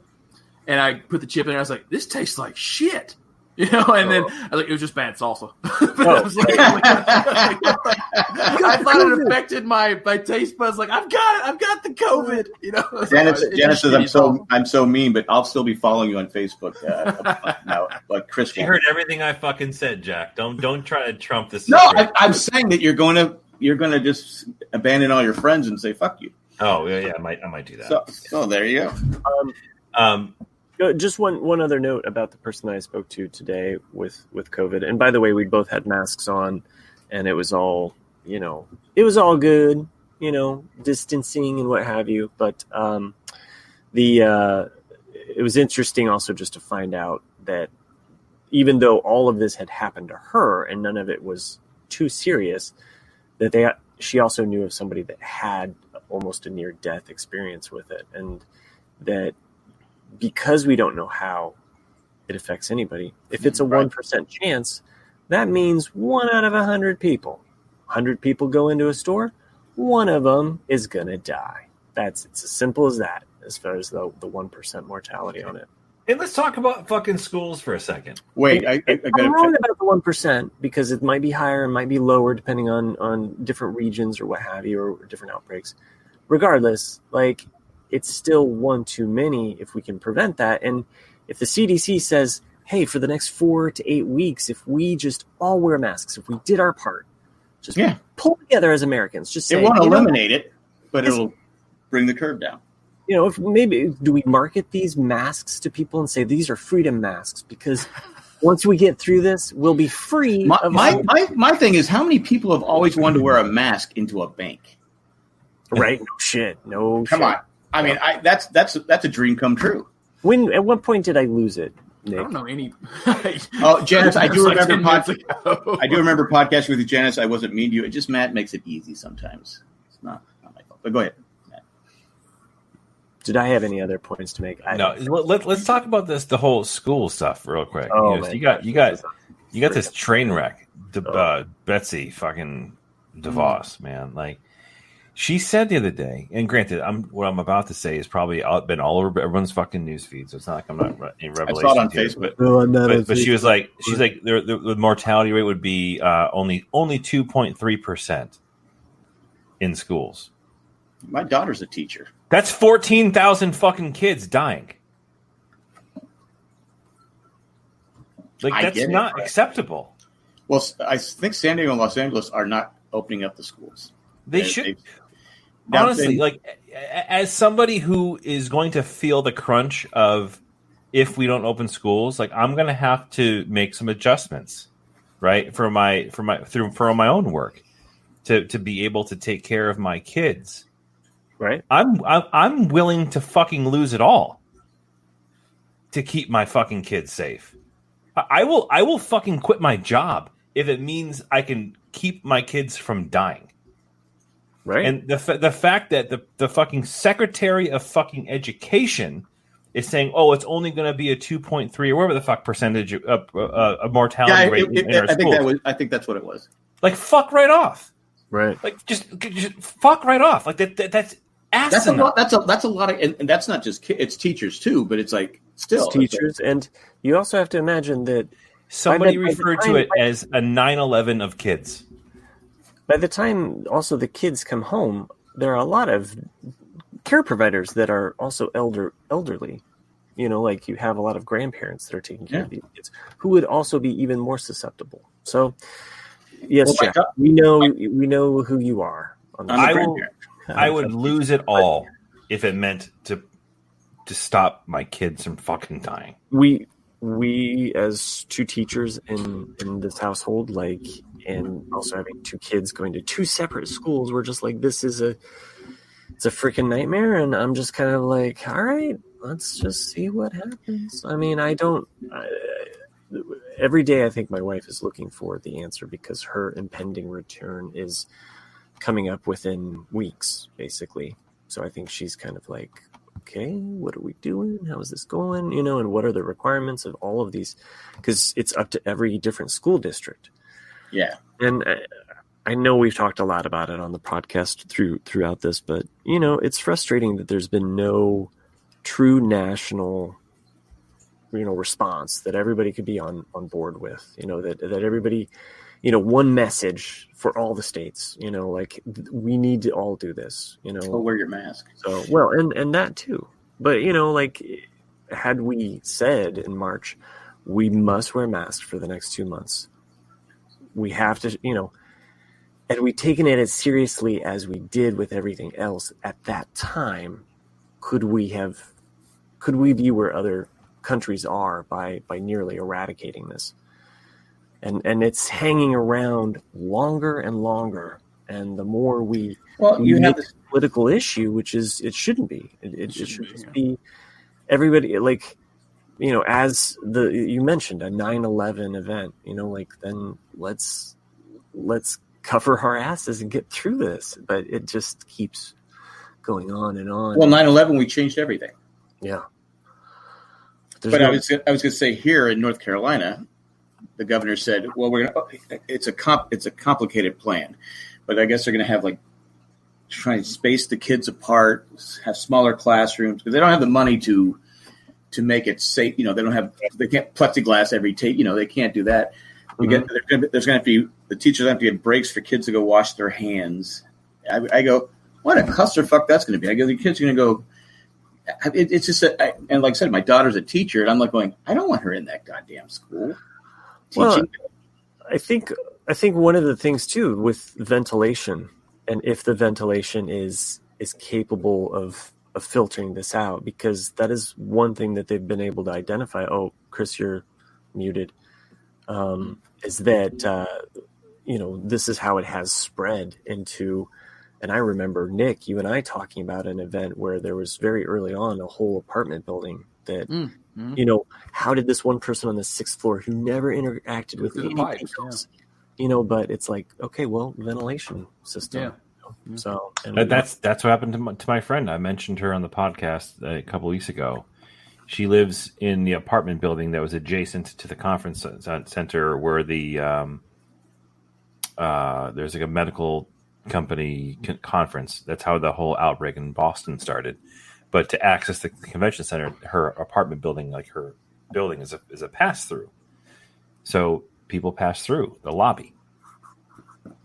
Speaker 1: and I put the chip in there. I was like, "This tastes like shit." And then I was like, it was just bad salsa. I was like, I thought it affected my taste buds. Like, I've got the COVID.
Speaker 2: Janice says I'm so mean, but I'll still be following you on Facebook now. Like Chris,
Speaker 4: you heard everything I fucking said, Jack. Don't try to trump this.
Speaker 2: No, I'm saying that you're going to just abandon all your friends and say fuck you.
Speaker 4: Oh yeah, I might do that.
Speaker 2: So there you
Speaker 3: go. Just one other note about the person that I spoke to today with COVID. And by the way, we both had masks on, and it was all good, distancing and what have you. But it was interesting also just to find out that even though all of this had happened to her and none of it was too serious, that she also knew of somebody that had almost a near-death experience with it, and that because we don't know how it affects anybody, if it's a 1% chance, that means 1 out of 100 people. 100 people go into a store, 1 of them is going to die. It's as simple as that, as far as the 1% mortality on it.
Speaker 4: And let's talk about fucking schools for a second.
Speaker 2: Wait,
Speaker 3: I'm wrong about the 1% because it might be higher and might be lower depending on different regions or what have you, or different outbreaks. Regardless, it's still one too many if we can prevent that. And if the CDC says, hey, for the next 4 to 8 weeks, if we just all wear masks, if we did our part, just pull together as Americans, just say,
Speaker 2: it won't eliminate it, but it'll bring the curve down.
Speaker 3: If maybe do we market these masks to people and say these are freedom masks because once we get through this, we'll be free.
Speaker 2: My thing is, how many people have always wanted to wear a mask into a bank?
Speaker 3: Right? No shit.
Speaker 2: Come on. I mean, that's a dream come true.
Speaker 3: At what point did I lose it, Nick?
Speaker 1: I don't know any.
Speaker 2: Oh, Janice, I do remember podcasting with you, Janice. I wasn't mean to you. It just Matt makes it easy sometimes. It's not my fault. But go ahead, Matt.
Speaker 3: Did I have any other points to make?
Speaker 4: No. Let's talk about the whole school stuff real quick.
Speaker 3: Oh,
Speaker 4: you got this train wreck, Betsy fucking DeVos, man. She said the other day, and granted, what I'm about to say is probably been all over everyone's fucking news feed, so it's not like I'm not in Revelation.
Speaker 2: I saw it on Facebook.
Speaker 4: But she was like, the mortality rate would be only 2.3% in schools.
Speaker 2: My daughter's a teacher.
Speaker 4: That's 14,000 fucking kids dying. Like, that's not acceptable.
Speaker 2: Well, I think San Diego and Los Angeles are not opening up the schools.
Speaker 4: They should. Honestly, like, as somebody who is going to feel the crunch of if we don't open schools, like, I'm going to have to make some adjustments, right, for my own work to be able to take care of my kids.
Speaker 3: Right.
Speaker 4: I'm willing to fucking lose it all to keep my fucking kids safe. I will fucking quit my job if it means I can keep my kids from dying.
Speaker 3: Right.
Speaker 4: And the fact that the fucking Secretary of fucking Education is saying, "Oh, it's only going to be a 2.3 or whatever the fuck percentage of mortality rate in our schools."
Speaker 2: I think that's what it was.
Speaker 4: Like, fuck right off.
Speaker 3: Right.
Speaker 4: Like, just fuck right off. Like that's asinine.
Speaker 2: That's a lot of, and that's not just kids, it's teachers too. But it's like still
Speaker 3: it's teachers, and you also have to imagine that
Speaker 4: somebody referred to it as a 9/11 of kids.
Speaker 3: By the time also the kids come home, there are a lot of care providers that are also elderly. You know, like you have a lot of grandparents that are taking care of these kids who would also be even more susceptible. So, yes, Jack, we know who you are.
Speaker 4: I would lose it all if it meant to stop my kids from fucking dying.
Speaker 3: We as two teachers in this household, like, and also having two kids going to two separate schools, we're just like, it's a freaking nightmare. And I'm just kind of like, all right, let's just see what happens. I mean, every day I think my wife is looking for the answer because her impending return is coming up within weeks, basically. So I think she's kind of like, okay, what are we doing? How is this going? You know, and what are the requirements of all of these? Because it's up to every different school district.
Speaker 2: Yeah.
Speaker 3: And I know we've talked a lot about it on the podcast throughout this, but, you know, it's frustrating that there's been no true national, you know, response that everybody could be on board with, you know, that everybody, you know, one message for all the states, you know, like we need to all do this, you know.
Speaker 2: Well, wear your mask.
Speaker 3: So, well, and that too. But, you know, like had we said in March, we must wear masks for the next 2 months. We have to, you know, had we taken it as seriously as we did with everything else at that time, could we be where other countries are by nearly eradicating this? And it's hanging around longer and longer. And the more we have this political issue, which is, it shouldn't be. It should just be everybody, like, you know, as you mentioned, a 9/11 event, you know, like, then let's cover our asses and get through this. But it just keeps going on and on.
Speaker 2: Well, 9/11, we changed everything.
Speaker 3: Yeah.
Speaker 2: But I was going to say, here in North Carolina, the governor said, well, it's a complicated plan, but I guess they're going to have, like, try and space the kids apart, have smaller classrooms, because they don't have the money to make it safe. You know, they can't plexiglass every tape. You know, they can't do that. Mm-hmm. There's going to be, the teachers have to get breaks for kids to go wash their hands. I go, what a clusterfuck that's going to be. I go, the kids are going to go. It's just, and like I said, my daughter's a teacher, and I'm like going, I don't want her in that goddamn school.
Speaker 3: Well, I think one of the things too with ventilation, and if the ventilation is capable of filtering this out, because that is one thing that they've been able to identify. Oh, Chris, you're muted. Is that you know, this is how it has spread into. And I remember, Nick, you and I talking about an event where there was very early on a whole apartment building that, you know, how did this one person on the 6th floor who never interacted with anything else, you know, but it's like, okay, well, ventilation system. Yeah. You know? So
Speaker 4: that's what happened to my friend. I mentioned her on the podcast a couple of weeks ago. She lives in the apartment building that was adjacent to the conference center where the there's like a medical company conference. That's how the whole outbreak in Boston started. But to access the convention center, her apartment building, like her building, is a pass through. So people pass through the lobby,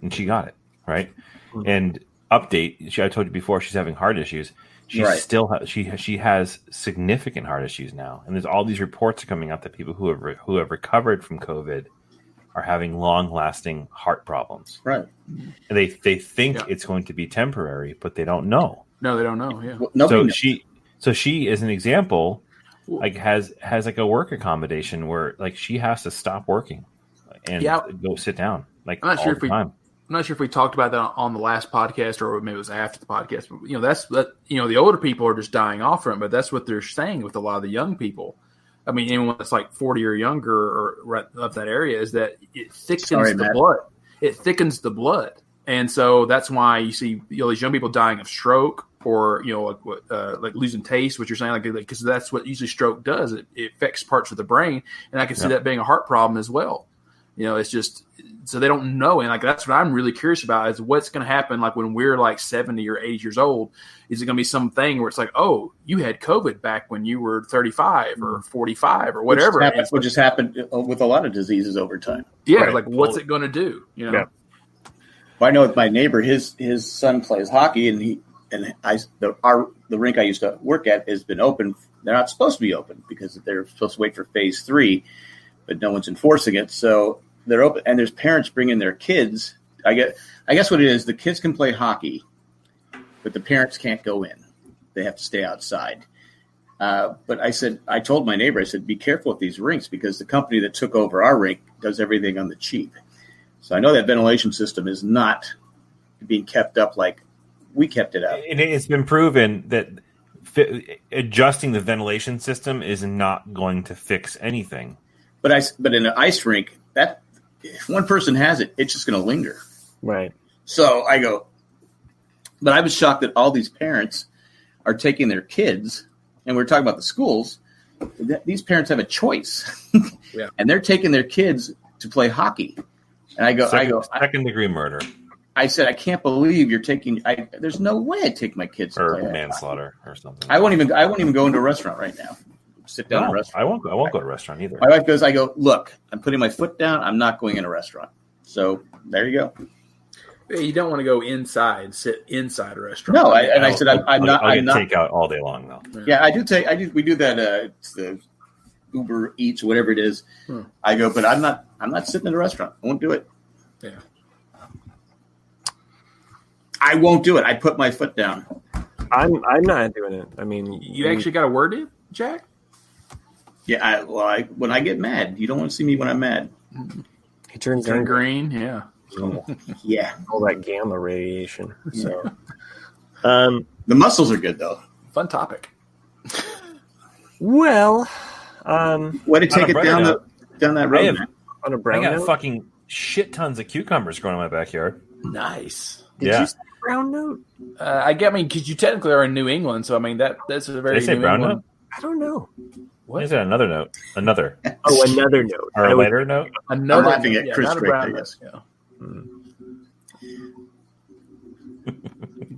Speaker 4: and she got it right. Mm-hmm. And update: I told you before, she's having heart issues. She has significant heart issues now, and there's all these reports coming out that people who have recovered from COVID are having long-lasting heart problems.
Speaker 2: Right.
Speaker 4: And they think it's going to be temporary, but they don't know.
Speaker 1: No, they don't know. Yeah.
Speaker 2: Well,
Speaker 4: so she is an example, like has like a work accommodation where like she has to stop working and go sit down. Like I'm
Speaker 1: not sure if we talked about that on the last podcast or maybe it was after the podcast. But the older people are just dying off from it. But that's what they're saying with a lot of the young people. I mean, anyone that's like 40 or younger or right up that area is that it thickens the blood. It thickens the blood. And so that's why you see these young people dying of stroke or, like losing taste, what you're saying, like because that's what usually stroke does. It affects parts of the brain. And I can see that being a heart problem as well. It's just so they don't know. And like that's what I'm really curious about is what's going to happen like when we're like 70 or 80 years old. Is it going to be something where it's like, oh, you had COVID back when you were 35 or 45 or whatever?
Speaker 2: Which just happened with a lot of diseases over time.
Speaker 1: Yeah, right. Like what's it going to do?
Speaker 2: Yeah. Well, I know with my neighbor, his son plays hockey, and the rink I used to work at has been open. They're not supposed to be open because they're supposed to wait for phase 3, but no one's enforcing it. So they're open, and there's parents bringing their kids. I guess what it is, the kids can play hockey, but the parents can't go in. They have to stay outside. But I told my neighbor, I said, be careful with these rinks because the company that took over our rink does everything on the cheap. So I know that ventilation system is not being kept up like we kept it up.
Speaker 4: And it's been proven that adjusting the ventilation system is not going to fix anything.
Speaker 2: But in an ice rink, that if one person has it, it's just going to linger.
Speaker 3: Right.
Speaker 2: So I go, but I was shocked that all these parents are taking their kids, and we're talking about the schools. These parents have a choice, and they're taking their kids to play hockey. And I go,
Speaker 4: second degree murder.
Speaker 2: I said, I can't believe you're taking. There's no way I'd take my kids to play
Speaker 4: manslaughter or something.
Speaker 2: I won't even go into a restaurant right now. Sit down in a restaurant.
Speaker 4: I won't go to a restaurant either.
Speaker 2: My wife goes, I go, look, I'm putting my foot down. I'm not going in a restaurant. So there you go.
Speaker 1: You don't want to go inside, sit inside a restaurant.
Speaker 2: No, I said I'm not.
Speaker 4: I'll take out all day long though.
Speaker 2: Yeah, I do. We do that. It's the Uber Eats, whatever it is. I go, but I'm not sitting in a restaurant. I won't do it.
Speaker 1: Yeah.
Speaker 2: I won't do it. I put my foot down.
Speaker 3: I'm not doing it. I mean,
Speaker 1: you actually got a word in, Jack?
Speaker 2: Yeah. When I get mad, you don't want to see me when I'm mad.
Speaker 3: He turns
Speaker 1: green. Yeah.
Speaker 2: Yeah.
Speaker 3: All that gamma radiation. So,
Speaker 2: the muscles are good though.
Speaker 1: Fun topic.
Speaker 3: Well,
Speaker 2: way to take it down that road.
Speaker 3: On a brown
Speaker 4: I got
Speaker 3: note?
Speaker 4: fucking shit tons of cucumbers growing in my backyard.
Speaker 1: Nice.
Speaker 3: Did you say brown note?
Speaker 1: Because you technically are in New England, so I mean that's a very.
Speaker 4: Did I say
Speaker 1: New
Speaker 4: brown
Speaker 1: England.
Speaker 4: note?
Speaker 3: I don't know.
Speaker 4: What is that? Another note? Another.
Speaker 3: Oh, another note.
Speaker 4: Or a later note?
Speaker 2: I'm
Speaker 1: Another.
Speaker 2: laughing at Chris Drake, I guess.
Speaker 1: Yeah.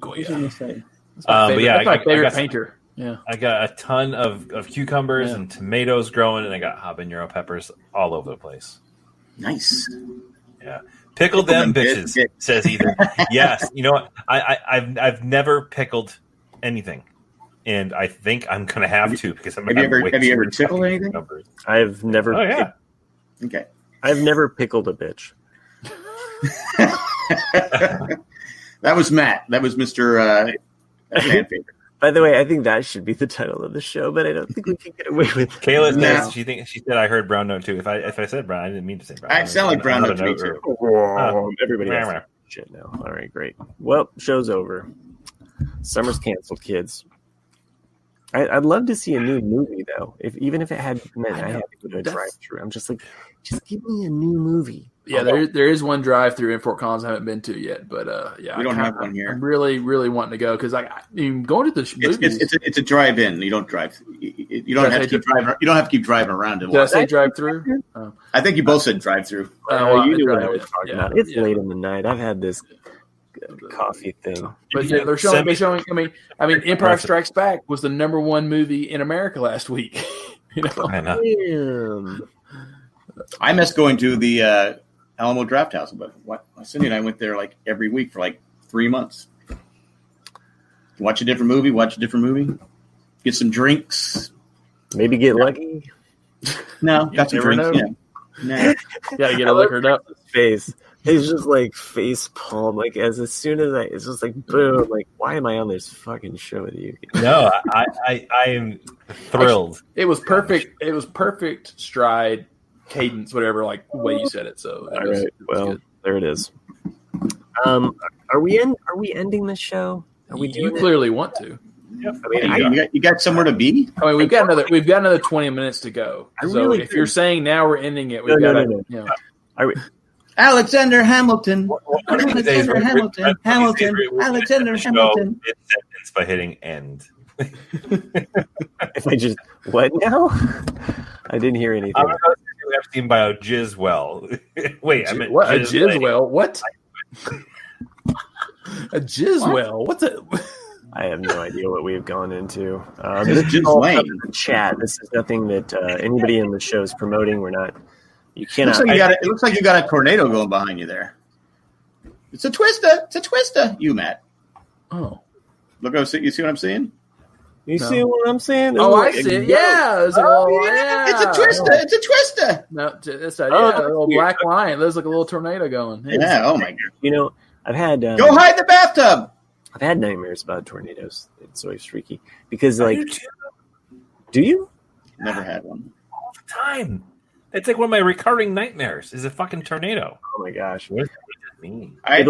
Speaker 2: What was I going to say?
Speaker 1: That's my favorite painter. Yeah,
Speaker 4: I got a ton of cucumbers and tomatoes growing, and I got habanero peppers all over the place.
Speaker 2: Nice.
Speaker 4: Yeah, pickle them bitches. Says Ethan. Yes, you know what? I've never pickled anything, and I think I'm gonna have to because I'm. Have
Speaker 2: you ever tickled anything?
Speaker 4: Cucumbers.
Speaker 3: I've never.
Speaker 4: Oh yeah.
Speaker 2: Okay.
Speaker 3: I've never pickled a bitch.
Speaker 2: That was Matt. That was Mr. Fan favorite.
Speaker 3: By the way, I think that should be the title of the show, but I don't think we can get away with it.
Speaker 4: Kayla says she said I heard brown note too. If I said brown, I didn't mean to say brown.
Speaker 2: I sound like brown note to me too.
Speaker 3: Everybody has shit now. All right, great. Well, show's over. Summer's canceled, kids. I'd love to see a new movie though. Even if it had meant I had to go to a drive-through, I'm just like, just give me a new movie.
Speaker 1: Yeah, there is one drive-through in Fort Collins I haven't been to yet, but
Speaker 2: we don't have one here.
Speaker 1: I'm really, really wanting to go because going to the movies.
Speaker 2: It's a drive-in. You don't drive. You don't have to keep driving. You don't have to keep driving around.
Speaker 1: Did I say drive-through?
Speaker 2: I think you both said drive-through.
Speaker 3: You knew what I was talking about. It's late in the night. I've had this coffee thing.
Speaker 1: But yeah, they're showing. I mean, Empire Strikes Back was the #1 movie in America last week.
Speaker 4: I know.
Speaker 3: Damn.
Speaker 2: I miss going to the Alamo Draft House, but Cindy and I went there like every week for like 3 months. Watch a different movie, get some drinks.
Speaker 3: Maybe get lucky.
Speaker 2: No, got some drinks. Yeah. No.
Speaker 1: Gotta get it liquored up.
Speaker 3: Face. He's just like face palm. Like as soon as it's just like boom. Like why am I on this fucking show with you?
Speaker 4: No, I am thrilled.
Speaker 1: It was perfect. It was perfect stride, cadence, whatever. Like the way you said it. So
Speaker 3: all right. Well, there it is. Are we ending the show? Are we doing?
Speaker 1: You clearly want to.
Speaker 2: Yep. I mean, you got somewhere to be.
Speaker 1: I mean, we've got another 20 minutes to go. So if you're saying now we're ending it, we've got to. You know.
Speaker 2: Alexander Hamilton. Alexander Hamilton. Alexander Hamilton.
Speaker 4: It's by hitting end.
Speaker 3: If I just what now? I didn't hear anything.
Speaker 4: I'm seen by a Jizzwell. Wait, I meant
Speaker 1: what? A Jizzwell? What? A Jizzwell? What's it?
Speaker 3: I have no idea what we've gone into. This is all chat. This is nothing that anybody in the show is promoting. We're not. You cannot.
Speaker 2: It looks like you got a tornado going behind you there. It's a twister. You, Matt.
Speaker 1: Oh,
Speaker 2: look! You see what I'm seeing?
Speaker 3: You see what I'm saying?
Speaker 1: I see it. Yeah.
Speaker 2: It's a twister. It's a twister.
Speaker 1: No, it's a little black line. There's like a little tornado going.
Speaker 2: Yeah. Oh my god.
Speaker 3: You know, I've had
Speaker 2: go hide in the bathtub.
Speaker 3: I've had nightmares about tornadoes. It's always freaky because, like, do you?
Speaker 2: Never had one.
Speaker 4: All the time. It's like one of my recurring nightmares is a fucking tornado.
Speaker 3: Oh my gosh.
Speaker 4: What does that mean?
Speaker 2: I had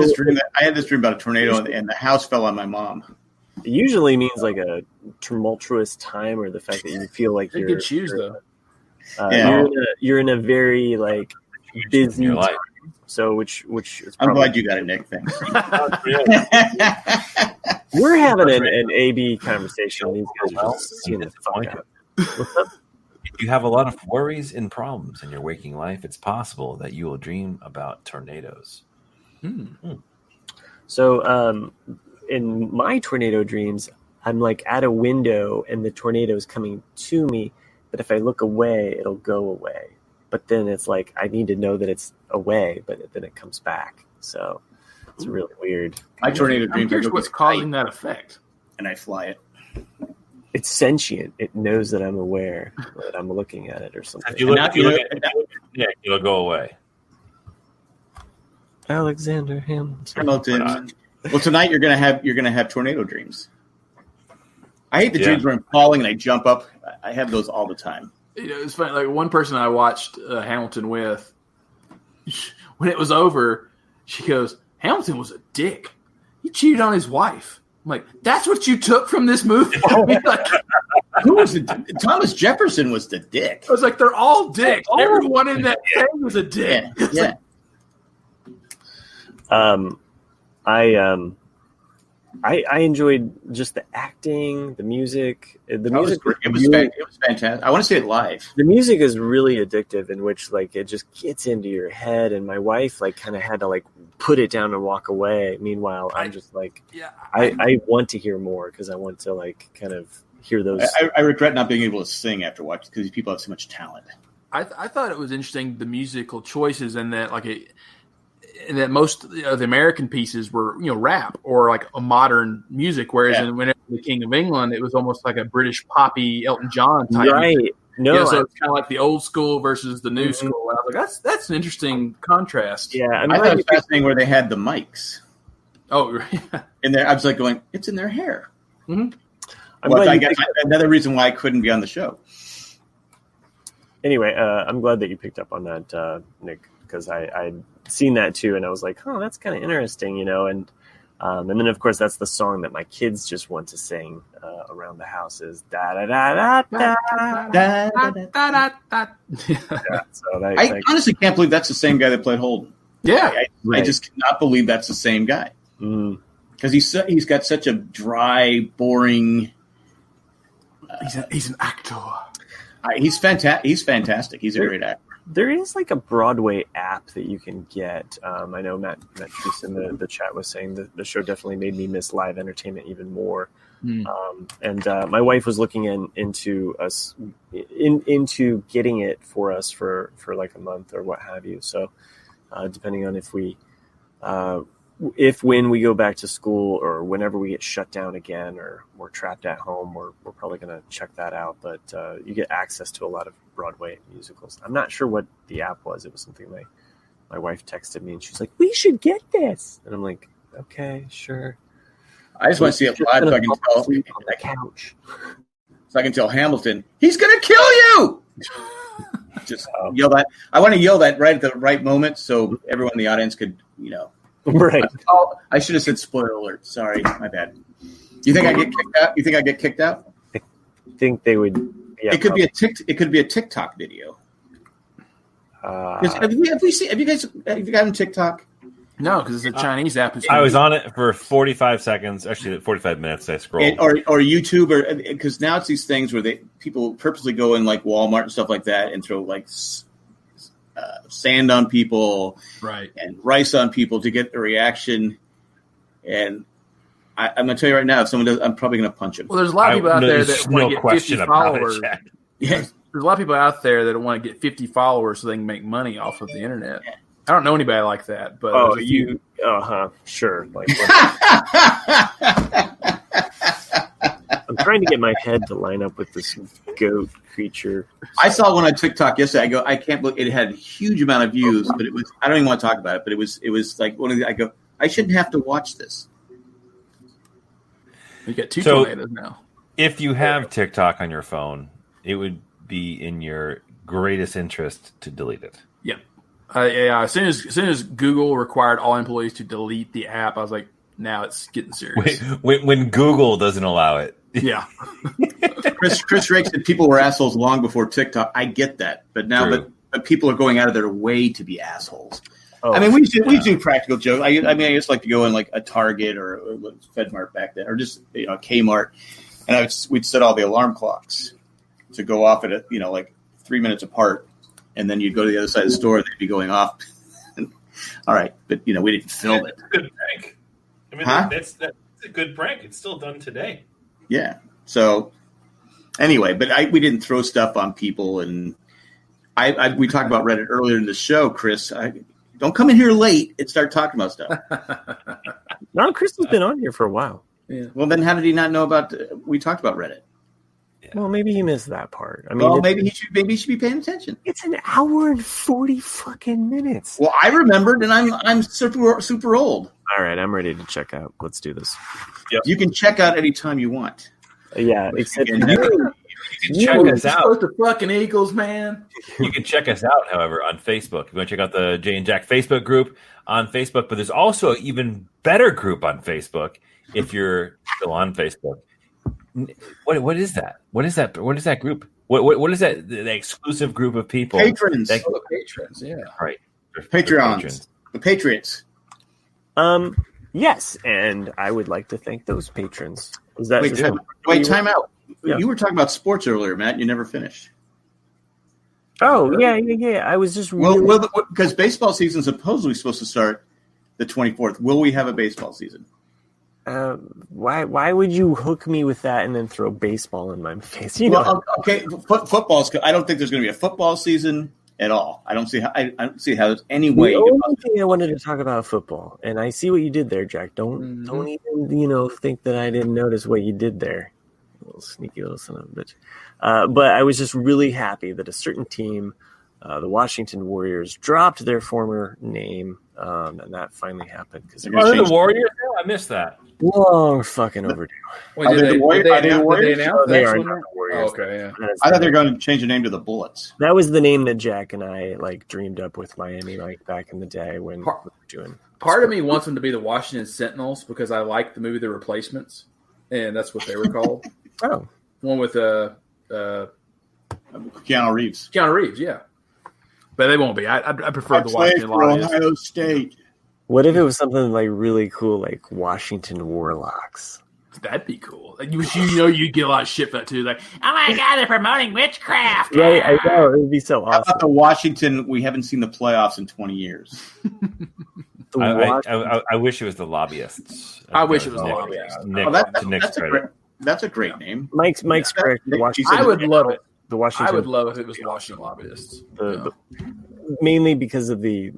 Speaker 2: this dream about a tornado and the house fell on my mom.
Speaker 3: It usually means like a tumultuous time or the fact that you feel like you're.
Speaker 1: Good shoes though.
Speaker 3: You're in a very like busy time. So which is
Speaker 2: I'm glad you got it, Nick. Thanks.
Speaker 3: We're having an AB conversation. These guys are just seeing the fuck out. What's up?
Speaker 4: If you have a lot of worries and problems in your waking life, it's possible that you will dream about tornadoes.
Speaker 3: So, in my tornado dreams, I'm like at a window and the tornado is coming to me. But if I look away, it'll go away. But then it's like I need to know that it's away, but then it comes back. So it's really weird.
Speaker 2: My tornado dreams.
Speaker 1: Here's what's causing that effect.
Speaker 2: And I fly it.
Speaker 3: It's sentient. It knows that I'm aware that I'm looking at it or something.
Speaker 4: If you look at it, it'll go away.
Speaker 3: Alexander Hamilton.
Speaker 2: Well, tonight you're gonna have tornado dreams. I hate the dreams where I'm falling and I jump up. I have those all the time.
Speaker 1: You know, it's funny. Like one person I watched Hamilton with, when it was over, she goes, "Hamilton was a dick. He cheated on his wife." I'm like, "That's what you took from this movie?" Like,
Speaker 2: who was Thomas Jefferson was the dick.
Speaker 1: I was like, "They're all dicks. Everyone in that thing was a dick."
Speaker 2: Yeah.
Speaker 3: I enjoyed just the acting, the music. It was
Speaker 2: fantastic. I want to see it live.
Speaker 3: The music is really addictive, in which like it just gets into your head. And my wife like kind of had to like put it down and walk away. Meanwhile, I'm just like, I want to hear more because I want to like kind of hear those.
Speaker 2: I regret not being able to sing after watching because these people have so much talent.
Speaker 1: I thought it was interesting the musical choices and that and that most of the American pieces were, rap or like a modern music, whereas whenever the King of England, it was almost like a British poppy Elton John type.
Speaker 3: Right.
Speaker 1: Music.
Speaker 3: No,
Speaker 1: so it's kind of like the old school versus the new school. And I was like, that's an interesting contrast.
Speaker 3: Yeah,
Speaker 2: I thought it was fascinating where they had the mics.
Speaker 1: Oh,
Speaker 2: in there, I was like going, it's in their hair.
Speaker 3: Mm-hmm.
Speaker 2: I guess another reason why I couldn't be on the show.
Speaker 3: Anyway, I'm glad that you picked up on that, Nick, because I'd seen that too, and I was like, "Oh, that's kind of interesting," and then of course that's the song that my kids just want to sing around the house is da da da da da da da. I
Speaker 2: honestly can't believe that's the same guy that played Holden.
Speaker 1: Yeah,
Speaker 2: I just cannot believe that's the same guy because he's got such a dry, boring.
Speaker 1: He's an actor.
Speaker 2: He's fantastic. He's a great actor.
Speaker 3: There is like a Broadway app that you can get. I know Matt Treese in the chat was saying that the show definitely made me miss live entertainment even more. And my wife was looking into getting it for us for like a month or what have you. So depending on when we go back to school or whenever we get shut down again or we're trapped at home, we're probably going to check that out. But you get access to a lot of Broadway musicals. I'm not sure what the app was. It was something my wife texted me and she's like, "We should get this." And I'm like, "Okay, sure."
Speaker 2: I just want to see it live so I can tell
Speaker 3: on the couch.
Speaker 2: So I can tell Hamilton, he's going to kill you. Just yell that. I want to yell that right at the right moment so everyone in the audience could,
Speaker 3: Right.
Speaker 2: I should have said spoiler alert. Sorry, my bad. You think I get kicked out? You think I get kicked out?
Speaker 3: I think they would. Yeah,
Speaker 2: it could be a TikTok video. Have you guys on TikTok?
Speaker 1: No, because it's a Chinese app.
Speaker 4: I was on it for 45 seconds. Actually, 45 minutes. I scrolled.
Speaker 2: Or YouTube, or because now it's these things where people purposely go in like Walmart and stuff like that and throw like sand on people,
Speaker 1: right,
Speaker 2: and rice on people to get a reaction. And I'm going to tell you right now, if someone does, I'm probably going to punch him.
Speaker 1: Well, there's a lot of people out there that want to get 50 followers.
Speaker 2: Yes.
Speaker 1: There's a lot of people out there that want to get 50 followers so they can make money off of the internet. Yeah. I don't know anybody like that, but
Speaker 3: sure. Like, I'm trying to get my head to line up with this goat creature.
Speaker 2: I saw one on TikTok yesterday. I can't believe it had a huge amount of views, but it was. I don't even want to talk about it, but it was like one of the. I shouldn't have to watch this.
Speaker 1: You get 2 tornadoes now.
Speaker 4: If you have TikTok on your phone, it would be in your greatest interest to delete it.
Speaker 1: Yeah. As soon as Google required all employees to delete the app, I was like, now it's getting serious.
Speaker 4: When Google doesn't allow it.
Speaker 1: Yeah.
Speaker 2: Chris Rake said people were assholes long before TikTok. I get that. But now but people are going out of their way to be assholes. Oh, I mean, we do practical jokes. I just like to go in like a Target or FedMart back then, or just Kmart, and we'd set all the alarm clocks to go off at like 3 minutes apart. And then you'd go to the other side of the store, and they'd be going off. All right, but we didn't film it.
Speaker 5: It's a good prank. I mean, that's a good prank. It's still done today.
Speaker 2: Yeah. So anyway, but we didn't throw stuff on people, and we talked about Reddit earlier in the show, Chris. Don't come in here late and start talking about stuff.
Speaker 3: No, Chris has been on here for a while.
Speaker 2: Yeah. Well, then how did he not know about? We talked about Reddit.
Speaker 3: Well, maybe he missed that part. I mean,
Speaker 2: maybe he should be paying attention.
Speaker 3: It's an hour and 40 fucking minutes.
Speaker 2: Well, I remembered, and I'm super old.
Speaker 3: All right, I'm ready to check out. Let's do this.
Speaker 2: Yep. You can check out anytime you want.
Speaker 3: Yeah, except
Speaker 4: you can check us out.
Speaker 1: Supposed to fucking Eagles, man.
Speaker 4: You can check us out, however, on Facebook. You want to check out the Jay and Jack Facebook group on Facebook, but there's also an even better group on Facebook if you're still on Facebook. What is that? What is that? What is that group? What is that? The exclusive group of people?
Speaker 2: Patrons.
Speaker 1: Patrons. Yeah.
Speaker 2: Right. Patreons. The Patriots.
Speaker 3: Yes, and I would like to thank those patrons.
Speaker 2: Wait, time out. Yeah. You were talking about sports earlier, Matt. You never finished.
Speaker 3: Oh, yeah. I was just
Speaker 2: because baseball season is supposedly supposed to start the 24th. Will we have a baseball season?
Speaker 3: Why would you hook me with that and then throw baseball in my face?
Speaker 2: Okay, football's. I don't think there's going to be a football season at all. I don't see how there's any way.
Speaker 3: The only thing I wanted to talk about football, and I see what you did there, Jack. Don't even think that I didn't notice what you did there. Little sneaky little son of a bitch. But I was just really happy that a certain team, the Washington Warriors, dropped their former name, and that finally happened.
Speaker 4: Are they the Warriors? I missed that.
Speaker 3: Long fucking overdue.
Speaker 1: Wait, did they announce
Speaker 3: they are not the Warriors.
Speaker 1: Oh, okay, yeah.
Speaker 2: I thought they were going to change the name to the Bullets.
Speaker 3: That was the name that Jack and I dreamed up with Miami back in the day when we were doing.
Speaker 1: Part of me wants them to be the Washington Sentinels because I like the movie The Replacements, and that's what they were called.
Speaker 3: Oh,
Speaker 1: one with
Speaker 2: Keanu Reeves.
Speaker 1: Keanu Reeves, yeah. But they won't be. I prefer the Washington Lions.
Speaker 2: Ohio State.
Speaker 3: What if it was something really cool, like Washington Warlocks?
Speaker 1: That'd be cool. You'd get a lot of shit for that too. Like, oh my god, they're promoting witchcraft.
Speaker 3: Right, I know. It would be so
Speaker 2: How
Speaker 3: awesome.
Speaker 2: about the Washington? We haven't seen the playoffs in 20 years.
Speaker 4: I wish it was the lobbyists.
Speaker 1: I wish it was the lobbyists.
Speaker 2: That's a great name.
Speaker 3: Mike's correct.
Speaker 1: I would love it.
Speaker 3: The Washington.
Speaker 1: I would love if it was Washington lobbyists.
Speaker 3: Mainly because of the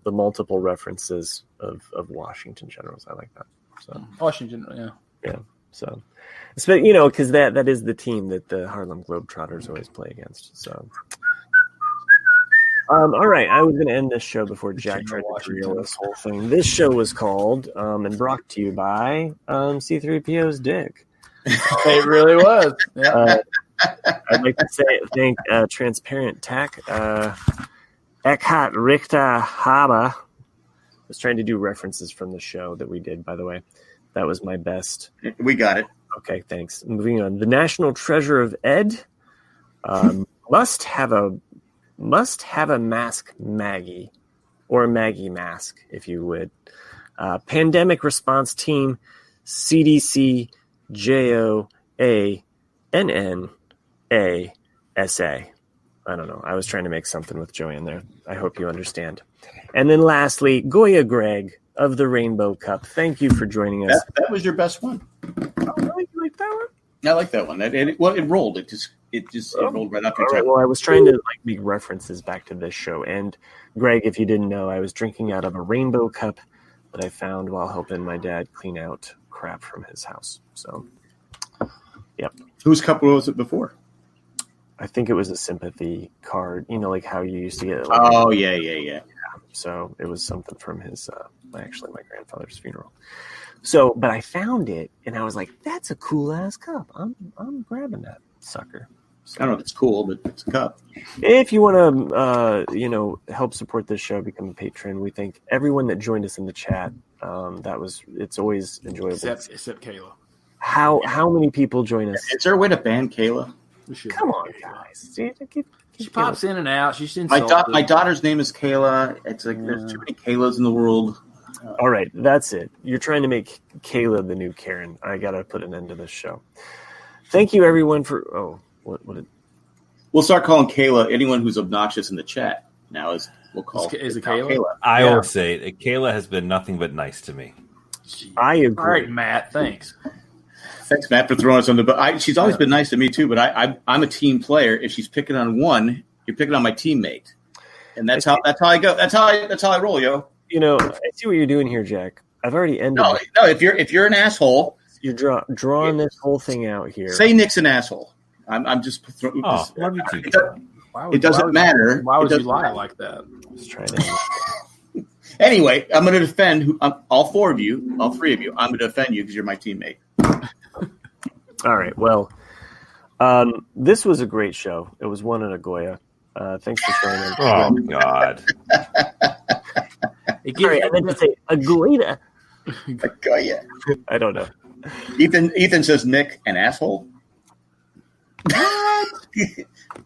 Speaker 3: multiple references of Washington Generals. I like that. So
Speaker 1: Washington,
Speaker 3: yeah. So, because that is the team that the Harlem Globetrotters always play against. So, all right, I was going to end this show before Jack tried to reveal this whole thing. This show was called and brought to you by C3P0’s dick.
Speaker 1: It really was. Yeah.
Speaker 3: I'd like to thank Transparent Tech, Eckhart Richter Haber. I was trying to do references from the show that we did, by the way. That was my best.
Speaker 2: We got it.
Speaker 3: Okay, thanks. Moving on. The National Treasure of Ed. Must have a mask Maggie, or a Maggie mask, if you would. Pandemic Response Team, CDC JOANNASA. I don't know. I was trying to make something with Joey in there. I hope you understand. And then lastly, Goya Greg of the Rainbow Cup. Thank you for joining us.
Speaker 2: That was your best one.
Speaker 3: Oh, really? You like that one?
Speaker 2: I like that one. It rolled. It rolled right up your
Speaker 3: right, well, I was trying to make references back to this show. And Greg, if you didn't know, I was drinking out of a Rainbow Cup that I found while helping my dad clean out crap from his house. So, yep.
Speaker 2: Whose cup was it before?
Speaker 3: I think it was a sympathy card, like how you used to get it.
Speaker 2: Yeah.
Speaker 3: So it was something from his, my grandfather's funeral. So, but I found it and I was like, that's a cool ass cup. I'm grabbing that sucker. So,
Speaker 2: I don't know if it's cool, but it's a cup.
Speaker 3: If you want to, help support this show, become a patron. We thank everyone that joined us in the chat. It's always enjoyable.
Speaker 1: Except Kayla.
Speaker 3: How many people join us?
Speaker 2: Is there a way to ban Kayla?
Speaker 3: Come on, guys. See,
Speaker 1: she pops in and out. She's
Speaker 2: my daughter's name is Kayla. It's like there's too many Kaylas in the world.
Speaker 3: All right, that's it. You're trying to make Kayla the new Karen. I gotta put an end to this show. Thank you, everyone, for
Speaker 2: We'll start calling Kayla anyone who's obnoxious in the chat. Now we'll call
Speaker 1: is it Kayla?
Speaker 4: I will say it. Kayla has been nothing but nice to me.
Speaker 3: I agree.
Speaker 1: All right, Matt. Thanks.
Speaker 2: Thanks, Matt, for throwing us on the. She's always been nice to me too, but I'm a team player. If she's picking on one, you're picking on my teammate, and that's how I go. That's how I roll, yo.
Speaker 3: I see what you're doing here, Jack. I've already ended.
Speaker 2: No. If you're an asshole,
Speaker 3: you're drawing this whole thing out here.
Speaker 2: Say Nick's an asshole. I'm just. It doesn't matter.
Speaker 1: Why would you lie like that?
Speaker 3: Just trying to.
Speaker 2: Anyway, I'm going to defend all three of you. I'm going to defend you because you're my teammate.
Speaker 3: All right. Well, this was a great show. It was one in a Goya. Thanks for joining.
Speaker 4: Oh God!
Speaker 3: Sorry, I meant to say a Goya.
Speaker 2: A Goya.
Speaker 3: I don't know.
Speaker 2: Ethan says Nick an asshole.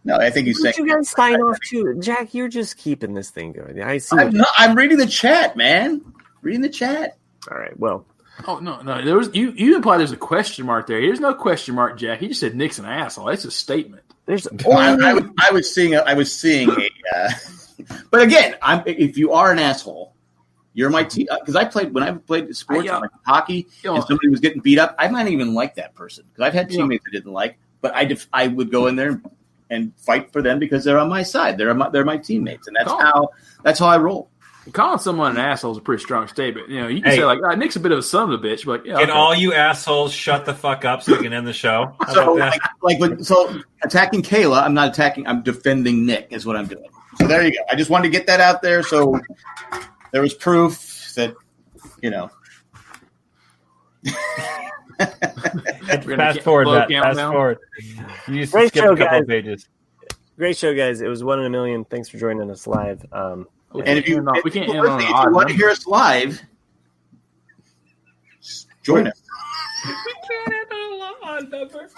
Speaker 2: No, I think he's saying.
Speaker 3: You guys sign off too, Jack. You're just keeping this thing going. I see.
Speaker 2: I'm reading the chat, man. Reading the chat.
Speaker 3: All right. Well.
Speaker 1: Oh no! There was you implied there's a question mark there. There's no question mark, Jack. He just said Nick's an asshole. That's a statement.
Speaker 3: There's.
Speaker 2: I was seeing a. But again, if you are an asshole, you're my team. Because I played sports like hockey, and somebody was getting beat up. I might not even like that person because I've had teammates I didn't like, but I would go in there and fight for them because they're on my side. They're my teammates, and that's how I roll.
Speaker 1: Calling someone an asshole is a pretty strong statement. You can say like, Nick's a bit of a son of a bitch. But
Speaker 5: can all you assholes shut the fuck up so we can end the show?
Speaker 2: So attacking Kayla, I'm not attacking. I'm defending Nick is what I'm doing. So there you go. I just wanted to get that out there. So there was proof that
Speaker 4: Fast forward, Matt. Fast forward. You used to skip a couple of pages.
Speaker 3: Great show, guys. It was 1 in a million. Thanks for joining us live.
Speaker 2: And if you want to hear us live, join us.
Speaker 5: We can't have an odd number.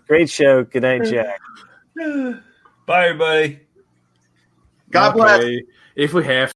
Speaker 3: Great show. Good night, Jack.
Speaker 5: Bye, everybody.
Speaker 2: God bless.
Speaker 1: If we have